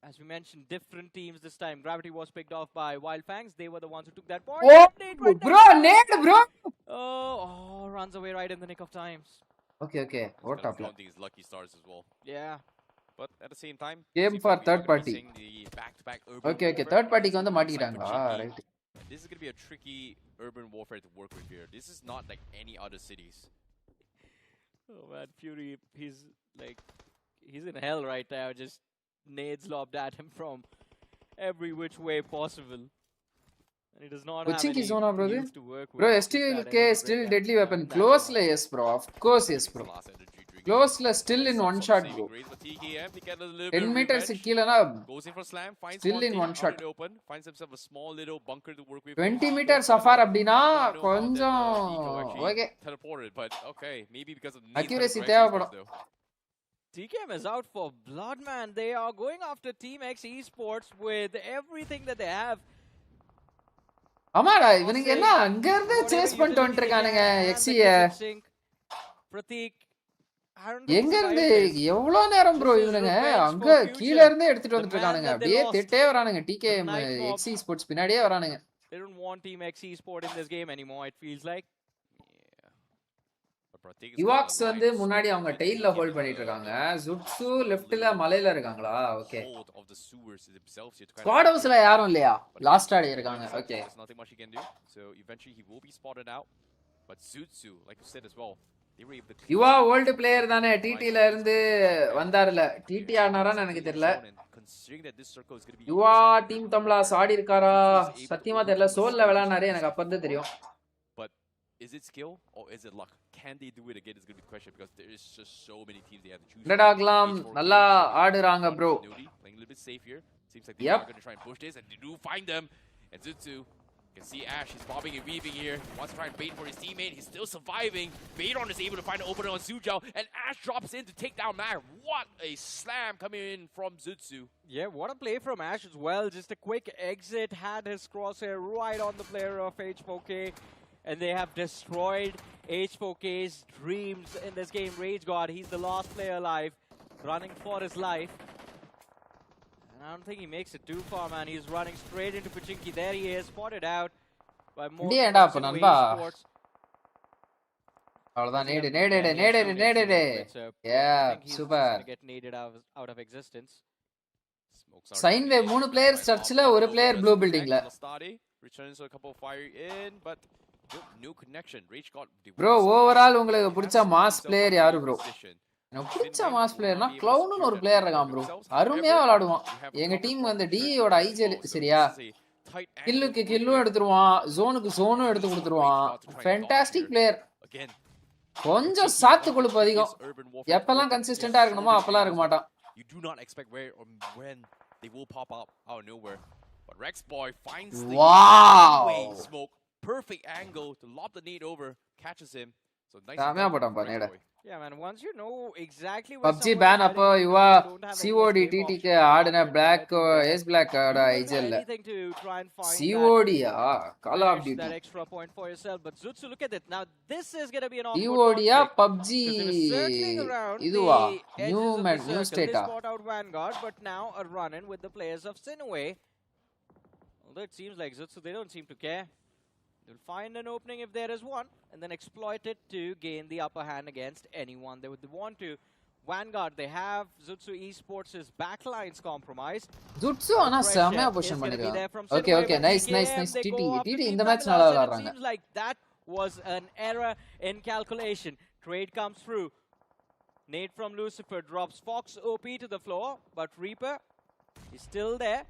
as we mentioned, different teams this time. Gravity was picked off by Wildfangs. They were the ones who took that point. Oh, bro, nade, bro. Oh, runs away right in the nick of time. Okay. What up? I think it's lucky stars as well. Yeah. But at the same time, game for third party. Okay. Warfare. Third party ku vandu maatikidaanga. Right. This is going to be a tricky urban warfare to work with here. This is not like any other cities. Oh man, Fury, he's in hell right now. Just nades lobbed at him from every which way possible, and he does not have any skills to work with. Bro, STLK still deadly weapon. Closely, yes bro, of course yes bro. Closely still in one shot bro. 10 meters kila na goes in for slam, finds still in one shot. Open, finds himself a small little bunker to work with. 20 meters afar abdina konjam okay teleported, but okay, maybe because of the accuracy thevapadum. TKM is out for blood, man. They are going after Team X Esports with everything that they have. ஆமாடா இவனுங்க என்ன அங்க இருந்து chase பண்ணிட்டு வந்துட்டானுங்க எக்ஸிய. Pratik எங்க இருந்து எவ்வளவு நேரம் ப்ரோ இவனுங்க அங்க கீழ இருந்து எடுத்துட்டு வந்துட்டு இருக்கானுங்க. அப்படியே திட்டே வரானுங்க TKM X Esports பின்னாடியே வரானுங்க. They don't want Team X Esports in this game anymore, it feels like. but I think it's Evox gonna வந்து align முன்னாடி so அவங்க that they டெயில்ல can ஹோல்ட் பண்ணிட்டு இருக்காங்க. ஜுட்சு லெஃப்ட்ல lose மலையில இருக்காங்களா? Okay. hold of the sewers themselves here to kind of squad ஹவுஸ்ல protect. யாரும் இல்லையா? But லாஸ்ட் again, ஆடி இருக்காங்க. himself, okay. there's nothing much he can do. So eventually he will be spotted out. But Zutsu, like you said as well, they were able to clean Yuva up old player தானே, the டிடில right இருந்து space. வந்தாருல. DD ஆனாரான்னு எனக்கு தெரியல. And considering that this circle is going to be Yuva inside the team circle தம்லாஸ் here, ஆடி இருக்காரா? Zutsu is able to சத்தியமா தெரியல. overcome a சோல்ல stage விளையாடுனாரு, in எனக்கு this அப்ப இருந்து before. தெரியும். But is it skill or is it luck? Can they do it again is going to be the question because there is just so many teams they have to choose from. என்னடாகலாம் H4 நல்லா Kings, ஆடுறாங்க bro. Nudi playing a little bit safe here. Seems like they Yep. are going to try and push this and they do find them. And Zutsu, you can see Ash is bobbing and weaving here. Wants to try and bait for his teammate. He's still surviving. Baydon is able to find an opener on Sujao and Ash drops in to take down Mag. What a slam coming in from Zutsu. Yeah, what a play from Ash as well. Just a quick exit, had his crosshair right on the player of H4K. And they have destroyed H4K's dreams in this game. Rage God, he's the last player alive, running for his life. And I don't think he makes it too far, man. He's running straight into Pachinki. There he is, spotted out by more India from அப்ப Sinway நண்பா. Esports. அவ்வளவுதான். Yeah, நேடு yeah, நேடு he நேடு has found நேடு. it, so I Yeah, think he's just super. gonna get naded out of existence. Smokes are Sine wave, coming in. 3 players Trying to churchல, off ஒரு the player ball blue as buildingல. connect. Lastade returns a couple of fire in, but no connection. Rage got bro overall உங்களுக்கு பிடிச்ச mass player யாரு bro? position. எனக்கு பிடிச்ச mass பிளேயர்னா க்ளவுன்னு ஒரு player இருக்கான் bro. அருமையா விளையாடுவான். எங்க டீம் வந்து டியோட ஐஜிஎல் சரியா? கில்லுக்கு கில்லும் எடுத்துருவான், ஜோனுக்கு ஜோனும் எடுத்து கொடுத்துருவான். Fantastic player. Again, கொஞ்சம் சாத்து கொழுப்பு அதிகம். எப்பெல்லாம் கன்சிஸ்டன்ட்டா இருக்கணுமோ அப்பெல்லாம் இருக்க மாட்டான். you do not expect where or when they will pop up out of nowhere. But Rex Boy finds the way smoke, perfect angle to lob the nade over, catches him. So nice. செமையா போட்டான் பா நேட. Yeah, man. Once you know exactly where PUBG someone ban is அப்போ hiding, யுவா you don't have any COD escape TT க்கு options. ஆடுன பிளாக் You ஏஸ் பிளாக் ஆட will do ஐஜிஎல்ல. anything to try and find COD call of that duty. extra point for yourself. But Zutsu, look at it. Now this is going to be an awkward COD conflict. PUBG 'Cause they were circling around இதுவா the new edges of man the new circle. They ஸ்டேட்டா? spot out Vanguard, but now a run-in with the players of Sinway. Although it seems like Zutsu, they don't seem to care. They'll find an opening if there is one, and then exploit it to gain the upper hand against anyone they would want to. Vanguard, they have Zutsu Esports' backlines compromised. Zutsu ஆனா செமையா position பண்ணிருக்காங்க. Okay okay nice nice nice. TT இந்த match நல்லா விளையாடுறாங்க. Seems like that was an error in calculation. Trade comes through. Nade from Lucifer drops Fox OP to the floor, but Reaper is still there.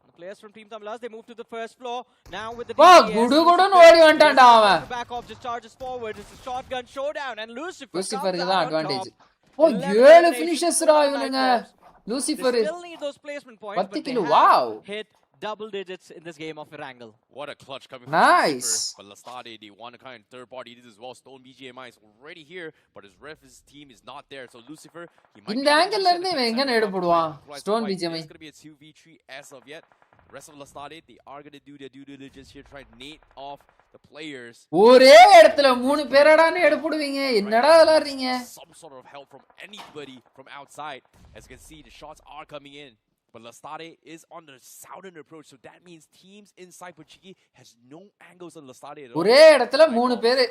The players from Team Tamlas, they move to the first floor. Now with the குடு குடுன்னு ஓடி வந்துட்டான்டா அவன். back off, just charges forward. It's a shotgun showdown, and Lucifer லூசிஃபருக்கு comes தான் out on advantage. top. Oh 11 7 eliminations, ஃபினிஷர்ஸ்ரா 4 இவனுங்க. night bombs. They Lucifer still need those placement points, 10 but they kilo. have wow. hit double digits in this game of Erangel. What a clutch coming Nice. from Lucifer. But Lastade, they want to kind of third party this as well. Stone BGMI is already here, but his team is not there. So Lucifer, he might இந்த angle இருந்து இவன் எங்க நேடு போடுவான்? Stone BGMI. It's going to be a 2v3 as of yet. The rest of Lastade, they are going to do their due diligence here, try to nade off the players. ஒரே இடத்துல 3 பேரடா நேடு போடுவீங்க. என்னடா விளையாடுறீங்க? Some sort of help from anybody from outside. As you can see, the shots are coming in. But Lastade is on the southern approach, so that means teams inside Pachiki has no angles on Lastade at all. ஒரே இடத்துல 3 பேர்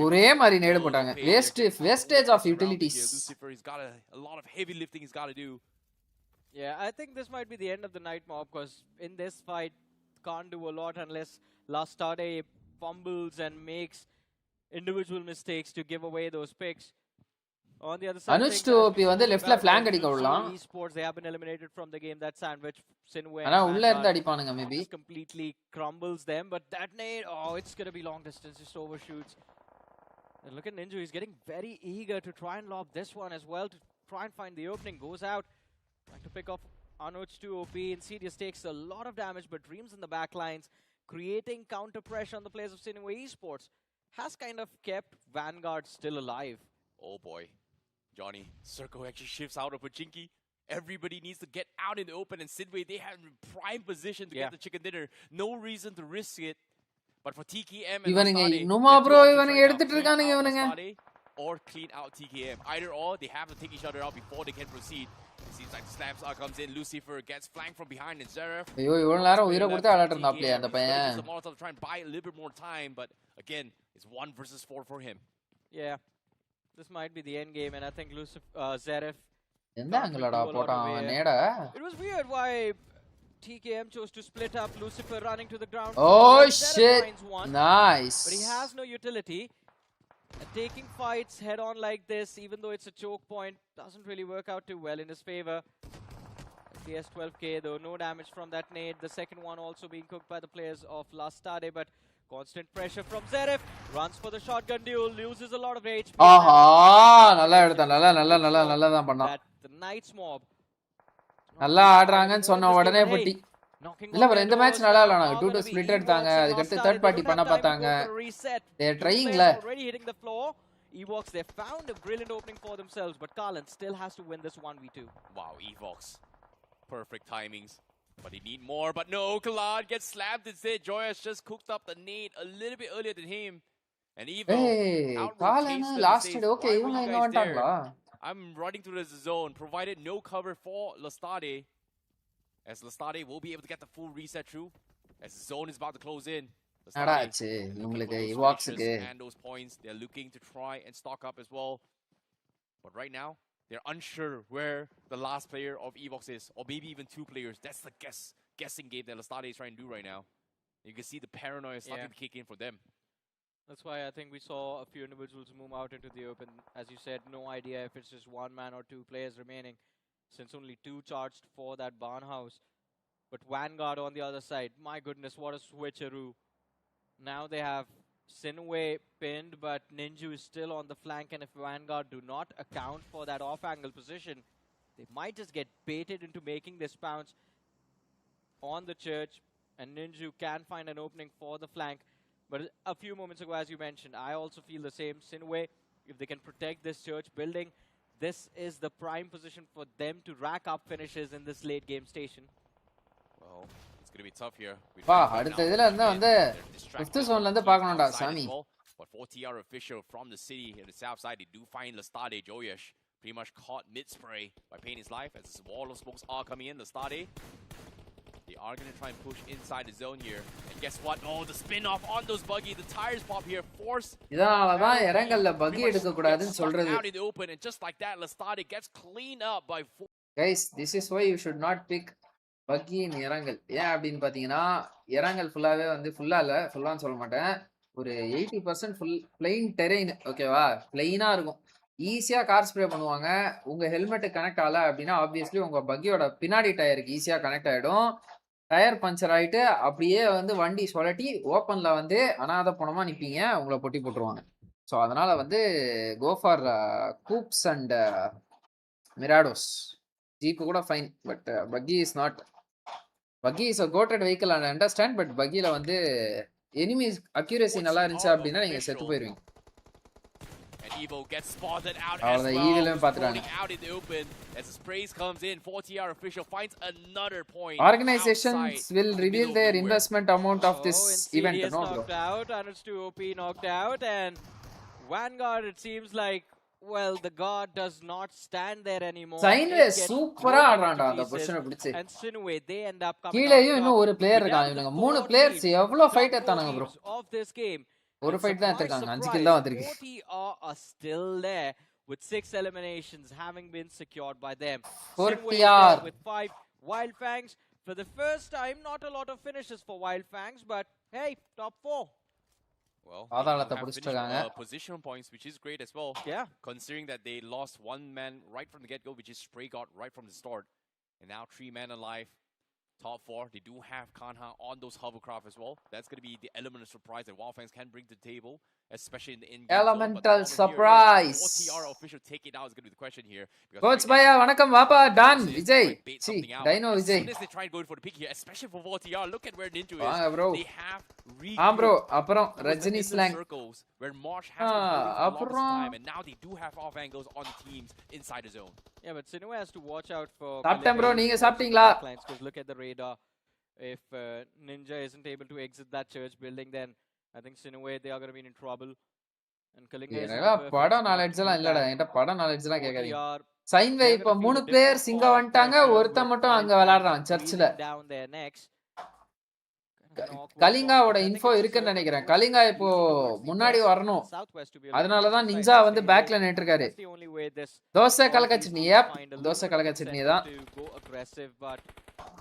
ஒரே மாதிரி nade போட்டாங்க. Wastage of utilities. Lucifer, he's got a lot of heavy lifting he's got to do. Yeah, I think this might be the end of the night mob, because in this fight, can't do a lot unless Lastade fumbles and makes individual mistakes to give away those picks. On the other side, அனுஷ் டோபி வந்து லெஃப்ட்ல flank அடிக்க விடலாம். Esports, they have been eliminated from the game. That sandwich, Sinway, ஆனா உள்ள இருந்து அடிப்பானுங்க maybe. just completely crumbles them. But that nade, oh, it's gonna be long distance, just overshoots. And look at Ninja, he's getting very eager to try and lob this one as well, to try and find the opening. Goes out, trying to pick off Anuj 2 OP. Insidious takes a lot of damage, but Dreams in the back lines, creating counter pressure on the players of Sinway Esports, has kind of kept Vanguard still alive. Oh boy, Johnny, Circle actually shifts out of Pachinki. Everybody needs to get out in the open, and Sidway, they have in prime position to get the chicken dinner. No reason to risk it. But for TKM and இவனுங்க Lastade, இன்னுமா they're bro two options இவனுங்க right now. எடுத்துட்டு Clean இருக்கானுங்க out இவனுங்க. Lastade or clean out TKM. Either or, they have to take each other out before they can proceed. It seems like the slam star comes in. Lucifer gets flanked from behind, and Zeref. ஐயோ இவ்வளவு நேரம் உயிரை கொடுத்து விளையாட்டு இருந்தாப்லையே அந்த பையன். The Molotov try and buy a little bit more time, but again, it's 1 versus 4 for him. Yeah, this might be the end game, and I think Zeref எந்த can't ஆங்கிலடா do a lot போட்டான் away. அவன் And நேட it was weird why TKM chose to split up. Lucifer running to the ground. Oh Zeref shit, finds one, nice. but he has no utility. And taking fights head on like this, even though it's a choke point, doesn't really work out too well in his favor. PS12K though, no damage from that nade. The second one also being cooked by the players of Lastade, but constant pressure from Zeref. Runs for the shotgun duel, loses a lot of HP. ஆஹா நல்லா எடுத்தான் நல்லா தான் பண்ணான். That the Knights mob நல்லா ஆடுறாங்கன்னு சொன்ன உடனே பொட்டி. இல்ல bro இந்த மேட்ச் நல்லா இல்ல. நாங்க 2-2 ஸ்ப்ளிட் எடுத்தாங்க. அதுக்கு அடுத்து தேர்ட் பார்ட்டி பண்ண பார்த்தாங்க. They are trying la. Already hitting the floor. Evox, they found a brilliant opening for themselves, but Karlan still has to win this 1v2. Wow, Evox. Perfect timings. But he need more, but no, Kalad gets slapped instead. Joyous just cooked up the nade a little bit earlier than him. And Evo Karlan lasted okay. இவங்க எங்க வந்துட்டாங்களா? I'm running through the zone, provided no cover for Lastade. As Lastade will be able to get the full reset through. As the zone is about to close in. அடாச்சு உங்களுக்கு Evoxக்கு and those points they're looking to try and stock up as well. But right now, they're unsure where the last player of Evox is, or maybe even two players. That's the guessing game that Lastade is trying to do right now. You can see the paranoia starting to kick in for them. That's why I think we saw a few individuals move out into the open. As you said, no idea if it's just one man or two players remaining, since only two charged for that barn house. But Vanguard on the other side, my goodness, what a switcheroo. Now they have Sinway pinned, but Ninju is still on the flank, and if Vanguard do not account for that off-angle position, they might just get baited into making this bounce on the church, and Ninju can find an opening for the flank. But a few moments ago, as you mentioned, I also feel the same. Sinway, if they can protect this church building, this is the prime position for them to rack up finishes in this late game station. Well, it's going to be tough here. வா அடுத்த இதுல இருந்தா வந்து 5th zoneல இருந்து பார்க்கணும்டா சாமி. But 4TR official from the city in the south side, they do find Lastade Joyesh pretty much caught mid-spray by paying his life as this wall of smokes are coming in. Lastade, they are going to try and push inside the zone here. And guess what? Oh, the spin-off on those buggy. The tires pop here. Force. இதனால தான் இறங்கல்ல பக்கி எடுக்க கூடாதுன்னு சொல்றது. Out in the open, and just like that, Lastade gets cleaned up by 4. Guys, this is why you should not pick பக்கி இன் இறங்கல். ஏன் அப்படின்னு பார்த்தீங்கன்னா இறங்கல் ஃபுல்லாகவே வந்து ஃபுல்லாக இல்லை ஃபுல்லான்னு சொல்ல மாட்டேன், ஒரு 80% ஃபுல் பிளெயின் டெரெயின். ஓகேவா, பிளெயினாக இருக்கும், ஈஸியாக கார் ஸ்ப்ரே பண்ணுவாங்க. உங்கள் ஹெல்மெட்டு கனெக்ட் ஆகலை அப்படின்னா ஆப்வியஸ்லி உங்கள் பக்கியோட பின்னாடி டயருக்கு ஈஸியாக கனெக்ட் ஆகிடும். டயர் பஞ்சர் ஆகிட்டு அப்படியே வந்து வண்டி சொலட்டி ஓப்பனில் வந்து அனாத பணமாக நிற்பீங்க, உங்களை பொட்டி போட்டுருவாங்க. ஸோ அதனால் வந்து go for coupes and Mirados. Jeep கூட fine, but buggy is not. Buggy is a coated vehicle and understand, but பக்கியில் வந்து எனிமி அக்யூரேசி நல்லா இருந்துச்சு அப்படின்னா நீங்கள் செத்து போயிருவீங்க. Evo gets spotted out Oh, as the well. Evo Floating out in the open as the sprays comes in. 4TR official finds another point. Organizations will reveal their investment amount of this event. No, knocked out, and it's 2OP knocked out, and Vanguard, it seems like, well, the god does not stand there anymore. Sinway சூப்பரா ஆடுறான்டா அந்த பொசிஷனை பிடிச்சு. And Sinway, they end up coming. கீழேயும் இன்னும் ஒரு player இருக்காங்க. இவங்க 3 players எவ்வளவு ஃபைட் எடுத்தாங்க bro. Of this game. ஒரு ஃபைட் தான் எடுத்துட்டாங்க, 5 கில் தான் வந்திருக்கு. 40 are still there with 6 eliminations having been secured by them. 40 with 5 Wildfangs for the first time. Not a lot of finishes for Wildfangs, but hey, top 4. Well, ஆதாளத்தை பிடிச்சிட்டாங்க. Position points, which is great as well. Yeah. Considering that they lost one man right from the get-go, which is Spray got right from the start, and now 3 men alive. Top 4, they do have Kanha on those hovercraft as well. That's going to be the element of surprise that Wildfangs can bring to the table, especially in the in-game elemental zone. surprise. What TR official take it out is going to be the question here. Coach Bhaiya, vanakkam vaapa Dan Vijay. See, Dino Vijay. As soon as they try and go for the pick here, especially for 4TR, look at where Ninja is. Bro. They have bro, appuram Rajani slang circles where Marsh has been for the longest time, and now they do have off angles on the teams inside the zone. Yeah, but Sinway has to watch out for. சாப்பிட்டேன் bro, நீங்க சாப்பிட்டீங்களா? Because look at the radar. If Ninja isn't able to exit that church building, then I think Sinway, they are going to be in trouble. And Kalinga is படம் knowledge எல்லாம் இல்லடா, என்கிட்ட படம் knowledge எல்லாம் கேக்குறீங்க. சைன்வே இப்ப 3 பிளேயர்ஸ் இங்க வந்துட்டாங்க, ஒருத்தன் மட்டும் அங்க விளையாடுறான் சர்ச்சில். கலிங்காவோட இன்ஃபோ இருக்குன்னு நினைக்கிறேன். கலிங்கா இப்போ முன்னாடி வரணும். அதனால தான் நிஞ்சா வந்து பேக்ல நின்னுட்டாரு. தோசை கலக்க சட்னி. ஏப் தோசை கலக்க சட்னி தான்.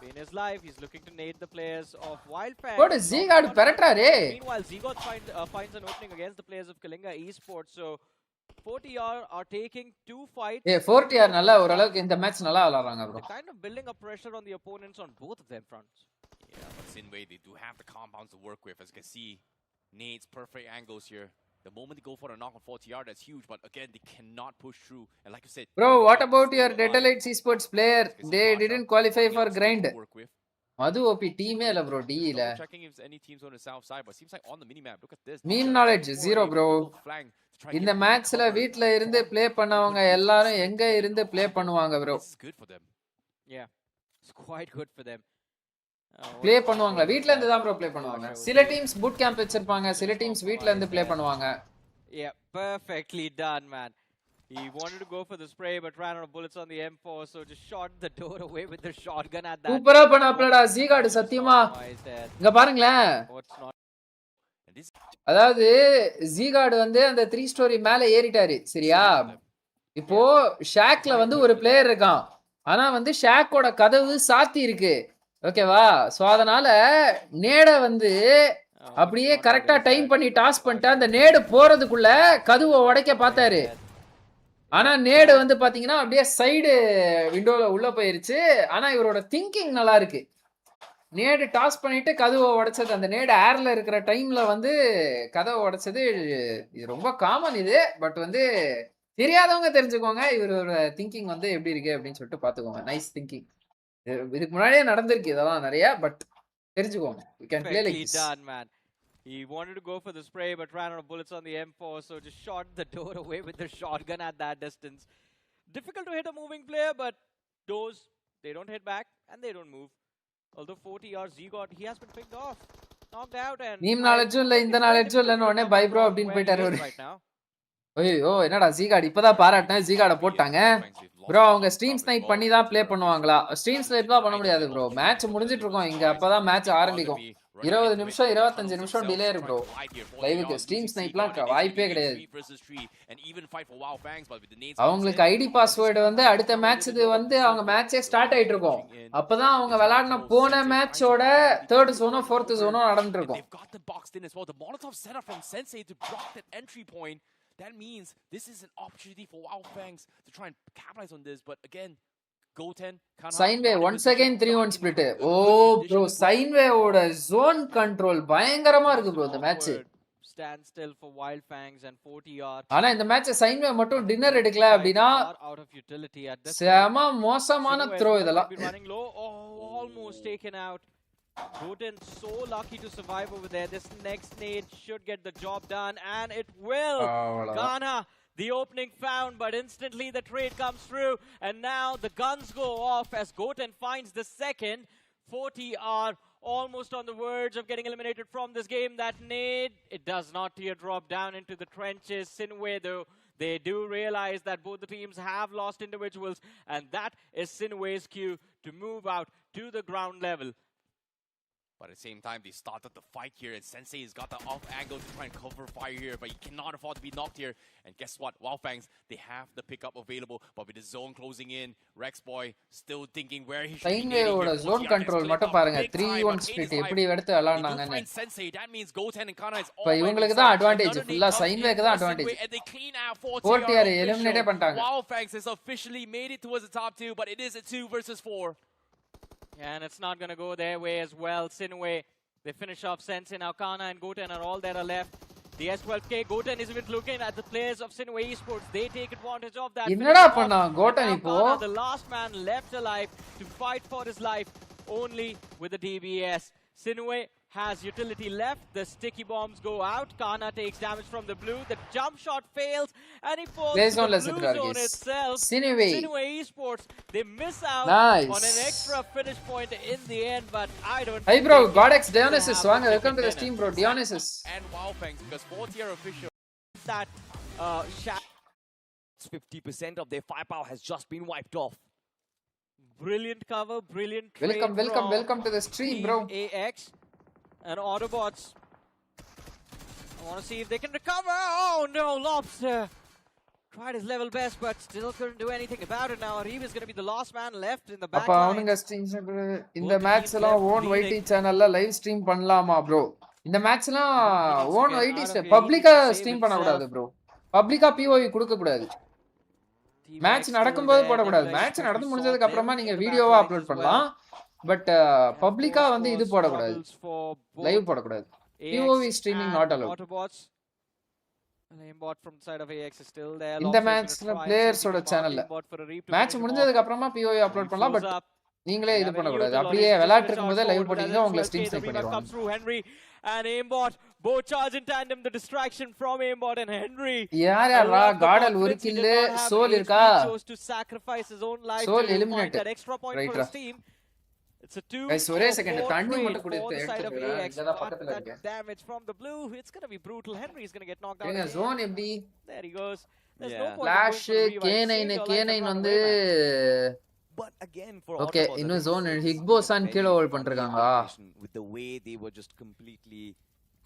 In his life, he's looking to nade the players of Wildfang. What is Zigard பெரட்றாரே? Meanwhile, Zigot finds an opening against the players of Kalinga Esports. So 40R are taking 2 fights. 40R நல்லா ஓரளவுக்கு இந்த match நல்லா விளையாடுறாங்க bro. Kind of building up pressure on the opponents on both of them fronts. Yeah, but Sinway, they do have the compounds to work with. As you can see, Nate's perfect angles here. The moment they go for a knock on 40R, that's huge. But again, they cannot push through. And like you said, bro, what about your Detolite Esports player? They didn't qualify for grind. Madhu OP team illa bro, D ila. Checking if any teams on the south side, but seems like on the mini map. Look at this. Meme knowledge zero bro. இந்த மேட்ச்ல வீட்ல இருந்து play பண்ணவங்க எல்லாரும் எங்க இருந்து play பண்ணுவாங்க bro? It's good for them. Yeah. It's quite good for them. Play பண்ணுவாங்க வீட்ல இருந்து தான் bro ப்ளே பண்ணுவாங்க. சில டீம்ஸ் பூட் கேம்ப் வச்சிருப்பாங்க, சில டீம்ஸ் வீட்ல இருந்து ப்ளே பண்ணுவாங்க. Yeah, perfectly done man. He wanted to go for the spray but ran out of bullets on the M4, so just shot the door away with the shotgun at that. சூப்பரா பண்ணாப்லடா ஜீகார்ட் சத்தியமா. இங்க பாருங்களேன். அதாவது ஜீகார்ட் வந்து அந்த 3 story மேல ஏறிட்டாரு சரியா? இப்போ ஷாக்ல வந்து ஒரு பிளேயர் இருக்கான். ஆனா வந்து ஷாக்கோட கதவு சாத்தி இருக்கு. ஓகேவா? சோ அதனால நேட வந்து அப்படியே கரெக்டா டைம் பண்ணி டாஸ் பண்ணிட்டு அந்த நேடு போறதுக்குள்ள கதவை உடைக்க பார்த்தாரு. ஆனா நேடு வந்து பாத்தீங்கன்னா அப்படியே சைடு விண்டோல உள்ள போயிருச்சு. ஆனா இவரோட திங்கிங் நல்லா இருக்கு. நேடு டாஸ் பண்ணிட்டு கதவை உடைச்சது, அந்த நேடு ஏர்ல இருக்கிற டைம்ல வந்து கதவை உடைச்சது இது ரொம்ப காமன் இது. பட் வந்து தெரியாதவங்க தெரிஞ்சுக்கோங்க இவரோட திங்கிங் வந்து எப்படி இருக்கு அப்படின்னு சொல்லிட்டு பாத்துக்கோங்க. Nice thinking. இதுக்கு முன்னாடியே நடந்திருக்கு இதெல்லாம் நிறைய. பட் தெரிஞ்சுக்கோங்க. You can play like this. Done, man. He wanted to go for the spray but ran out of bullets on the M4, so just shot the door away with the shotgun at that distance. Difficult to hit a moving player, but those, they don't hit back and they don't move. Although 40R Zigot, he has been picked off, knocked out, and neem நாலேஜும் இல்ல இந்த நாலேஜும் இல்லன்னு உடனே bye bro அப்படின்னு போயிட்டாரு அவரு. ஐயோ என்னடா ஜீகார்ட் இப்பதான் பாராட்டினேன், ஜீகார்ட போட்டாங்க ப்ரோ. அவங்க ஸ்ட்ரீம் ஸ்னைப் பண்ணி தான் ப்ளே பண்ணுவாங்களா? ஸ்ட்ரீம் ஸ்னைப் தான் பண்ண முடியாது ப்ரோ. மேட்ச் முடிஞ்சிட்டு இருக்கோம் இங்க, அப்பதான் மேட்ச் ஆரம்பிக்கும். 20 நிமிஷம் 25 நிமிஷம் டிலே இருக்கு ப்ரோ. லைவுக்கு ஸ்ட்ரீம் ஸ்னைப்லாம் வாய்ப்பே கிடையாது. அவங்களுக்கு ஐடி பாஸ்வேர்டு வந்து அடுத்த மேட்ச் இது வந்து அவங்க மேட்சே ஸ்டார்ட் ஆயிட்டு இருக்கும். அப்பதான் அவங்க விளையாடின போன மேட்சோட 3rd ஜோனோ 4th ஜோனோ நடந்துட்டு இருக்கும். That means this is an opportunity for Wildfangs to try and capitalize on this. But again, Goten Sineway once again 3-1 split. Oh bro, Sineway oda zone control பயங்கரமா இருக்கு bro இந்த match. Stand still for Wildfangs and 40R. ஆனா இந்த match Sineway மட்டும் dinner எடுக்கல அப்படினா செம மோசமான த்ரோ இதெல்லாம். Almost taken out. Goten so lucky to survive over there. This next nade should get the job done, and it will. Ghana, the opening found, but instantly the trade comes through, and now the guns go off as Goten finds the second. 40R almost on the verge of getting eliminated from this game. That nade, it does not teardrop down into the trenches. Sinway though, they do realize that both the teams have lost individuals, and that is Sinway's cue to move out to the ground level. But at the same time, they started the fight here, and Sensei has got the off angle to try and cover fire here, but he cannot afford to be knocked here. And guess what? Wildfangs, they have the pickup available, but with the zone closing in, Rex Boy still thinking where he should be. Sinway zone control மட்டும் பாருங்க. 3-1 split எப்படி எடுத்து விளையாடுனாங்கன்னு. Sensei, that means Goten and Kana is இப்போ இவங்களுக்கு தான் advantage, ஃபுல்லா Sinwayக்கு தான் advantage. 40R eliminate பண்ணிட்டாங்க. Wildfangs has officially made it towards the top 2, but it is a 2 versus 4. And it's not going to go their way as well. Sinway, they finish off Sensei. Now Kana and Goten are all that are left. The S12K, Goten is even looking at the players of Sinway Esports. They take advantage of that. என்னடா பண்ணா Goten இப்போ? The last man left alive to fight for his life only with the DBS. Sinway has utility left. The sticky bombs go out. Kana takes damage from the blue. The jump shot fails, and he falls to the blue zone itself. Sinway Esports, they miss out on an extra finish point in the end, but I don't. Hey bro, Godex Dionysus, வாங்க, welcome to the stream bro, Dionysus. And Wildfangs, because 4th-tier official. That 50% of their firepower has just been wiped off. Brilliant cover, brilliant trade. Welcome to the stream bro. AX. And Autobots, I want to see if they can recover. Oh no, Lobster tried his level best, but still couldn't do anything about it. Now RIE is going to be the last man left in the back அப்ப line. அவனுங்க இந்த match எல்லாம் own வைடி சேனல்ல live stream பண்ணலாமா bro? இந்த match எல்லாம் own வைடி பப்ளிக்கா stream பண்ண கூடாது ப்ரோ. பப்ளிக்கா பிஓவி கொடுக்க கூடாது. மேட்ச் நடக்கும்போது போடக்கூடாது. மேட்ச் நடந்து முடிஞ்சதுக்கு அப்புறமா நீங்க வீடியோவா அப்லோட் பண்ணலாம். பட் பப்ளிக்கா வந்து இது போடக்கூடாது. லைவ் போடக்கூடாது. POV streaming not allowed. Aimbot from the side of AX is still there. இந்த மேட்ச்ல பிளேயர்ஸ் ஓட சேனல்ல மேட்ச் முடிஞ்சதுக்கு அப்புறமா பிஓவி அப்லோட் பண்ணலாம். பட் நீங்களே இது பண்ண கூடாது. அப்படியே விளையாட்டு இருக்கும்போது லைவ் போட்டீங்கன்னா உங்களை ஸ்ட்ரீம் ஸ்னைப் பண்ணிடுவாங்க. And Aimbot both charge in tandem. The distraction from Aimbot and Henry. யாரா காடல் ஒரு கில் சோல் இருக்கா? To sacrifice his own life Soul to eliminate that extra point for his team. It's a 2. Guys, ஒரே second தண்ணி மட்டும் for the குடித்து side of எடுத்துறேன். AX. இதெல்லாம் பக்கத்துல That இருக்கு. damage from the blue. It's going to be brutal. Henry is going to get knocked out. ஏங்க zone எப்படி? There he goes. There's Yeah. no point in flash going for the revive. Save K9 your life K9 and run வந்து away, man. But again, for okay Autobots, இன்னும் I zone think this Higboson is கீழ very hold funny பண்றாங்க. combination with the way they were just completely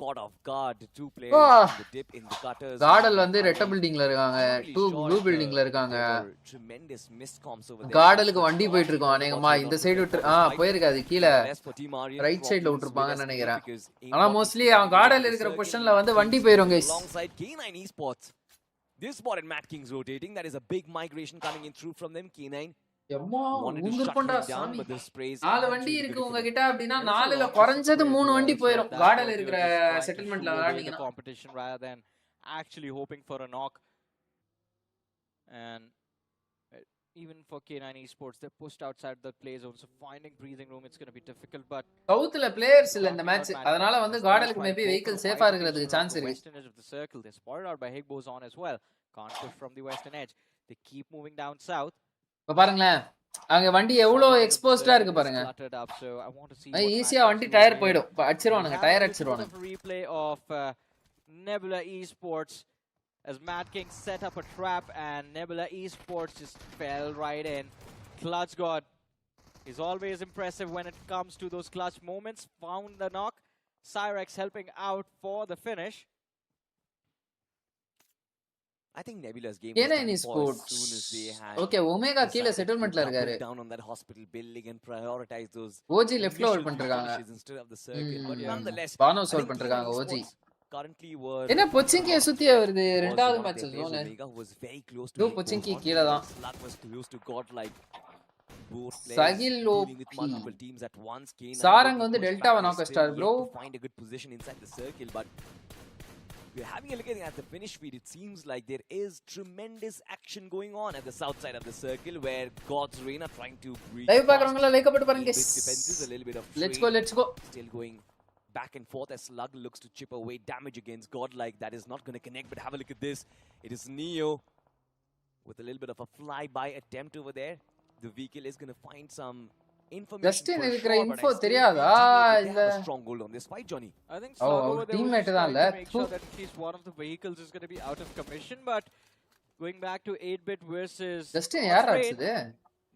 caught off guard. Two players Ah. in the dip in the gutters. Caudal வந்து ரெட்ட பில்டிங்ல இருக்காங்க. Two blue பில்டிங்ல இருக்காங்க. Tremendous miscoms over there. காடலுக்கு வண்டி போயிட்டு இருக்கோம். அநேகமா இந்த சைடு விட்டு போயிருக்காது. கீழ ரைட் சைடுல விட்டுருப்பாங்கன்னு நினைக்கிறேன். ஆனா மோஸ்ட்லி அவன் காடல் இருக்கிற பொசிஷன்ல வந்து வண்டி போயிரும் guys. Alongside K9 Esports. This spotted Matt Kings rotating. That is a big migration coming in through from them. K9 எம்மா wanted to shut ஊந்துருப்பண்டா him down, சாமி. but the sprays. 4 வண்டி இருக்கு உங்ககிட்ட அப்படினா 4ல குறைஞ்சது 3 வண்டி போயிரும். காடல் இருக்கிற செட்டில்மென்ட்ல விளையாடுனீங்கன்னா competition rather than actually hoping for a knock. And even for K9 Esports, they're pushed outside the play zone, so finding breathing room it's going to be difficult. But சவுத்ல players இல்ல இந்த match, அதனால வந்து காடலுக்கு maybe vehicle சேஃபா இருக்கிறதுக்கு chance இருக்கு. Western edge of the circle, they're spotted out by Higbozon as well. Can't push from the western edge. They keep moving down south. இப்ப பாருங்களேன் அங்க வண்டி எவ்வளவு எக்ஸ்போஸ்டா இருக்கு பாருங்க. ஈஸியா வண்டி டயர் போய்டும். அடிச்சிருவானுங்க, tyre அடிச்சிருவானுங்க. Replay of Nebula Esports as Mad King set up a trap and Nebula Esports just fell right in. Clutch God is always impressive when it comes to those clutch moments. Found the knock. Cyrex helping out for the finish. I think Nebula's game K9 Esports. Okay, Omega கீழ செட்டில்மென்ட்ல இருக்காரு. Down on that hospital building and prioritize those. OG leftல hold பண்றாங்க. பானோ hold பண்றாங்க OG. Currently were என்ன பொச்சிங்கிய சுத்தியே வருது இரண்டாவது match zone. Two பொச்சிங்கி கீழ தான். சகில் லோபி. சாரங் வந்து டெல்டாவை knock star bro. Find a good position inside the circle, but we're having a look at the finish feed. It seems like there is tremendous action going on at the south side of the circle where God's Reign are trying to breach. Live பாக்குறவங்க like போட்டு பாருங்க guys. Defenses a little bit of let's go. Still going back and forth as Slug looks to chip away damage against Godlike. That is not going to connect, but have a look at this. It is Neo with a little bit of a flyby attempt over there. The vehicle is going to find some information. Justin இருக்கிற info தெரியாதா இல்ல stronghold on this fight, Johnny? I think Slug over there teammate தான் இல்ல. Make sure that at least one of the vehicles is going to be out of commission, but going back to 8-bit versus Justin யாரா அடிச்சது?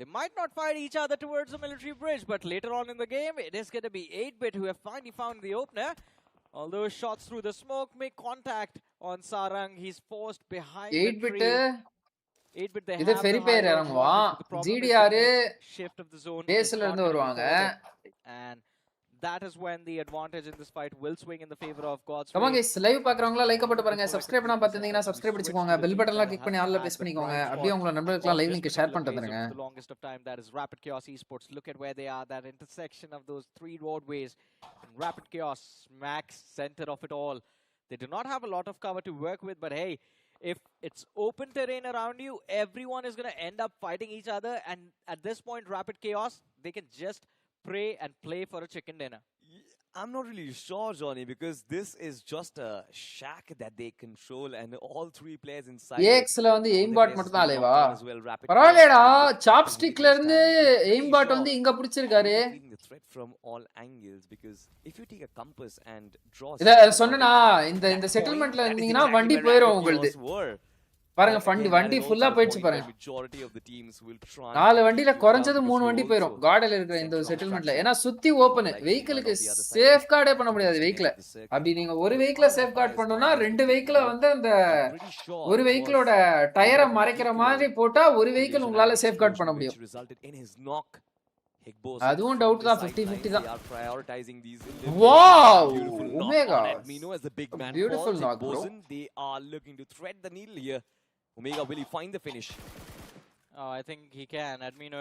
They might not fight each other towards the military bridge, but later on in the game, it is going to be 8-bit who have finally found the opener. Although shots through the smoke make contact on Sarang, he's forced behind 8-bit the tree. 8-bit they இது have ferry the பேர் high இறங்குவான். advantage. GDR shift of the zone பேஸ்ல is இருந்து not வருவாங்க. and that is when the advantage in this fight will swing in the favor of God's Come on Reign. guys, live பாக்குறவங்க like போட்டு பாருங்க. Subscribe பண்ணா பாத்தீங்கன்னா subscribe பண்ணிக்கோங்க. Bell பட்டன்ல click பண்ணி ஆல்ல பிரஸ் பண்ணிக்கோங்க. அப்படியே உங்க நண்பர்களுக்கு லைவ் லிங்க் ஷேர் பண்ணிட்டு வந்துருங்க. The longest of time, that is Rapid Chaos Esports. Look at where they are, that intersection of those 3 roadways. And Rapid Chaos, smack center of it all. They do not have a lot of cover to work with, but hey, if it's open terrain around you, everyone is going to end up fighting each other, and at this point, Rapid Chaos, they can just pray and play for a chicken dinner. I'm not really sure, Johnny, because this is just a shack that they control, and all 3 players inside. AXல வந்து aimbot மட்டும் தான் அலைவா. பரவாயில்லடா, சாப்ஸ்டிக்ல இருந்து aimbot வந்து இங்க பிடிச்சிருக்காரு. The threat from all angles, because if you take a compass and draw. இத சொன்னனா இந்த செட்டில்மென்ட்ல இருந்தீங்கன்னா வண்டி போயிரும் உங்களுக்கு. பாருங்க வண்டி ஃபுல்லா போயிடுச்சு பாருங்க. Majority of the teams will try 4 to வண்டியில keep those குறைஞ்சது down 3 because வண்டி we போயிரும் also கார்டல இருக்கிற இந்த center of செட்டில்மெண்ட்ல. attraction. ஏன்னா சுத்தி ஓபன் Like வெஹிக்கிளுக்கு run on the other side. Safe கார்டே பண்ண முடியாது Just வெஹிக்கிள. take the circuit. அப்படி நீங்க ஒரு வெஹிக்கிள சேஃப் கார்ட் பண்ணனும்னா ரெண்டு வெஹிக்கிள வந்து அந்த I'm pretty sure ஒரு it வெஹிக்கிளோட was டயரை a மறைக்கிற vehicular மாதிரி போட்டா ஒரு வெஹிக்கிள் collision உங்களால and சேஃப் கார்ட் பண்ண explosion முடியும். which resulted in his knock. Higboson அதுவும் from டவுட் the தான். sidelines, 50-50 they தான். are prioritizing these Wow! eliminations. Beautiful knock Omega. on Admino as the big man Beautiful falls. knock, bro. Higboson, they are looking to thread the needle here. Omega, will he find the finish? Oh, I think he can. Admino.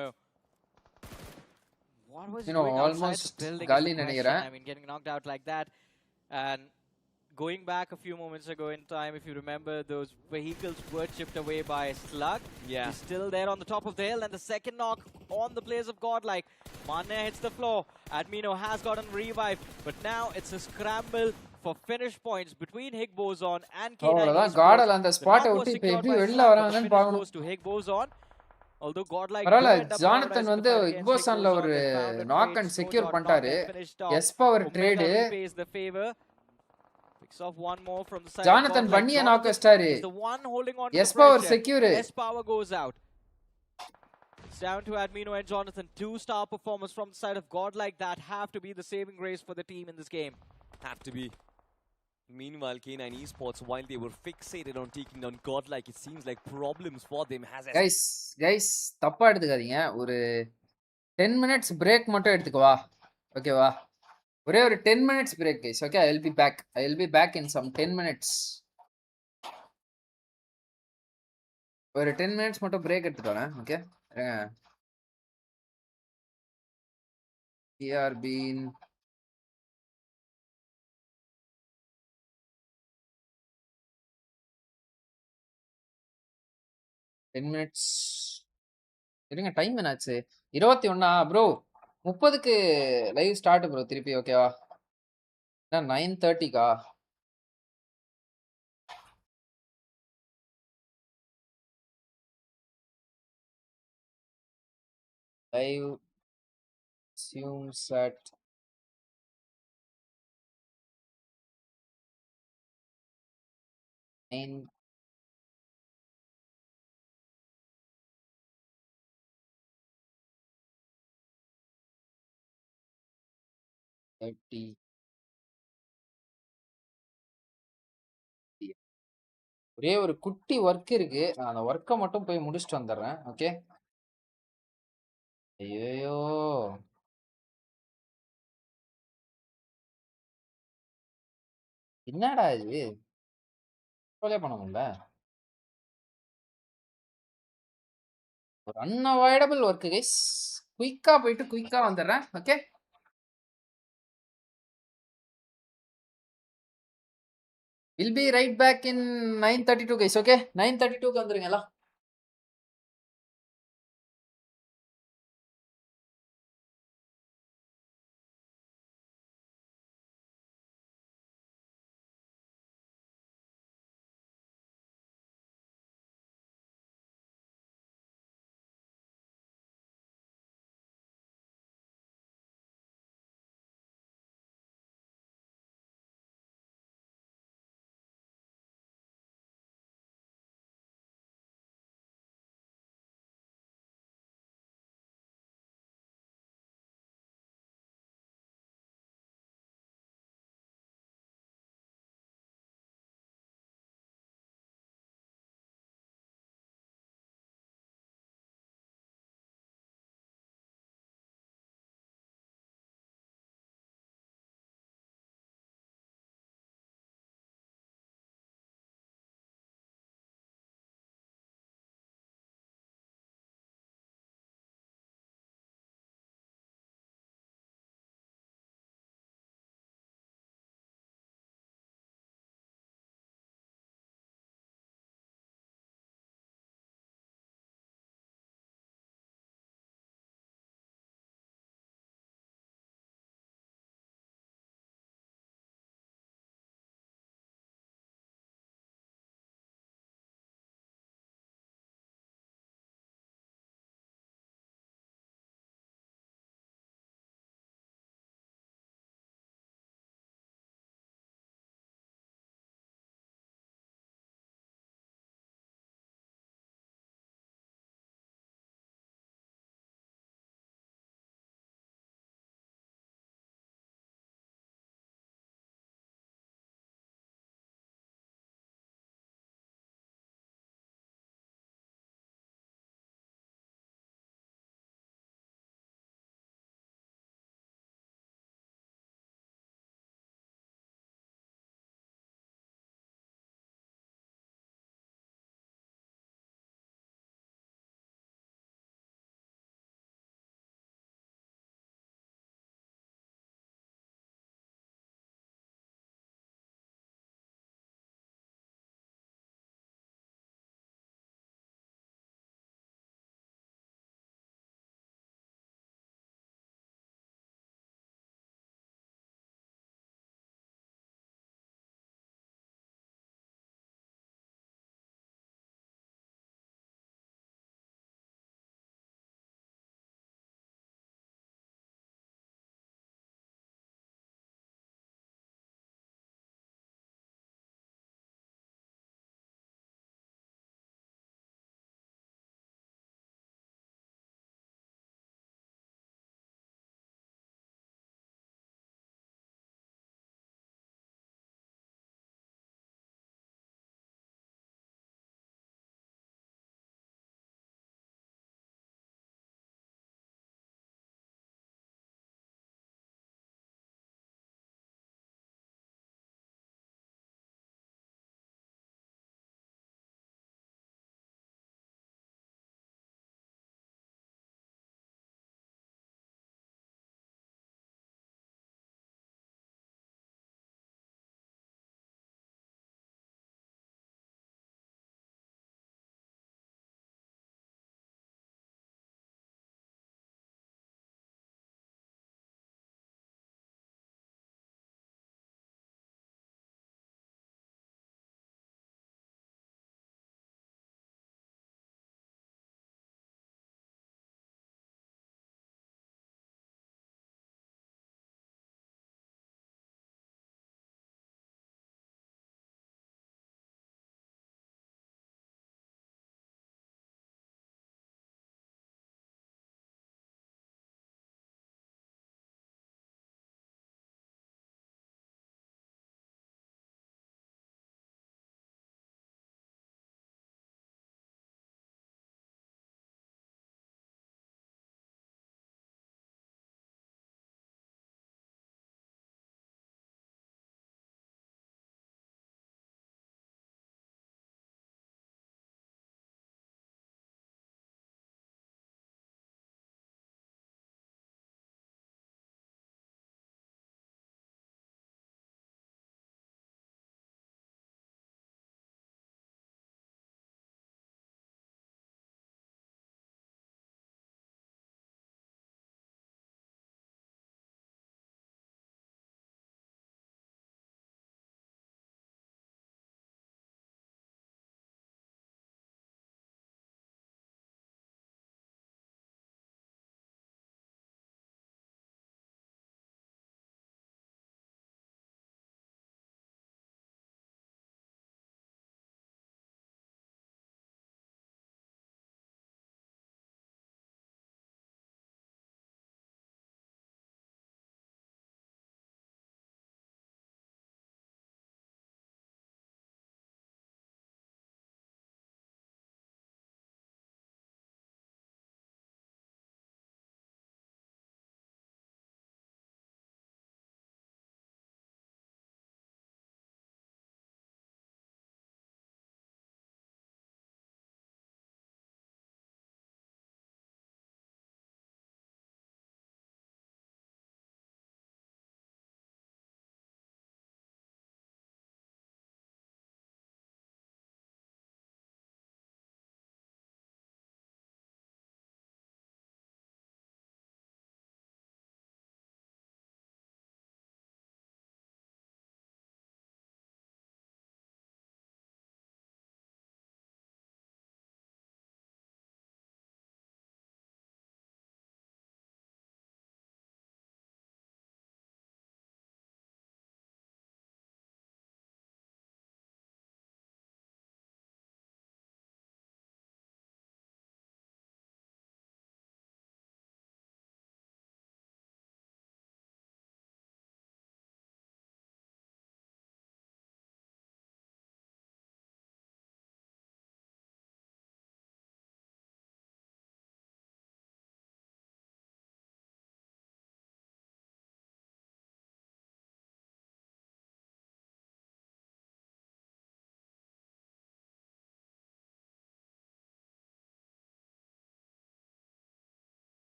What was he You know, doing outside almost the building? Gali Is the question. நினைக்கிறேன். I mean, getting knocked out like that. And going back a few moments ago in time, if you remember, those vehicles were chipped away by Slug. Yeah. He's still there on the top of the hill, and the second knock on the players of Godlike. Mane hits the floor. Admino has gotten revived, but now it's a scramble for finish points between Higboson and K9 அவ்வளவுதான். Esports. கார்டல் அந்த The ஸ்பாட்டை knock was விட்டு இப்ப secured எப்படி by வெளில Slug, but the வராங்கன்னு finish பார்க்கணும். goes to Higboson. Although Godlike பரவாயில்ல. do end up Jonathan prioritizing வந்து the fight against இக்போசான்ல Higboson. ஒரு They found a knock trade, and Snow secure Jot பண்ணிட்டாரு. knocked and finished off. S power Omega trade. repays the favor. Picks off one more from the side Jonathan of Godlike. பண்ணிய knock Jonathan வச்சிட்டாரு. is the one holding on to S the power pressure. Secure. S-Power goes out. It's down to Admino and Jonathan. 2-star performance from the side of Godlike that have to be the saving grace for the team in this game. Have to be. Meanwhile, K9 Esports, while they were fixated on taking down Godlike, it seems like problems for them has guys தப்பா எடுத்துக்காதீங்க. ஒரு 10 minutes break மட்டும் எடுத்துக்கவா. ஓகேவா? ஒரே ஒரு 10 minutes break guys. Okay, I will be back in some 10 minutes. ஒரு 10 minutes மட்டும் break எடுத்துட்டு வரேன். ஓகே. here been 10 minutes. இருங்க, டைம் என்னாச்சு? 21 ப்ரோ. 30க்கு லைவ் ஸ்டார்ட் ப்ரோ திருப்பி. ஓகேவா? 9:30கா? Live assumes at 9. ஒரே ஒரு குட்டி ஒர்க் இருக்கு. நான் அந்த ஒர்க்கை மட்டும் போய் முடிச்சுட்டு வந்துடுறேன். ஓகே. ஐயோ, என்னடா இது? பண்ண முடியல. ஒரு அன்அவாய்டபிள் ஒர்க் கைஸ். குயிக்கா போயிட்டு குயிக்கா வந்துடுறேன். Okay. Will be right back in 9:32 guys. Okay, 9:32க்கு வந்துருங்களா?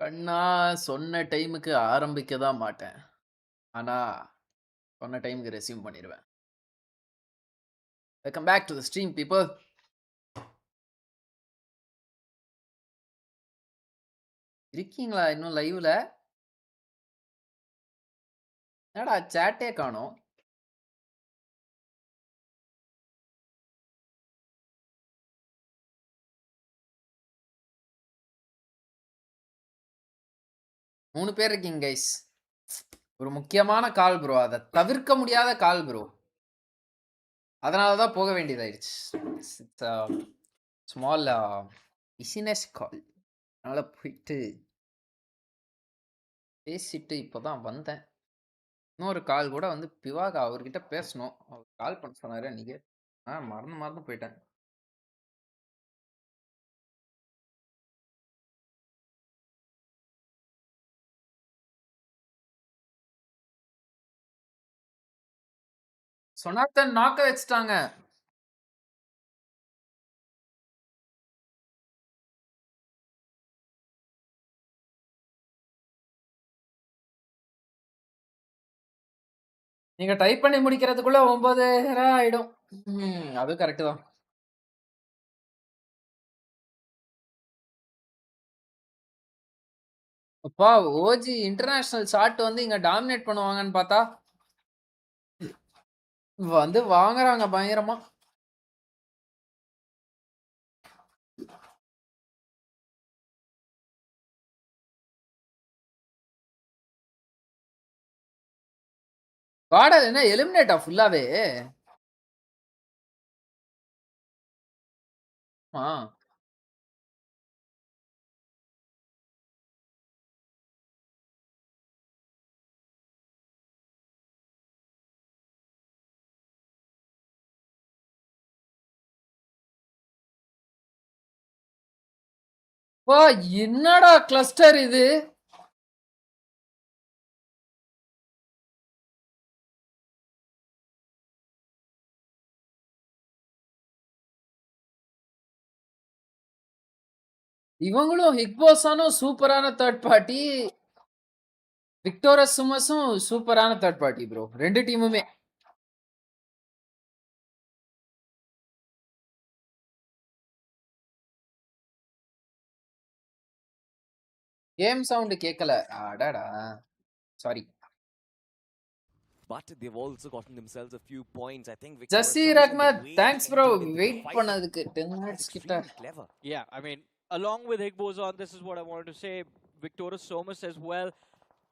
கண்ணா சொன்ன டைமுக்கு ஆரம்பிக்க தான் மாட்டேன். ஆனா, சொன்ன டைமுக்கு ரெஸ்யூம் பண்ணிருவேன். Welcome back to the stream people. இருக்கீங்களா இன்னும் லைவ்ல? என்னடா சாட்டே காணோம். மூணு பேர் இருக்கீங்க கைஸ். ஒரு முக்கியமான கால் ப்ரோ. அத தவிர்க்க முடியாத கால் ப்ரோ. அதனால தான் போக வேண்டியதாயிடுச்சு. இட்ஸ் ஸ்மால் பிசினஸ் கால். அதனால போயிட்டு பேசிட்டு இப்பதான் வந்தேன். இன்னொரு கால் கூட வந்து பிவாகா அவர்கிட்ட பேசணும். அவர் கால் பண்ண சொன்னாரு அன்னைக்கு. மறந்து போயிட்டேன். சொனாத்தன் நாக்க வச்சுட்டாங்க. நீங்க டைப் பண்ணி முடிக்கிறதுக்குள்ள 9:30 ஆயிடும். அது கரெக்ட் தான். அப்பா ஓஜி இன்டர்நேஷனல் ஷாட் வந்து இங்க டாமினேட் பண்ணுவாங்கன்னு பார்த்தா வந்து வாங்குறாங்க பயங்கரமா. காடல் என்ன எலிமினேட்டா ஃபுல்லாவே? ஆ வா என்னடா கிளஸ்டர் இது? இவங்களும் ஹிக்போஸானும் சூப்பரான தேர்ட் பார்ட்டி. விக்டோரஸ் சுமஸும் சூப்பரான தேர்ட் பார்ட்டி ப்ரோ. ரெண்டு டீமுமே. கேம் சவுண்ட் கேட்கல. அடடா sorry. But they've also gotten themselves a few points. I think Jasir Ahmed, thanks bro. Wait பண்ணதுக்கு 10 minutes கிட்ட. Clever. Yeah, I mean, along with Higbozon, this is what I wanted to say. Victoris Somas as well.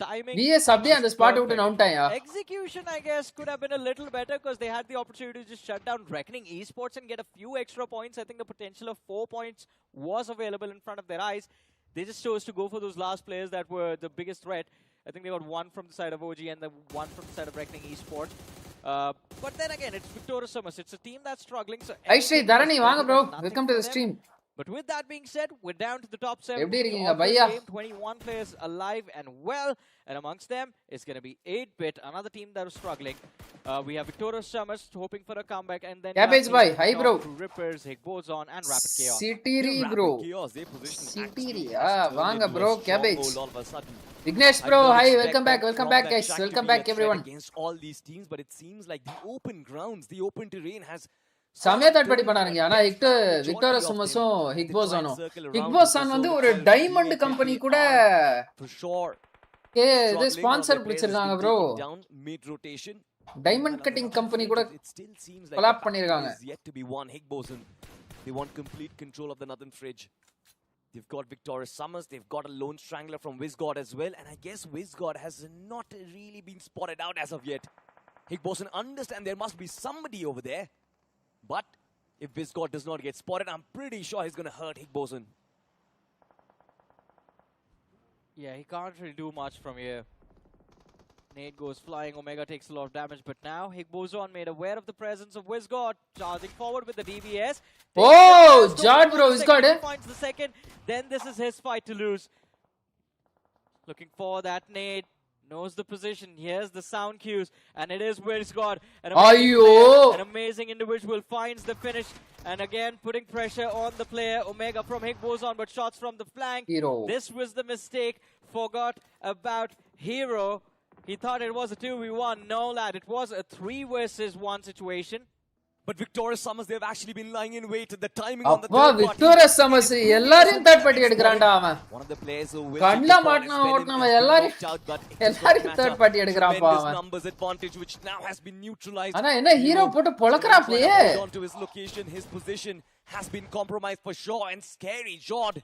Timing. VS அப்படியே அந்த spot விட்டு நவுட்டாயா? Execution, I guess, could have been a little better because they had the opportunity to just shut down Reckoning Esports and get a few extra points. I think the potential of 4 points was available in front of their eyes. They just chose to go for those last players that were the biggest threat. I think they got one from the side of OG and the one from the side of Reckoning Esports. But then again, it's Victoris Somas. It's a team that's struggling. So ஐஸ்ரீ தரணி வாங்க bro. Welcome to the stream. But with that being said, we're down to the top 7 எப்படி இருக்கீங்க of this Bhaiya? game. 21 players alive and well, and amongst them is going to be 8-Bit, another team that is struggling. We have Victoris Summers hoping for a comeback, and then Cabbage boy, hi bro. Rippers, Higbozon, and Rapid Chaos. சிட்டிரி bro. சிட்டிரி வாங்க bro. Cabbage. Vignesh bro, hi, welcome back guys, welcome back everyone. Against all these teams, but it seems like the open grounds, the open terrain has சமய that படி பண்ணாருங்க. ஆனா விக்டோரஸ் சுமஸும் ஹிக்போஸானும். ஹிக்போஸான் வந்து ஒரு diamond company கூட இது sponsor பிடிச்சிருக்காங்க bro. Diamond cutting company கூட collab பண்ணிருக்காங்க. They want complete control of the northern fridge. They've got Victoris Summers, they've got a lone strangler from Wizgod as well, and I guess Wizgod has not really been spotted out as of yet. Higbozon understand there must be somebody over there, but if Wizgod does not get spotted, I'm pretty sure he's going to hurt Higbozon. Yeah, he can't really do much from here. Nade goes flying, Omega takes a lot of damage, but now Higbozon made aware of the presence of Wizgod, charging forward with the DBS. Oh, Jad bro, Wizgod finds the second, then this is his fight to lose. Looking for that nade, knows the position. Here's the sound cues, and it is Will Scott. An amazing individual finds the finish, and again putting pressure on the player. Omega from Hig goes on, but shots from the flank. Hero. This was the mistake. Forgot about Hero. He thought it was a 2v1. No, lad, it was a 3 versus 1 situation. But Victorious Summers, they've actually been lying in wait. The timing on the அப்பா victorious சமஸ் எல்லாரையும் third party எடுக்கறான்டா அவன். One of the players who will கண்ணல மாட்டனா ஓட்னவ எல்லாரையும் third party எடுக்கறான்ப்பா அவன். numbers advantage which now has been neutralized. ஆனா என்ன hero போட்டு பொளக்கறாப்லையே. Onto his location, his position has been compromised for sure, and scary. Jod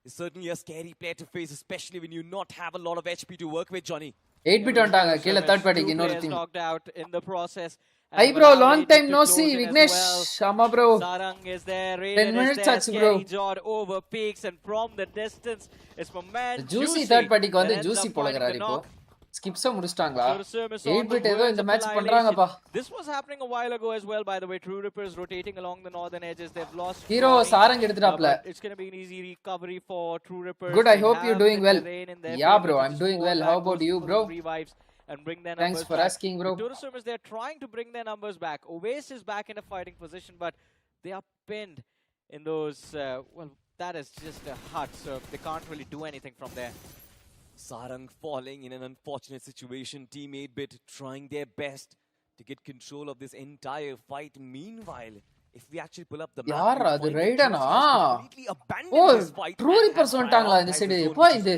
is certainly a scary player to face, especially when you not have a lot of HP to work with, Johnny. 8-bit வந்துட்டாங்க கீழ third பார்ட்டிக்கு இன்னொரு team. Knocked out in the process. Hi bro, long time no see. Vignesh, Shama bro. Sarang is there. 10 minutes touch bro. Jod over peaks, and from the distance it's for man Juicy third party க்கு வந்து Juicy போலங்கறாரு இப்போ. Schiff's முடிச்சிட்டாங்களா? 8-bit ஏதோ இந்த match பண்றாங்கப்பா. This was happening a while ago as well, by the way. True Rippers rotating along the northern edges. They've lost Hero Sarang எடுத்துட்டாப்ல. It's going to be an easy recovery for True Rippers. Good, I hope you're doing well. Yeah bro, I'm doing well. How about you bro? And bring their Thanks for back. asking bro. Tourismers, they're trying to bring their numbers back. Oasis is back in a fighting position, but they are pinned in those well, that is just a hut, so they can't really do anything from there. Sarang falling in an unfortunate situation. Team 8-bit trying their best to get control of this entire fight. Meanwhile, if we actually pull up the map, யார் அது ரைடனா? ஓ true repairs வந்துட்டாங்களா இந்த side? இப்போ இந்த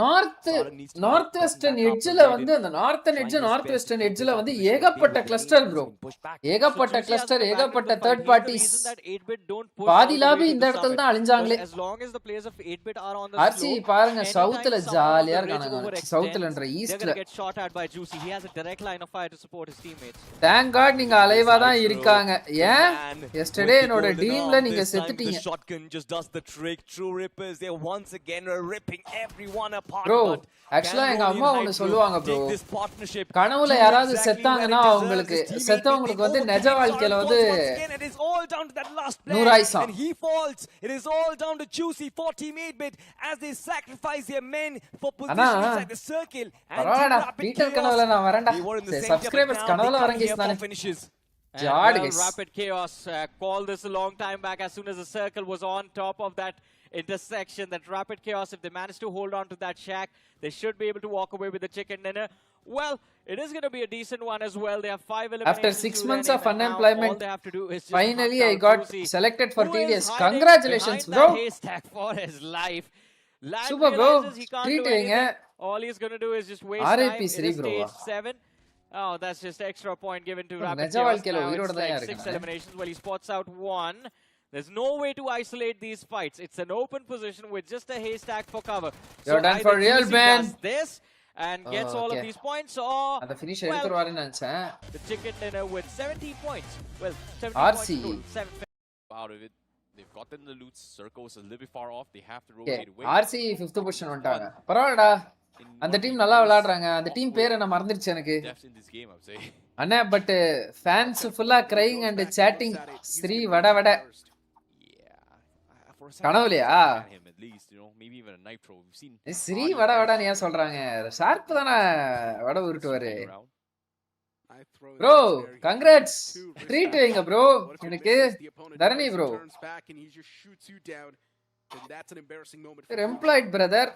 north western எட்ஜ்ல வந்து அந்த northern edge north western எட்ஜ்ல வந்து ஏகப்பட்ட கிளஸ்டர் ப்ரோ. ஏகப்பட்ட கிளஸ்டர், ஏகப்பட்ட தேர்ட் பார்ட்டிஸ். பாதி லாபி இந்த இடத்துல தான் அழிஞ்சாங்களே. ஆர்சி பாருங்க சவுத்ல ஜாலியா இருக்காங்க. சவுத்லன்ற ஈஸ்ட்ல. Thank God நீங்க அலைவா தான் இருக்காங்க. ஏன்? Yesterday என்னோட டீம்ல நீங்க செத்துட்டீங்க. The shotgun just does the trick. True Rippers, they once again are ripping everyone apart. Bro, actually எங்க அம்மா ஒன்னு சொல்லுவாங்க bro. கனவுல யாராவது செத்தாங்கன்னா அவங்களுக்கு செத்தவங்களுக்கு வந்து நிஜ வாழ்க்கையில வந்து நூறாயிசம். And he falls. It is all down to Juicy for Team 8-bit as they sacrifice their men for position inside the circle. பரவாடா பீட்டர் கனவுல நான் வரேன்டா. சப்ஸ்கிரைபர்ஸ் கனவுல வரங்க நானே. Rapid Chaos called this a long time back as soon as the circle was on top of that intersection. That Rapid Chaos, if they manage to hold on to that shack, they should be able to walk away with the chicken dinner. Well, it is going to be a decent one as well. They have 5 eliminations. After 6 months of unemployment, finally I got selected for TDS. Congratulations bro. Haystack for his life. Super bro. Treat வைங்க. All he's going to do is just waste time. RIP Sri bro. 7. Oh, that's just extra point given to Rapid நிஜ Chaos. வாழ்க்கையில Now உயிரோட it's தான் like 6 இருக்காங்க. eliminations. Well, he spots out 1. There's no way to isolate these fights. It's an open position with just a haystack for cover. You're done for real, man. This and gets all of these points, or அந்த finish எடுத்துருவாருன்னு நினைச்சேன். the chicken dinner with 17 points. Well, 17 RC. points. 7 Out of it. They've gotten the loot. Circle is a little bit far off. They have to Okay, rotate away. RC 5th position வந்துட்டாங்க. பரவாயில்லடா. அந்த team நல்லா விளையாடுறாங்க. அந்த team பேரை நான் மறந்துருச்சு எனக்கு. அண்ணா பட் ஃபேன்ஸ் ஃபுல்லா கிரைங் அண்ட் சாட்டிங் ஸ்ரீ வட வட. கனவுலையா? ஸ்ரீ வட வடன்னு ஏன் சொல்றாங்க? ஷார்ப் தானே வட உருட்டுவாரு. Bro congrats. ட்ரீட் வைங்க ப்ரோ எனக்கு. Dharani bro. Employed brother.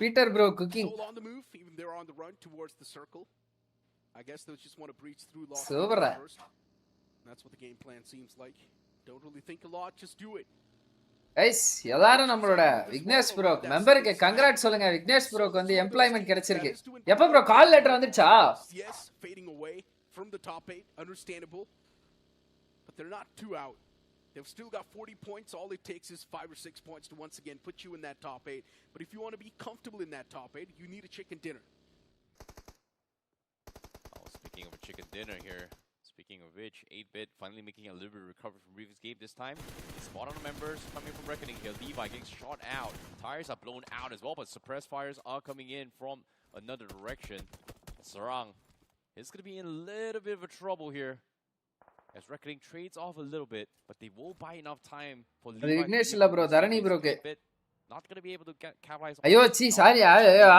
Peter bro cooking. Still on the move, even they're on the run towards the circle. I guess they just want to breach through lock first. That's what the game plan seems like. Don't really think a lot, just do it. Guys, எல்லாரும் நம்மளோட Vignesh ப்ரோக்கு மெம்பருக்கு congrats சொல்லுங்க. விக்னேஷ் ப்ரோக்கு வந்து employment கிடைச்சிருக்கு. எப்ப bro call letter வந்துச்சா? Yes, fading away from the top 8, understandable. But they're not too out. They've still got 40 points. All it takes is 5 or 6 points to once again put you in that top 8. But if you want to be comfortable in that top 8, you need a chicken dinner. Oh, speaking of a chicken dinner here, speaking of which, 8-bit finally making a little bit of recovery from previous game this time. Spot on the members coming from Reckoning here. Levi getting shot out. Tires are blown out as well, but suppressed fires are coming in from another direction. Sarang is going to be in a little bit of a trouble here. As Reckoning trades off a little bit, but they will buy enough time for Levi. Vignesh illa bro, Dharani bro ke. Not going to be able to capitalize. ஐயோ C sorry.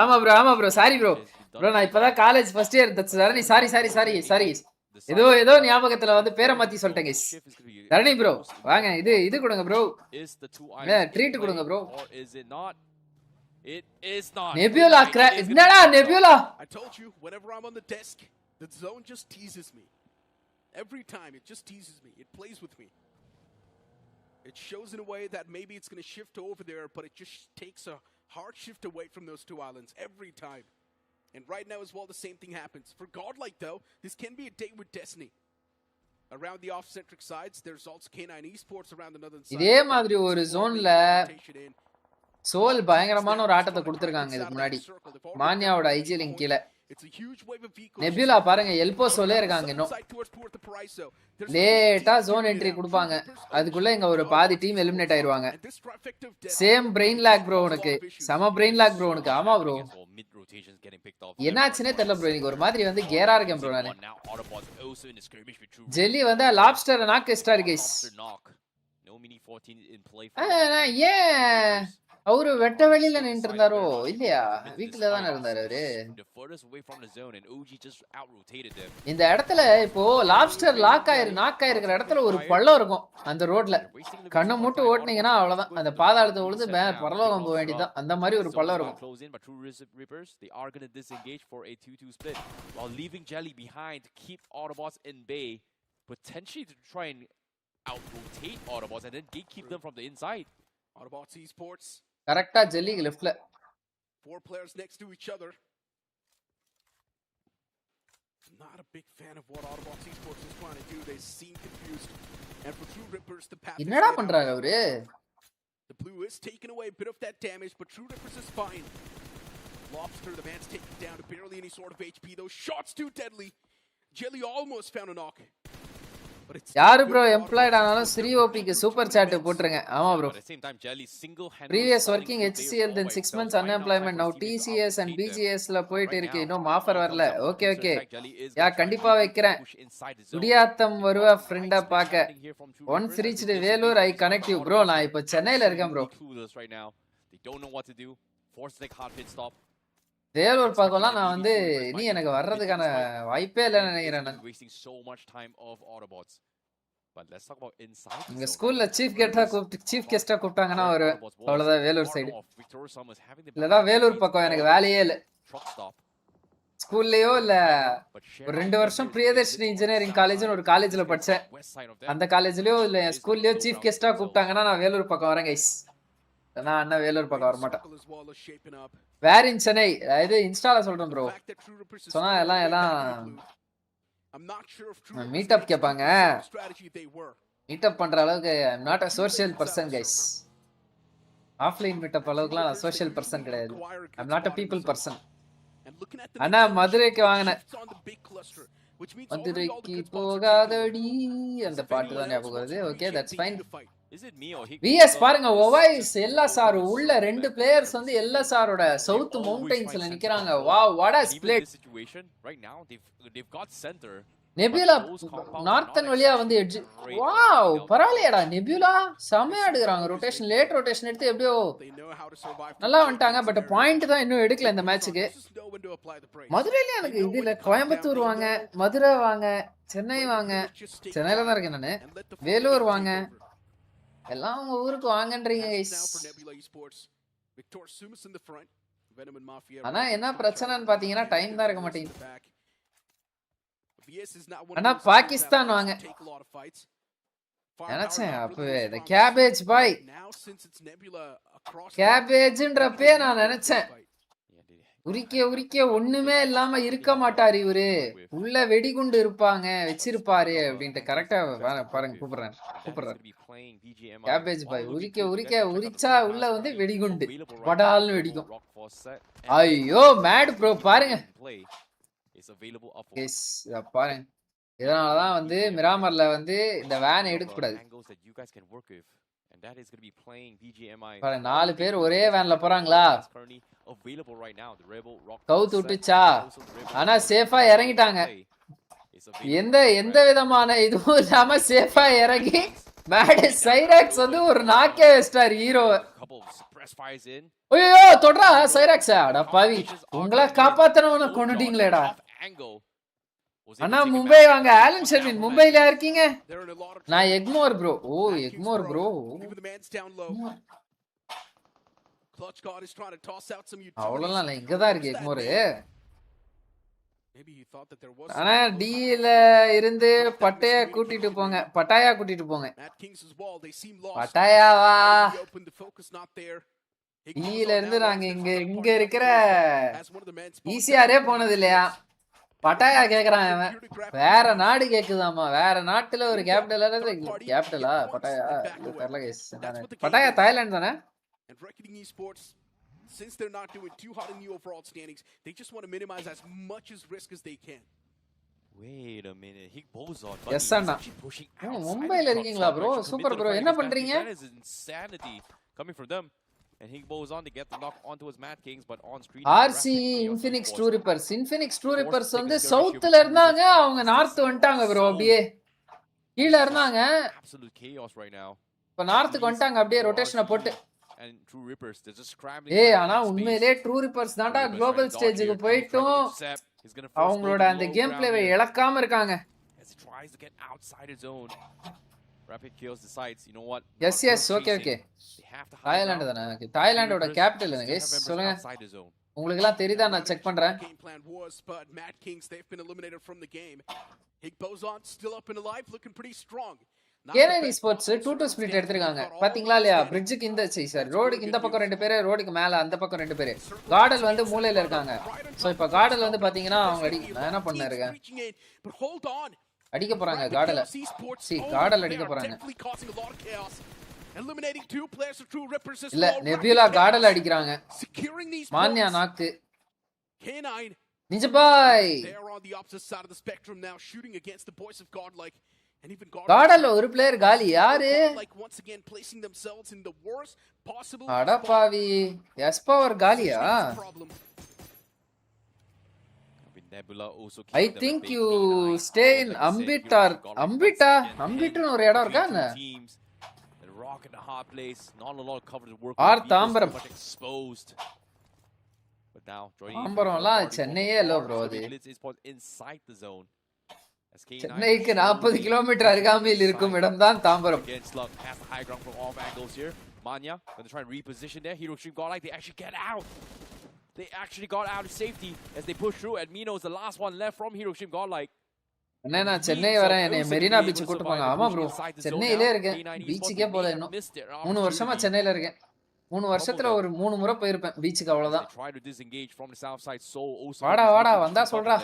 ஆமா bro sorry bro. bro நான் இப்பதான் college first year தரணி sorry ஏதோ ஞாபகத்துல வந்து பேரை மாத்தி சொல்லிட்டேன் guys தரணி bro வாங்க இது கொடுங்க bro ட்ரீட் கொடுங்க bro It is not. Nebula என்னடா Nebula I told you, whenever I'm on the desk, the zone just teases me. Every time, it just teases me. It plays with me. It shows in a way that maybe it's going to shift over there, but it just takes a hard shift away from those two islands every time. And right now as well, the same thing happens. For Godlike, though, this can be a day with destiny. Around the off-centric sides, there's also K9 Esports around the northern side. இதே மாதிரி ஒரு ஜோன்ல soul பயங்கரமான ஒரு ஆட்டத்தை கொடுத்திருக்காங்க இதுக்கு முன்னாடி மான்யாவோட ஐஜி லிங்க் கீழ நெபுலா பாருங்க எல்போ சோலே இருக்காங்க இன்னும் லேட்டா ஜோன் என்ட்ரி கொடுப்பாங்க அதுக்குள்ள இங்க ஒரு பாதி டீம் எலிமினேட் ஆயிருவாங்க சேம் பிரெயின் லாக் ப்ரோ உனக்கு சம பிரெயின் லாக் ப்ரோ உனக்கு ஆமா ப்ரோ என்னாச்சுனே தெரியல ப்ரோ இன்னைக்கு ஒரு மாதிரி வந்து கேரா இருக்கேன் ப்ரோ நானு ஜெல்லி வந்து லாப்ஸ்டர் நாக் ஸ்டார் கைஸ் ஏன் அவரு வெட்ட வெளியில நின்று இருந்தாரோ இல்லையா வீட்டுல தானே இருந்தாரு அவரு இந்த இடத்துல இப்போ லாப்ஸ்டர் நாக் ஆயிருக்கிற இடத்துல ஒரு பள்ளம் இருக்கும் அந்த ரோட்ல கண்ணை மூட்டு ஓட்டுனீங்கன்னா அவ்வளவுதான் அந்த பாதாளத்தை உழுது பரலோகம் போக வேண்டியதுதான் அந்த மாதிரி ஒரு பள்ளம் இருக்கும் out-rotate Autobots and then gatekeep them from the inside. Autobots Esports. கரெக்ட்டா ஜெல்லிக்கு லெஃப்ட்ல. 4 players next to each other. Not a big fan of what Autobots Esports is trying to do. They seem confused. And for True Rippers, the path என்னடா பண்றாங்க அவரு? The blue is taking away a bit of that damage, but True Rippers is fine. Lobster, the man's taken down to barely any sort of HP. Those shots too deadly. Jelly almost found a knock. யாரு bro employed ஆனாலும் Sri ஓபிக்கு super chat போட்டுருங்க ஆமா bro previous working HCL then 6 months unemployment now TCS and BGIS ல போயிட்டு இருக்கு இன்னும் offer வரல okay yeah கண்டிப்பா வைக்கிறேன் குடியாத்தம் வருவா ஃப்ரெண்டா பாக்க once reached Vellore I connect you bro நான் இப்போ சென்னையில இருக்கேன் ப்ரோ வேலூர் பார்க்கலாம் நான் வந்து இனி எனக்கு வர்றதுக்கான வாய்ப்பே இல்லைன்னு நினைக்கிறேன் இங்க ஸ்கூல்ல சீஃப் கெஸ்டா கூப்பிட்டாங்கன்னா ஒரு அவ்வளவுதான் வேலூர் சைடு இல்லதான் வேலூர் பக்கம் எனக்கு வேலையே இல்லை ஸ்கூல்லயோ இல்ல ஒரு 2 வருஷம் பிரியதர்ஷினி இன்ஜினியரிங் காலேஜ்னு ஒரு காலேஜ்ல படிச்சேன் அந்த காலேஜ்லயோ இல்ல ஸ்கூல்லயோ சீஃப் கெஸ்டா கூப்பிட்டாங்கன்னா நான் வேலூர் பக்கம் வரேன் கைஸ் நான் அண்ணா வேலூர் பக்கம் வர மாட்டேன் வேற இன் சென்னை இது இன்ஸ்டால சொல்றேன் ப்ரோ சொன்னா எல்லாம் மீட் அப் கேட்பாங்க மீட் அப் பண்ற அளவுக்கு I am not a social person guys offline meet up அளவுக்குலாம் நான் சோஷியல் பர்சன் கிடையாது I am not a people person அண்ணா மதுரைக்கு வாங்கினேன் மதுரைக்கு போகாதடி அந்த பாட்டு தான் ஞாபகம் வருது ஓகே தட்ஸ் ஃபைன் விஎஸ் பாருங்க ஓவைஸ் எல்எஸ்ஆர் உள்ள 2 பிளேயர்ஸ் வந்து எல்எஸ்ஆரோட சவுத் மவுண்டன்ஸ்ல நிக்கறாங்க wow what a split nebula northern வழியா வந்து எட்ஜ் வாவ் பரவாயில்லையடா நெபுலா செமையா எடுக்கறாங்க ரொட்டேஷன் லேட் ரொட்டேஷன் எடுத்து எப்படியோ நல்லா வந்துட்டாங்க பட் பாயிண்ட் தான் இன்னும் எடுக்கல இந்த மேட்சுக்கு மதுரையில எனக்கு இது இல்ல கோயம்புத்தூர் வாங்க மதுரை வாங்க சென்னை வாங்க சென்னையில தான் இருக்கேன் நானு வேலூர் வாங்க எல்லாம் உங்க ஊருக்கு வாங்கன்றீங்க ஆனா என்ன பிரச்சனைன்னு பாத்தீங்கன்னா டைம் தான் இருக்க மாட்டேங்குது ஆனா பாகிஸ்தான் வாங்க நினைச்சேன் அப்பவே இந்த கேபேஜ் பாய் கேபேஜ்ன்றப்பே நான் நினைச்சேன் உரிக்க ஒண்ணுமே இல்லாம இருக்க மாட்டாரு இவரு உள்ள வெடிகுண்டு இருப்பாங்க வச்சிருப்பாரு அப்படின்ட்டு கரெக்டா பாருங்க கூப்பிடுறேன் கேபேஜ் பாய் உரிச்சா உள்ள வந்து வெடிகுண்டு படால்னு வெடிக்கும் ஐயோ மேட் ப்ரோ பாருங்க பாருங்க இதனாலதான் வந்து மிராமர்ல வந்து இந்த வேன் எடுக்க கூடாது 4 பேர் ஒரே வேன்ல போறாங்களா கவுத்து விட்டுச்சா ஆனா சேஃபா இறங்கிட்டாங்க எந்த விதமான இதுவும் இல்லாம சேஃபா இறங்கி மேட் சைராக்ஸ் வந்து ஒரு நாக்கே வச்சிட்டாரு ஹீரோவை burst fires in. ஐயோ தொடரா சைராக்ஸ் அட பாவி உங்களை காப்பாத்தனவன கொன்னுட்டீங்களேடா அண்ணா மும்பை வாங்க ஆலன் ஷெர்வின் மும்பைல இருக்கீங்க நான் எக்மோர் ப்ரோ ஓ எக்மோர் ப்ரோ அவ்வளோலாம் இல்லை இங்கே தான் இருக்கு எக்மோர் ஆனா டில இருந்து பட்டாயா கூட்டிட்டு போங்க பட்டாயாவா டில இருந்து நாங்க இங்க இருக்கிற ஈசிஆரே போனது இல்லையா பட்டாயா கேக்குறான் அவன் வேற நாடு கேக்குதாமா வேற நாட்டுல ஒரு கேபிட்டலா பட்டாயா தெரியல கைஸ் பட்டாயா தாய்லாந்து தானே And Reckoning Esports, since they're not doing too hot in the overall standings, they just want to minimize as much as risk as they can. Wait a minute. He goes on. Yes, Anna. மும்பைல இருக்கீங்களா bro? Super bro. என்ன பண்றீங்க? That is insanity coming from them. And he goes on to get the knock onto his Mad Kings, but on screen. RC Infinix True Rippers வந்து சவுத்ல இருந்தாங்க அவங்க north வந்துட்டாங்க bro அப்படியே கீழ இருந்தாங்க Absolute chaos right now. இப்ப நார்த்துக்கு வந்துட்டாங்க அப்படியே ரொட்டேஷனை போட்டு And True Rippers, they're just scrambling. ஏய் ஆனா உண்மையிலே ட்ரூ ரிப்பர்ஸ் தான்டா குளோபல் ஸ்டேஜுக்கு போய்ட்டும் அவங்களோட அந்த கேம் பிளேவை இழக்காம இருக்காங்க. As he tries to get outside his zone. Rapid Chaos decides, you know what? Yes, okay. Thailand தானே? ஓகே. தாய்லாந்தோட கேபிட்டல் என்ன गाइस? சொல்லுங்க. உங்களுக்கு எல்லாம் தெரியுதா நான் செக் பண்றேன். கேரன் ஸ்போர்ட்ஸ் 2-2 ஸ்பிளிட் எடுத்துருக்காங்க பாத்தீங்களா இல்லையா பிரிட்ஜுக்கு இந்த சார் ரோடுக்கு இந்த பக்கம் 2 பேர் ரோடுக்கு மேல அந்த பக்கம் 2 பேர் கார்டல் வந்து மூலையில இருக்காங்க சோ இப்ப கார்டல் வந்து பாத்தீங்கன்னா அவங்க நான் என்ன பண்ணேன் அடிக்க போறாங்க கார்டல கார்டல் அடிக்க போறாங்க இல்ல நெபியூலா கார்டல் அடிக்கிறாங்க மான்யா நாக்கு நிஜபாய் கார்டல்ல ஒரு பிளேயர் காலி யாரு அடப்பாவி எஸ்பவர் காலியா I think you stay in அம்பிட்டான்னு ஒரு இடம் இருக்கா என்ன ஆர் தாம்பரம் தாம்பரம்லாம் சென்னையே இல்ல ப்ரோ அது சென்னைக்கு 40 கிலோமீட்டர் அருகாமையில் இருக்கும் இடம் தான் Tambaram They actually got out of safety as they push through, and Mino is the last one left from Hiroshima Godlike. அண்ணா நான் சென்னை வரேன் என்னை மெரினா பீச் கூட்டு போங்க ஆமா ப்ரோ சென்னையிலே இருக்கேன் பீச்சுக்கே போல இன்னும் 3 வருஷமா சென்னையில இருக்கேன் 3 வருஷத்துல ஒரு 3 முறை போயிருப்பேன் பீச்சுக்கு அவ்வளவுதான் வாடா வந்தா சொல்றா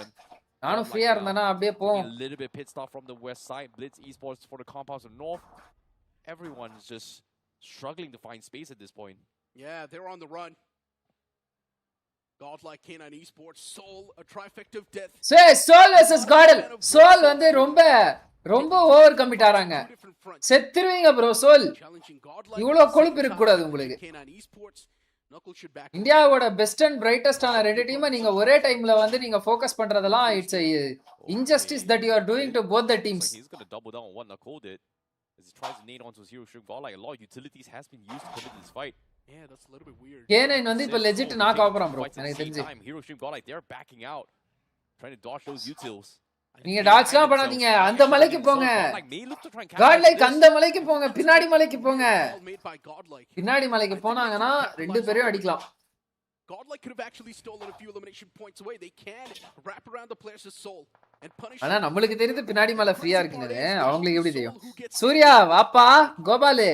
நானும் ஃப்ரீயா இருந்தேனா அப்படியே போவோம் A little bit pit stop from the west side. Blitz Esports for the compounds of north. Everyone's just struggling to find space at this point. Yeah, they're on the run. Godlike K9 Esports, Soul, a trifecta of death. Say Soul versus Godel. Soul வந்து ரொம்ப over commit ஆறாங்க செத்துருவீங்க bro soul இவ்வளவு கொழுப்பு இருக்க கூடாது உங்களுக்கு இந்தியாவோட best and பிரைட்டஸ்டான 2 டீமை நீங்க ஒரே டைம்ல வந்து நீங்க ஃபோக்கஸ் பண்றதெல்லாம் it's injustice that you are doing to both the teams. He's going to double down on what Nakold did as he tries to nade onto his Hiroshima Godlike. A lot of utilities has been used to commit this fight. Yeah, that's a little bit weird. K9 வந்து இப்ப legit knock ஆவறான் bro எனக்கு தெரிஞ்சு Hiroshima Godlike they're backing out trying to dodge those utils. நீங்க டாட்ச்லாம் பண்ணாதீங்க அந்த மலைக்கு போங்க காட்லைக் அந்த மலைக்கு போங்க பின்னாடி மலைக்கு போங்க பின்னாடி மலைக்கு போனாங்கன்னா 2 பேரையும் அடிக்கலாம் Godlike could have actually stolen a few elimination points away. They can wrap around the player's soul and punish. ஆனா நமக்கு தெரியுது பின்னாடி மலை ஃப்ரீயா இருக்குன்னு அவங்களுக்கு எப்படி தெரியும் சூர்யா வாப்பா கோபாலே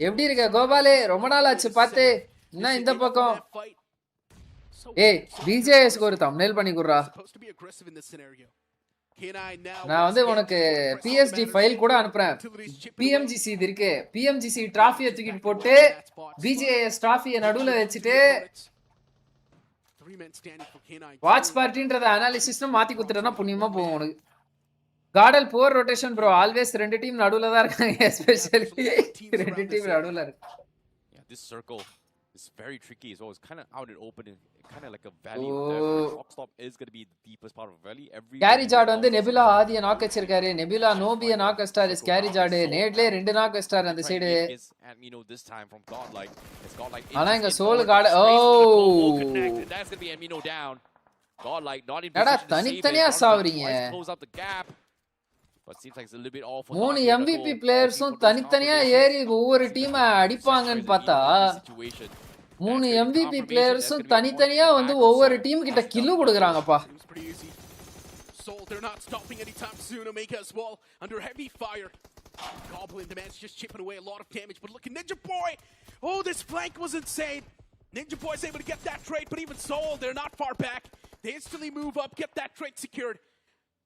எப்படி இருக்க கோபாலே ரொம்ப நாள் ஆச்சு பாத்து என்ன இந்த பக்கம் ஏய் BGIS க்கு ஒரு thumbnail பண்ணி குடுறா நான் வந்து உனக்கு PSD ஃபைல் கூட அனுப்புறேன் PMGC இது இருக்கு PMGC டிராஃபியை தூக்கிட்டு போட்டு BGIS டிராஃபியை நடுவுல வச்சிட்டு வாட்ச் பார்ட்டின்றத அனாலிசிஸ்னு மாத்தி குடுத்துட்டா புண்ணியமா போகும் உனக்கு கார்டல் poor rotation bro always 2 team நடுவுல தான் இருக்காங்க எஸ்பெஷலி 2 டீம் நடுவுல இருக்கு This circle It's very tricky as well. It's kind of out and open, kind of like a valley. Shock stop is going to be the deepest part of the valley. கேரி ஜார்ட் வந்து Nebula ஆதிய knock வச்சிருக்காரு. Nebula நோபிய knock star is கேரி ஜார்ட். நேட்லே 2 knock star அந்த side. And you know this time from Godlike, it's Godlike. ஆனா இங்க soul card That's going to be Amino down. Godlike not in Etah position to save it. தனித்தனியா சாவறீங்க. Close up the gap. But seems like it's a little bit off for 3 MVP பிளேயர்ஸும் தனித்தனியா ஏறி ஒவ்வொரு டீமை அடிப்பாங்கன்னு பார்த்தா 3 MVP பிளேயர்ஸும் தனித்தனியா வந்து ஒவ்வொரு team கிட்ட கில்லு கொடுக்குறாங்கப்பா. Soul, they're not stopping anytime soon. Omega as well under heavy fire. Goblin, the man's just chipping away a lot of damage, but look at Ninja Boy. Oh, this flank was insane. Ninja Boy's able to get that trade, but even Soul, they're not far back. They instantly move up, get that trade secured.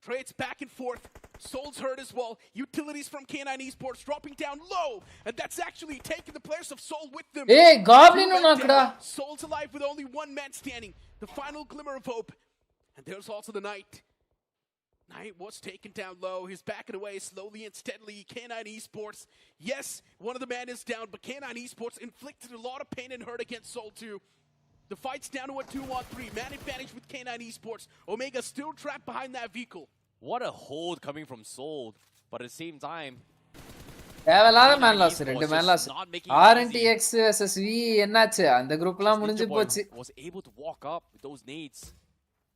Trades back and forth. Soul's hurt as well. Utilities from K9 Esports dropping down low, and that's actually taking the players of Soul with them. Hey, Goblin knockda. Soul's alive with only one man standing. The final glimmer of hope. And there's also the Knight. Knight was taken down low. He's backing away slowly and steadily. K9 Esports. Yes, one of the men is down, but K9 Esports inflicted a lot of pain and hurt against Soul too. The fight's down to a 2-on-3. Man advantage with K9 Esports. Omega still trapped behind that vehicle. What a hold coming from Soul, but at the same time, தேவையில்லாத man loss 2 man loss. RNTX vs V என்னாச்சு? அந்த குரூப்லாம் முடிஞ்சு போச்சு. Was able to walk up with those nades,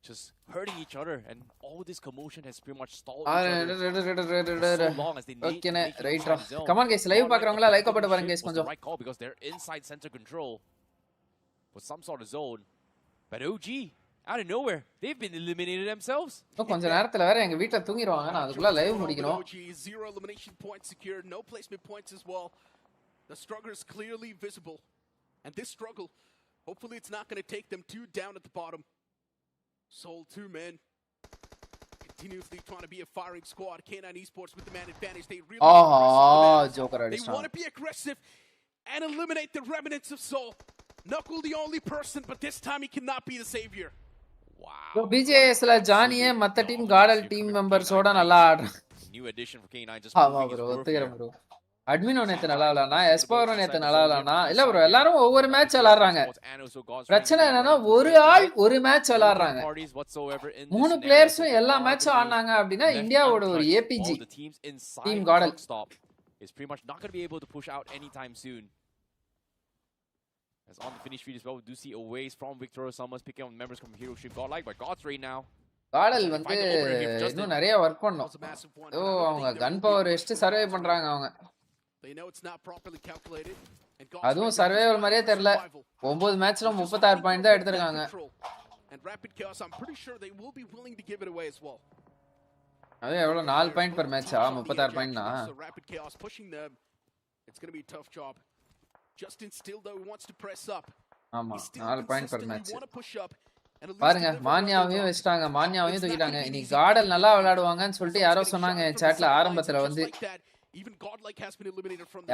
just hurting each other, and all this commotion has pretty much stalled so long as they need. Okay, right. Come on guys, live பார்க்கறவங்களா like போட்டு பாருங்க guys கொஞ்சம். Right call because they're inside center control with some sort of zone. But OG out of nowhere, they've been eliminated themselves. கொஞ்ச நேரத்துல வேற எங்க வீட்ல தூங்கிடுவாங்க. நான் அதுக்குள்ள லைவ் முடிக்கணும். OG 0 elimination points secured, no placement points as well. The struggle is clearly visible. And this struggle, hopefully it's not going to take them too down at the bottom. Soul 2 men continuously trying to be a firing squad. K9 Esports with the man advantage. They really Joker they want to be aggressive and eliminate the remnants of Soul. Knuckle the only person, but this time he cannot be the savior. Wow. BGIS ல ஜானியே மத்த team caudal team மெம்பர்ஸோட நல்லா ஆடுறான். New addition for K9 just ஆமா bro, ஒத்துக்கறேன் bro. அட்மினோ நேத்து நல்லா விளையாடுனா, எஸ்போரோ நேத்து நல்லா விளையாடுனா. இல்ல bro, எல்லாரும் ஒவ்வொரு மேட்ச் விளையாடுறாங்க. பிரச்சனை என்னன்னா ஒரு ஆள் ஒரு மேட்ச் விளையாடுறாங்க. 3 பிளேயர்ஸும் எல்லா மேட்சும் ஆடுனாங்க அப்படினா இந்தியாவோட ஒரு APG team caudal is pretty much not going to be able to push out anytime soon. As on the finish feed as well, we do see a ways from Victoria Summers picking up members from Hero Ship Godlike, but God's right now. Caudal வந்து இன்னும் நிறைய work பண்ணனும். அவங்க கன் power west survey பண்றாங்க அவங்க. அதுவும் survival மாதிரியே தெரியல. 9 மேட்ச்ல 36 பாயிண்ட் தான் எடுத்துருக்காங்க. அது எவ்வளவு 4 பாயிண்ட் per மேட்சா 36 பாயிண்ட்னா. Justin still though wants to press up. ஆமா 4 பாயிண்ட் per மேட்ச். பாருங்க மான்யாவையும் வெச்சிட்டாங்க. மான்யாவையும் தூக்கிட்டாங்க. இனி காடல் நல்லா விளையாடுவாங்கன்னு சொல்லிட்டு யாரோ சொன்னாங்க chatல ஆரம்பத்துல வந்து.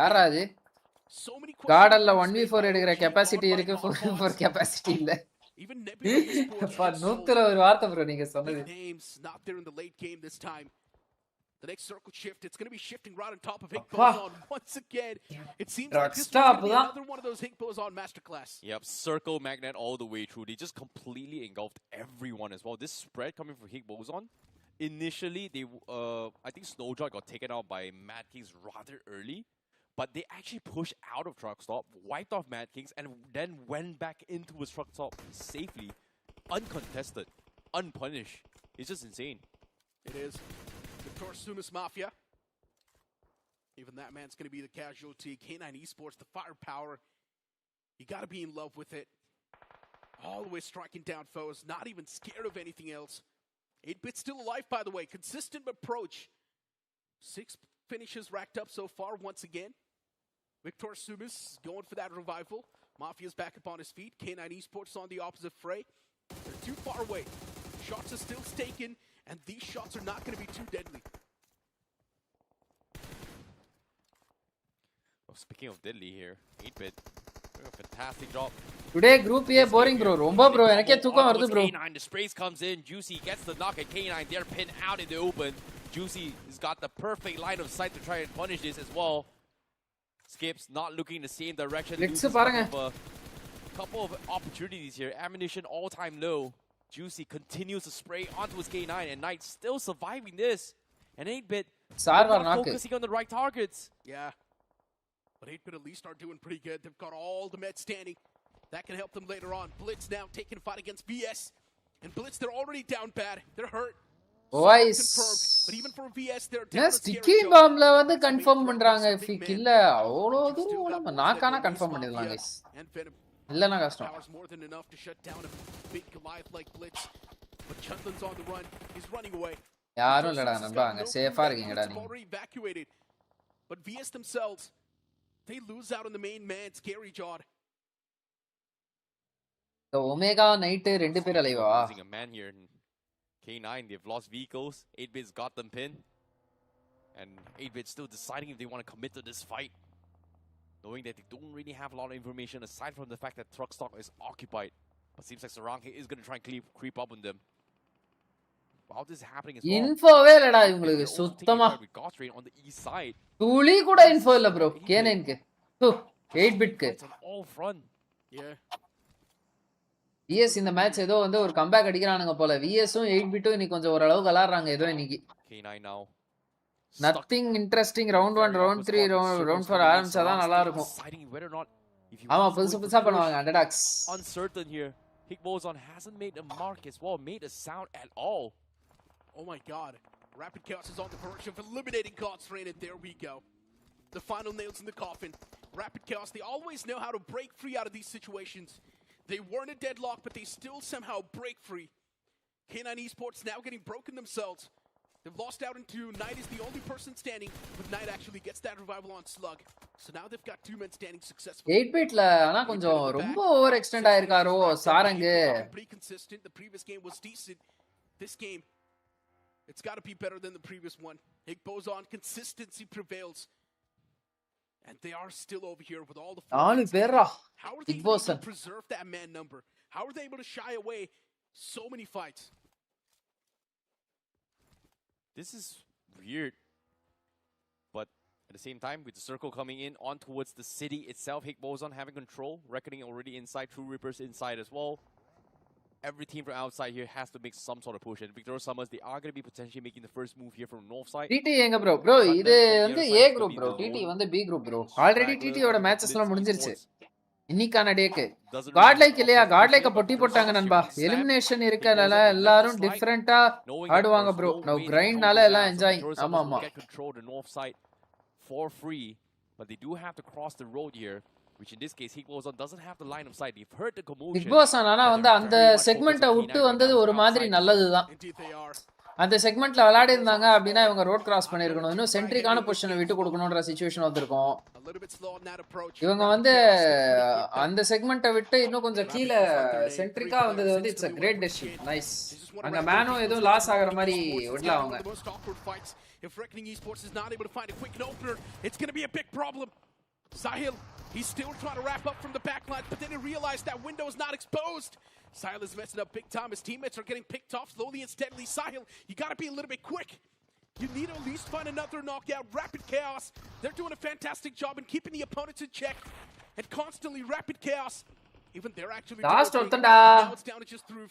யாரா அது? காடல்ல 1v4 எடுக்கிற கெபாசிட்டி இருக்கு, 4v4 கெபாசிட்டி இல்ல. நூத்துல ஒரு வார்த்தை bro நீங்க சொன்னது. The next circle shift, it's going to be shifting right on top of Higbos on once again. It seems like this is another one of those Higbos on masterclass. Yep, circle magnet all the way through. They just completely engulfed everyone as well. This spread coming from Higbos on. Initially, they I think Snowjoy got taken out by Mad Kings rather early, but they actually pushed out of truck stop, wiped off Mad Kings, and then went back into his truck stop safely, uncontested, unpunished. It's just insane. It is. Victor Sumas Mafia. Even that man's going to be the casualty. K9 Esports, the firepower. You got to be in love with it. Always striking down foes, not even scared of anything else. 8-Bit still alive, by the way. Consistent approach. 6 finishes racked up so far once again. Victor Sumas going for that revival. Mafia's back up on his feet. K9 Esports on the opposite fray. They're too far away. Shots are still taken. And these shots are not going to be too deadly. Oh, speaking of deadly here, 8-Bit doing a fantastic job. Today group A boring bro. Romba bro. எனக்கே தூக்கம் வருது bro. K9, the sprays comes in. Juicy gets the knock at K9. They're pinned out in the open. Juicy has got the perfect line of sight to try and punish this as well. Skips not looking in the same direction. Let's பாருங்க. Couple of opportunities here. Ammunition all-time low. Juicy continues to spray onto his K9, and Knight still surviving this. And 8-Bit not focusing on the right targets. Yeah. But 8-Bit at least are doing pretty good. They've got all the meds standing. That can help them later on. Blitz now taking a fight against VS. And Blitz, they're already down bad. They're hurt. Voice. But even for VS, they're down. Yes, sticking bombல வந்து confirm பண்றாங்க ஃபிக் இல்ல அவ்வளவு தூரம் நம்ம நாக்கானா confirm பண்ணிடலாம் guys. இல்லனா கஷ்டம். Powers more than enough to shut down a big Goliath like Blitz. But Chunlan's on the run. He's running away. யாரும் இல்லடா நண்பா அங்க சேஃபா இருக்கீங்கடா நீங்க. Already evacuated. But VS themselves, they lose out on the main man, Scary Jawed. The Omega Knight ரெண்டு பேர் அலைவா. Losing a man here in K9, they've lost vehicles. 8-Bit's got them pinned. And 8-Bit still deciding if they want to commit to this fight. Knowing that they don't really have a lot of information aside from the fact that truck stock is occupied. But seems like Sarang is going to try and creep up on them. While this is happening as well. இன்ஃபோவே இல்லடா உங்களுக்கு சுத்தமா. On the east side. துளி கூட info இல்ல bro. K9 க்கு. 8-Bit க்கு. All front. Yeah. VS இந்த match ஏதோ வந்து ஒரு கம்பேக் அடிக்கறானுங்க போல. VSம் 8-Bitம் இன்னைக்கு கொஞ்சம் ஓரளவு விளையாடுறாங்க ஏதோ இன்னைக்கு. K9 now. Nothing interesting. round 1 round 3 round 4 ஆரம்பிச்சாதான் நல்லா இருக்கும். ஆமா புதுசா பண்ணுவாங்க Underdogs. Uncertain here. Higbozon hasn't made a mark as well, made a sound at all. Oh my god. Rapid Chaos is on the verge of eliminating God's Reign, and there we go. The final nails in the coffin. Rapid Chaos, they always know how to break free out of these situations. They weren't a deadlock, but they still somehow break free. K9 Esports now getting broken themselves. They've lost out into Knight is the only person standing, but Knight actually gets that revival on Slug. So now they've got two men standing successfully. 8-Bitல ஆனா கொஞ்சம் ரொம்ப over extend ஆயிருக்காரோ சாரங்க. Pretty consistent. The previous game was decent. This game, it's got to be better than the previous one. Higbozon, consistency prevails. And they are still over here with all the நாலு பேரா. How are they able to preserve that man number? How are they able to shy away so many fights? This is weird. But at the same time, with the circle coming in on towards the city itself, Higbozon having control, Reckoning already inside, True Reapers inside as well. Every team from outside here has to make some sort of push. And Victor Summers, they are going to be potentially making the first move here from north side. TT எங்க bro? Bro, இது வந்து A group bro. TT வந்து B group bro. Already TT ஓட matches எல்லாம் முடிஞ்சிருச்சு. இன்னிக்கான டேக்கு காட்லைக் இல்லையா காட்லைக்க பொட்டி போட்டாங்க நண்பா. எலிமினேஷன் இருக்கனால எல்லாரும் டிஃபரண்டா ஆடுவாங்க bro. நோ கிரைண்ட்னால எல்லாம் என்ஜாய். ஆமா ஆமா. Control the north side for free, but they do have to cross the road here, which in this case Higbozon doesn't have the line of sight. They've heard the commotion. Higbozon ஆனா வந்து அந்த செக்மெண்ட்ட விட்டு வந்தது ஒரு மாதிரி நல்லதுதான். அந்த செக்மெண்ட்ல விளையாடி இருந்தாங்க அப்படினா இவங்க ரோட் கிராஸ் பண்ணிருக்கணும். இன்னும் சென்ட்ரிக்கான பொசிஷனை விட்டு கொடுக்கணும்ன்ற சிச்சுவேஷன் வந்திருக்கும். இவங்க வந்து அந்த செக்மெண்ட்டை விட்டு இன்னும் கொஞ்சம் கீழ சென்ட்ரிக்கா வந்தது வந்து it's a great decision. Nice. அங்க மேனோ ஏதோ லாஸ் ஆகுற மாதிரி விடல அவங்க. If Reckoning Esports is not able to find a quick opener, it's going to be a big problem. Sahil, he's still trying to wrap up from the backline, but then he realized that window is not exposed. Sahil is messing up big time. His teammates are getting picked off slowly and steadily. Sahil, you got to be a little bit quick. You need to at least find another knockout. Rapid Chaos, they're doing a fantastic job in keeping the opponents in check. And constantly Rapid Chaos, even they're actually last now it's down to just through.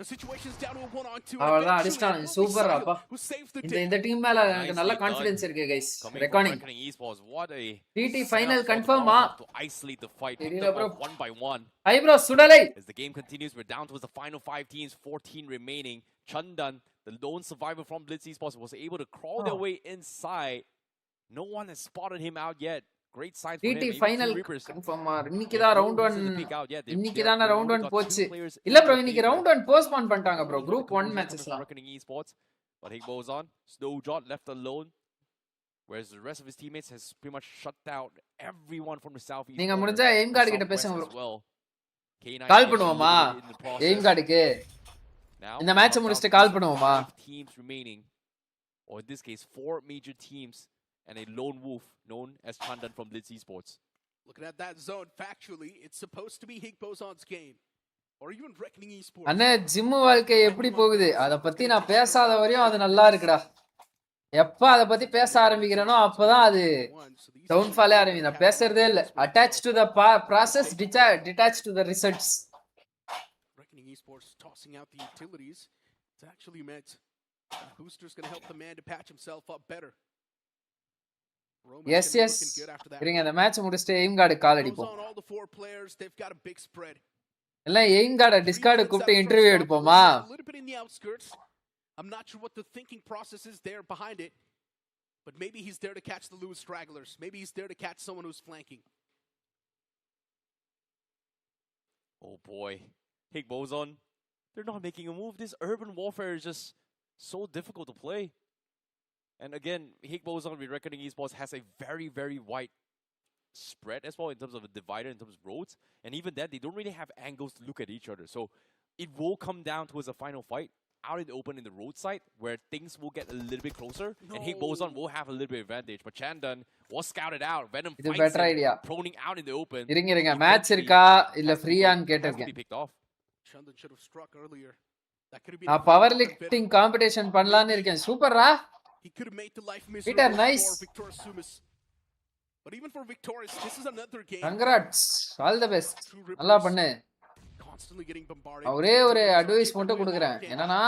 The situation is down to a 1-on-2. அவ்வளவுதான் அடிச்சான். Super அப்பா. இந்த team மேல எனக்கு நல்ல confidence இருக்கு guys. Reckoning what a TT final confirm to isolate the fight one by one. Hi bro Sudalai. As the game continues, we're down towards the final 5 teams, 14 remaining. Chandan, the lone survivor from Blitz Esports, was able to crawl their way inside. No one has spotted him out yet. Great signs for him. TT final confirm இன்னைக்கு தான் round 1 இன்னைக்கு தான் round 1 போச்சு. இல்ல bro இன்னைக்கு round 1 postpone பண்ணிட்டாங்க bro. group 1 மேட்சஸ்லாம். Reckoning Esports, but Higbozon, Snowjot left alone, whereas the rest of his teammates has pretty much shut down everyone from the southeast. நீங்க முடிஞ்சா எய்ம் கார்டு கிட்ட பேசுங்க bro. K9 கால் பண்ணுவோமா aim கார்டுக்கு? இந்த match முடிச்சிட்டு கால் பண்ணுவோமா? Teams remaining, or in this case 4 major teams and a lone wolf known as Chandan from Blitz Esports. Looking at that zone, factually, it's supposed to be Higbozon's game. Or even Reckoning Esports. அண்ணே gym வாழ்க்கை எப்படி போகுது? அத பத்தி நான் பேசாத வரையும் அது நல்லா இருக்குடா. எப்ப அத பத்தி பேச ஆரம்பிக்கிறேனோ அப்பதான் அது டவுன்ஃபாலே ஆரம்பிக்கும். நான் பேசுறதே இல்ல. attached to the process, detached to the results. Reckoning Esports tossing out the utilities. It's actually meant Booster's going to help the man to patch himself up better. Yes. இருங்க அந்த மேட்ச் முடிச்சிட்டு எய்ம் கார்டு கால் அடிப்போம். All the four players, they've got a big spread. எல்லாம் aim card Discord கூப்பிட்டு interview எடுப்போமா? A little bit in the outskirts. I'm not sure what the thinking process is there behind it. But maybe he's there to catch the loose stragglers. Maybe he's there to catch someone who's flanking. Oh boy. Hig Boson. They're not making a move. This urban warfare is just so difficult to play. And again, Hig Boson with Reckoning Esports has a very, very wide spread as well in terms of a divider, in terms of roads. And even then, they don't really have angles to look at each other. So it will come down towards a final fight out in the open in the roadside where things will get a little bit closer. No. And Hig Boson will have a little bit of advantage. But Chandan was scouted out. Venom fights him, proning out in the open. இருங்க match இருக்கா இல்ல ஃப்ரீயான்னு கேட்டிருக்கேன். Chandan should have struck earlier. That could have been நான் power lifting competition பண்ணலாம்னு இருக்கேன். சூப்பர்ரா. He could have made the life miserable nice. for Victorious Sumis. But even for Victorious, this is another game. Congrats. All the best. நல்லா பண்ணு. Constantly getting bombarded. ஒரே ஒரு advice மட்டும் கொடுக்கிறேன். என்னன்னா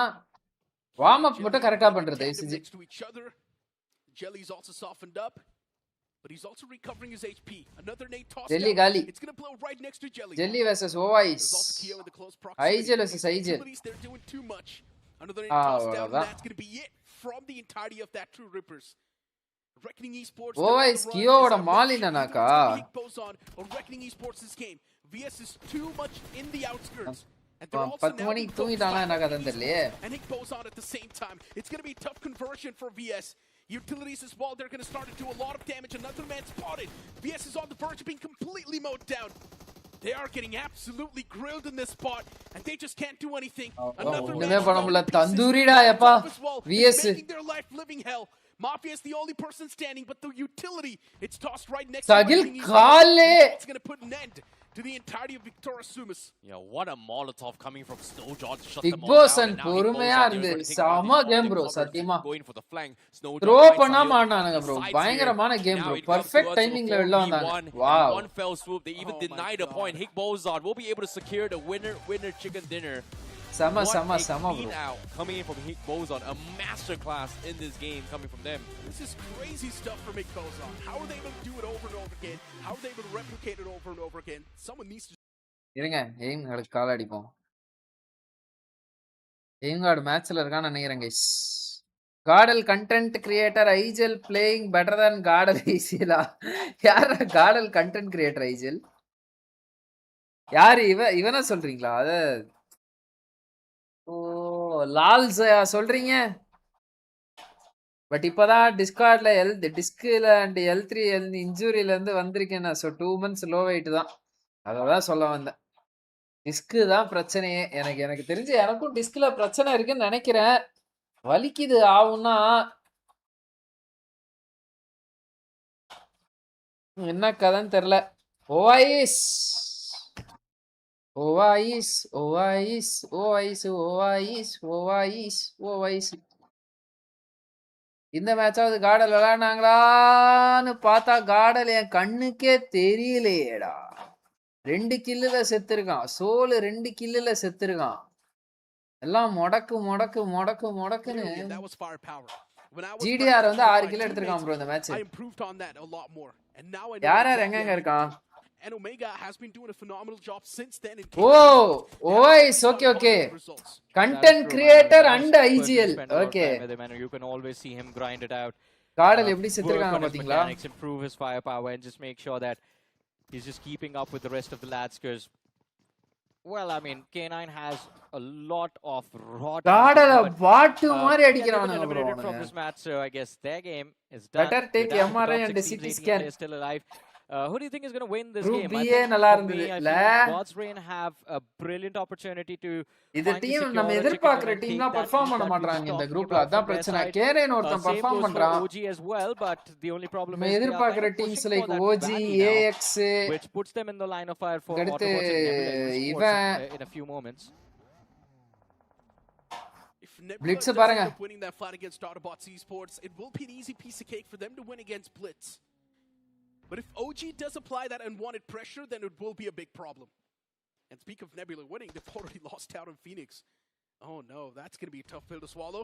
வார்ம் அப் மட்டும் கரெக்ட்டா பண்றது. Jelly's also softened up. But he's also recovering his HP. Another nade toss. Jelly gali. It's going to blow right next to Jelly. Jelly versus OIS. Igel versus Igel. They're doing too much. Another nade toss down. That's going to be it from the entirety of that True Rippers. Reckoning Esports. OIS Kyoda Malinanaka. Or Reckoning Esports this game. VS is too much in the outskirts. And they're also and Hig Boson at the same time. It's going to be a tough conversion for VS. Utilities as well, they're going to start to do a lot of damage. Another man spotted. VS is on the verge of being completely mowed down. They are getting absolutely grilled in this spot, and they just can't do anything. Another man making their life living hell. Mafia is the only person standing, but the utility, it's tossed right next to him. It's going to put an end to the entirety of Victorious Sumis. Yeah, what a Molotov coming from Snowjaw to shut them all down. And பொறுமையா இருந்து சம game bro சத்தியமா going for the flank. Throw பண்ண மாட்டானுங்க bro பயங்கரமான game bro perfect டைமிங்ல உள்ள வந்தாங்க wow one fell swoop they even denied a point. Hig Boson will be able to secure the winner chicken dinner. Sama bro. Coming in from Hig Boson, a master class in this game coming from them. This is crazy stuff from Hig Boson. How are they able to do it over and over again? How are they able to replicate it over and over again? Someone needs to. இருங்க aim card கால் அடிப்போம். Aim card மேட்ச்ல இருக்கான்னு நினைக்கிறேன் guys. Gardel content creator Igel playing better than Gardel Igel. யாரா Gardel content creator Igel? யார் இவனா சொல்றீங்களா? அது ஓ லால்ஸ் சொல்றீங்க. பட் இப்பதான் டிஸ்கார்ட்ல டிஸ்க்ல அண்ட் L3 இன்ஜூரியில இருந்து வந்திருக்கேன். ஸோ 2 months லோ வெயிட் தான். அதான் சொல்ல வந்தேன். டிஸ்க் தான் பிரச்சனையே. எனக்கு தெரிஞ்சு எனக்கும் டிஸ்க்ல பிரச்சனை இருக்குன்னு நினைக்கிறேன். வலிக்குது ஆகும்னா என்ன கதைன்னு தெரியல. ஓஐஸ் ஓஐஸ் ஓஐஸ் ஓஐஸ் ஓஐஸ் ஓஐஸ் ஓஐஸ் இந்த மேட்சாவது காடல் விளையாடுனாங்களான்னு பார்த்தா காடல் என் கண்ணுக்கே தெரியலையேடா. 2 கில்லுல செத்துருக்கான். சோலு 2 கில்லுல செத்துருக்கான். எல்லாம் முடக்குன்னு GDR வந்து 6 கில் எடுத்திருக்கான் ப்ரோ இந்த மேட்ச். யார் எங்க இருக்கான்? And Omega has been doing a phenomenal job since then. Okay. Content creator and IGL. Okay. You can always see him grind it out. Gardel எப்படி செத்துறாங்க பாத்தீங்களா? Improve his firepower and just make sure that he's just keeping up with the rest of the lads because well, I mean, K9 has a lot of raw Gardel பாட்டு மாதிரி அடிக்கறானுங்க bro. From this match, so I guess their game is done. Better take MRI and CT scan. They're still alive. Who do you think is going to win this game? God's Reign have a brilliant opportunity to இது team நம்ம எதிர்பார்க்கிற டீம்னா perform பண்ண மாட்டறாங்க இந்த குரூப்ல. அதான் பிரச்சனை. K9 ஒருத்தன் perform பண்றான். OG as well, but the only problem is எதிர்பார்க்கிற teams like OG, AX which puts them in the line of fire for அடுத்து இவன் in a few moments. If Nebula Blitz does பாருங்க. end up winning that fight against Autobots Esports, it will be an easy piece of cake for them to win against Blitz. But if OG does apply that unwanted pressure, then it will be a big problem. And speak of Nebula winning, they've already lost out on Phoenix. Oh no, that's going to be a tough pill to swallow.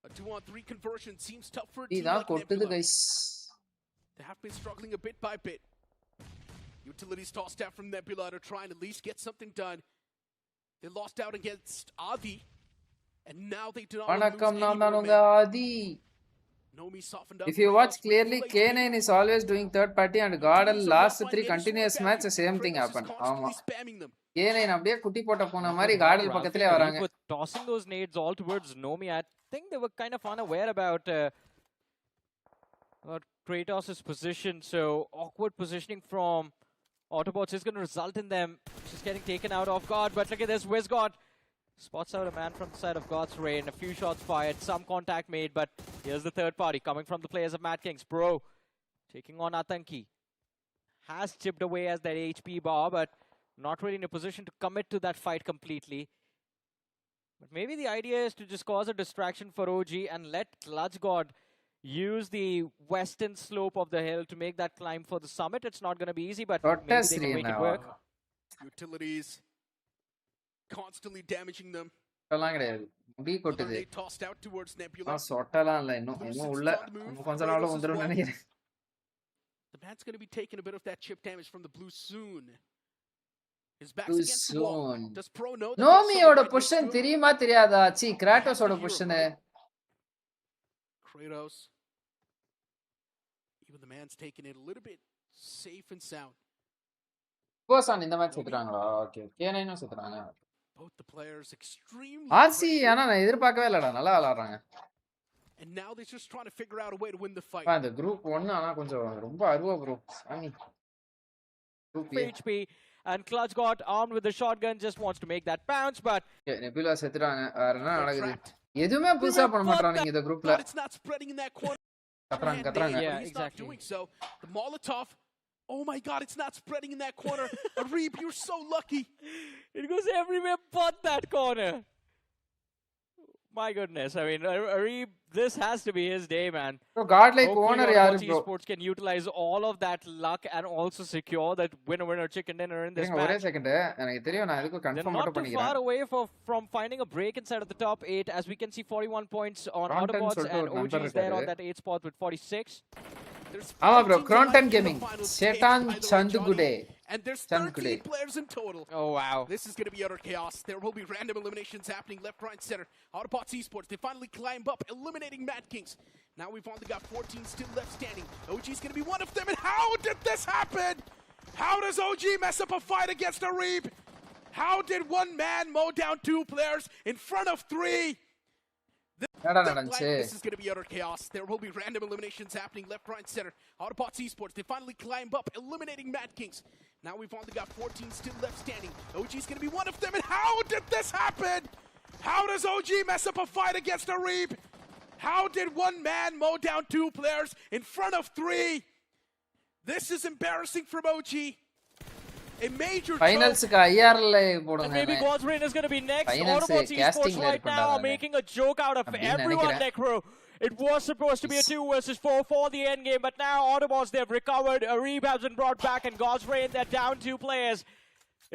A 2-on-3 conversion seems tough for a team like Nebula. guys. They have been struggling a bit by bit. Utilities tossed out from Nebula to try and at least get something done. They lost out against Adi, and now they do not want to lose வணக்கம், நான் தான் any உங்க more men. Aadhi. Nomi softened up. If you watch Kratos clearly, with the late K9 game. is always doing third party and Gardel Utilities are last not 3 finding any continuous sort of match value. same thing Kratos is happened. constantly ஆமா. spamming them. K9 அப்படியே குட்டி போட்ட போன மாதிரி Gardel பக்கத்திலே வராங்க. With tossing those nades all towards Nomi, I think they were kind of unaware about Kratos' position. So awkward positioning from Autobots is going to result in them just getting taken out off guard. But look at this, Wizgod spots out a man from the side of God's Reign. A few shots fired, some contact made, but here's the third party coming from the players of Mad Kings. Bro taking on Atanki. Has chipped away as that HP bar, but not really in a position to commit to that fight completely. But maybe the idea is to just cause a distraction for OG and let Clutch God use the western slope of the hill to make that climb for the summit. It's not going to be easy, but maybe they can make it work. Utilities constantly damaging them. அதெல்லாம் கிடையாது. முடி கொட்டுது. They tossed out towards Nebula. சொட்டலாம் இல்ல இன்னும் உள்ள கொஞ்ச நாள் வந்துரும் நினைக்கிறேன். The man's going to be taking a bit of that chip damage from the blue soon. His back's against the wall. Does Pro know that நோமியோட பொசிஷன் தெரியுமா தெரியாதா? சி கிராட்டோஸோட position. Kratos. Even the man's taking it a little bit safe and sound. போசான் இந்த match செத்துறாங்களா? Okay. K9 செத்துறாங்க. Both the players extremely ஆர்சி ஆனா நான் எதிர்பார்க்கவே இல்லடா. நல்லா விளையாடுறாங்க. And now they're just trying to figure out a way to win the fight. அந்த குரூப் 1 ஆனா கொஞ்சம் ரொம்ப அருவா ப்ரோ. சாமி. Group HP and Clutch got armed with the shotgun, just wants to make that bounce, but Nebula செத்துறாங்க. வேற என்ன நடக்குது? எதுமே புதுசா பண்ண மாட்டறாங்க இந்த குரூப்ல. It's not spreading in that corner. கத்றாங்க. Yeah, He's exactly. not doing so. The Molotov. Oh my god, it's not spreading in that corner. Reeb, you're so lucky. It goes everywhere but that corner. My goodness, I mean, Reeb, this has to be his day, man. Bro, godlike Hopefully owner yaar Autobots bro. Esports can utilize all of that luck and also secure that winner chicken dinner in this ஒரே match. Second எனக்கு தெரியும் நான் இதுக்கு They're confirm not மட்டும் too பண்ணிக்கிறேன். far away from finding a break inside of the top 8, as we can see 41 points on Crompton Autobots சொல்லிட்டு and ஒரு OG number is there on இருக்காரு. that 8th spot with 46. There's ஆமா bro 5 teams Crompton alive in Gaming the final stage, சேட்டான் by the way, சந்துகுடே Johnny. And there's Chandgude. 13 players in total. Oh, wow. This is going to be utter chaos. There will be random eliminations happening left, right, and center. Autobots Esports, they finally climb up, eliminating Mad Kings. Now we've only got 14 still left standing. OG is going to be one of them, and how did this happen? How does OG mess up a fight against a Reeb? How did one man mow down 2 players in front of 3? This is going to be utter chaos. There will be random eliminations happening left, right, and center. Autobots Esports, they finally climb up, eliminating Mad Kings. Now we've only got 14 still left standing. OG is going to be one of them, and how did this happen? How does OG mess up a fight against a Reeb? How did one man mow down 2 players in front of 3? This is embarrassing from OG. A major finals க்கு IRL And போடுங்க. maybe God's Reign is going to be next. Finals Autobots Esports casting right now are making a joke out of everyone, Necro. It was supposed to be a 2 versus 4 for the end game, but now Autobots, they've recovered. A Reeb has been brought back, and God's Reign, they're down 2 players.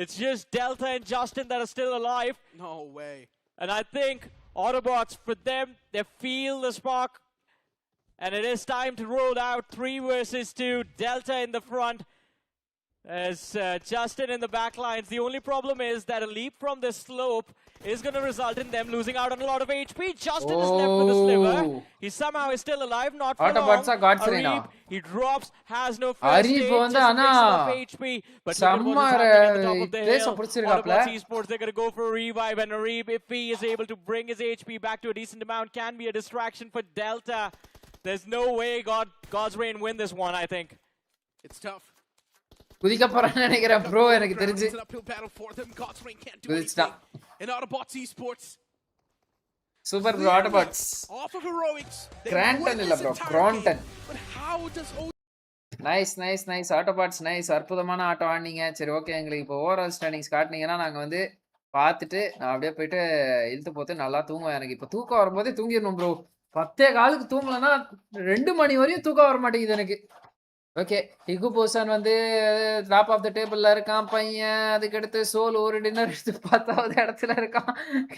It's just Delta and Justin that are still alive. No way. And I think Autobots, for them, they feel the spark. And it is time to roll out 3 versus 2. Delta in the front. As Justin in the back lines. The only problem is that a leap from this slope is going to result in them losing out on a lot of HP. Justin is left with a sliver. He somehow is still alive, not for Autobots long. are God's Reign now. He drops, has no first Reeb stage, வந்து just ஆனா mixing up HP. But look at what is happening at the top of the place hill. புடிச்சிருக்காப்ல. Autobots Esports, they're going to go for a revive, and Reeb, if he is able to bring his HP back to a decent amount, can be a distraction for Delta. There's no way God's Reign win this one, I think. It's tough. குதிக்க போறான்னு நினைக்கிறேன் bro எனக்கு தெரிஞ்சு. It's an uphill battle for them. God's Reign can't do குதிச்சிட்டான். anything. And Autobots Esports. Super bro Autobots. Off of heroics. Crompton இல்ல bro Crompton. But how does nice Autobots nice அற்புதமான ஆட்டம் ஆடுனீங்க. சரி okay எங்களுக்கு இப்போ overall standings காட்டுனீங்கன்னா நாங்க வந்து பார்த்துட்டு நான் அப்படியே போயிட்டு இழுத்து போட்டு நல்லா தூங்குவேன். எனக்கு இப்ப தூக்கம் வரும்போதே தூங்கிரணும் ப்ரோ. 10:15க்கு தூங்கலன்னா 2 மணி வரையும் தூக்கம் வர மாட்டேங்குது எனக்கு. ஓகே. இகு போசான் வந்து டாப் ஆஃப் த டேபிள்ல இருக்கான் பையன். அதுக்கடுத்து சோல் ஒரு டின்னர் எடுத்து 10வது இடத்துல இருக்கான்.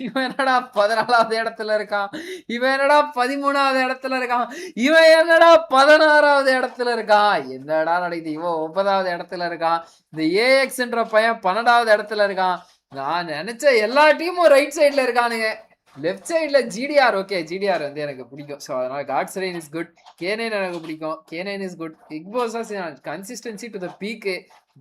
இவன் என்னடா 14வது இடத்துல இருக்கான். இவன் என்னடா 13வது இடத்துல இருக்கான். இவன் என்னடா 16வது இடத்துல இருக்கான். என்னடா நடக்குது? இவன் 9வது இடத்துல இருக்கான். இந்த ஏஎக்ஸ்ன்ற பையன் 12வது இடத்துல இருக்கான். நான் நினைச்ச எல்லா டீமும் ரைட் சைடுல இருக்கானுங்க. லெஃப்ட் சைடுல ஜிடிஆர். ஓகே, ஜிடிஆர் வந்து எனக்கு பிடிக்கும். ஸோ அதனால God's rain is good. K9 எனக்கு பிடிக்கும். K9 is good. Big boss consistency to the peak.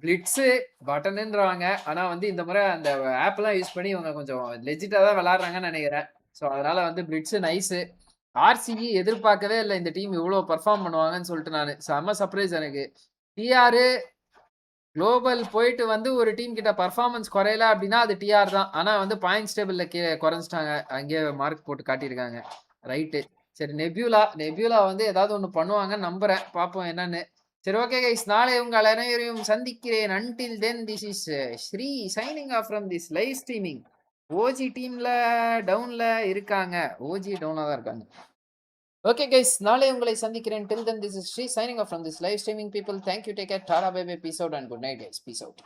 Blitz பட்டனுன்றாங்க. ஆனா வந்து இந்த முறை அந்த ஆப்லாம் யூஸ் பண்ணி இவங்க கொஞ்சம் லெஜிட்டா தான் விளையாடுறாங்கன்னு நினைக்கிறேன். ஸோ அதனால வந்து பிளிட்ஸு நைஸு. ஆர்சிபி எதிர்பார்க்கவே இல்லை இந்த டீம் இவ்வளோ பர்ஃபார்ம் பண்ணுவாங்கன்னு சொல்லிட்டு நான் செம்ம சர்ப்ரைஸ் எனக்கு. டிஆர் குளோபல் போயிட்டு வந்து ஒரு டீம் கிட்ட பர்ஃபார்மன்ஸ் குறையல அப்படின்னா அது டிஆர் தான். ஆனா வந்து பாயிண்ட்ஸ் டேபிள்ல குறைஞ்சிட்டாங்க. அங்கேயே மார்க் போட்டு காட்டியிருக்காங்க. ரைட்டு. சரி, நெபியூலா வந்து ஏதாவது ஒன்று பண்ணுவாங்கன்னு நம்புறேன். பார்ப்போம் என்னன்னு. சரி, ஓகே கைஸ், நாளை உங்கள் அனைவரையும் சந்திக்கிறேன். Until then this is Sri signing off from this live streaming. OG டீம்ல டவுன்ல இருக்காங்க. ஓஜி டவுன்ல தான் இருக்காங்க. Okay guys, நாளை உங்களை சந்திக்கிறேன். Till then, this is Sri signing off from this live streaming people. Thank you, take care, tara bye bye, peace out and good night guys, peace out.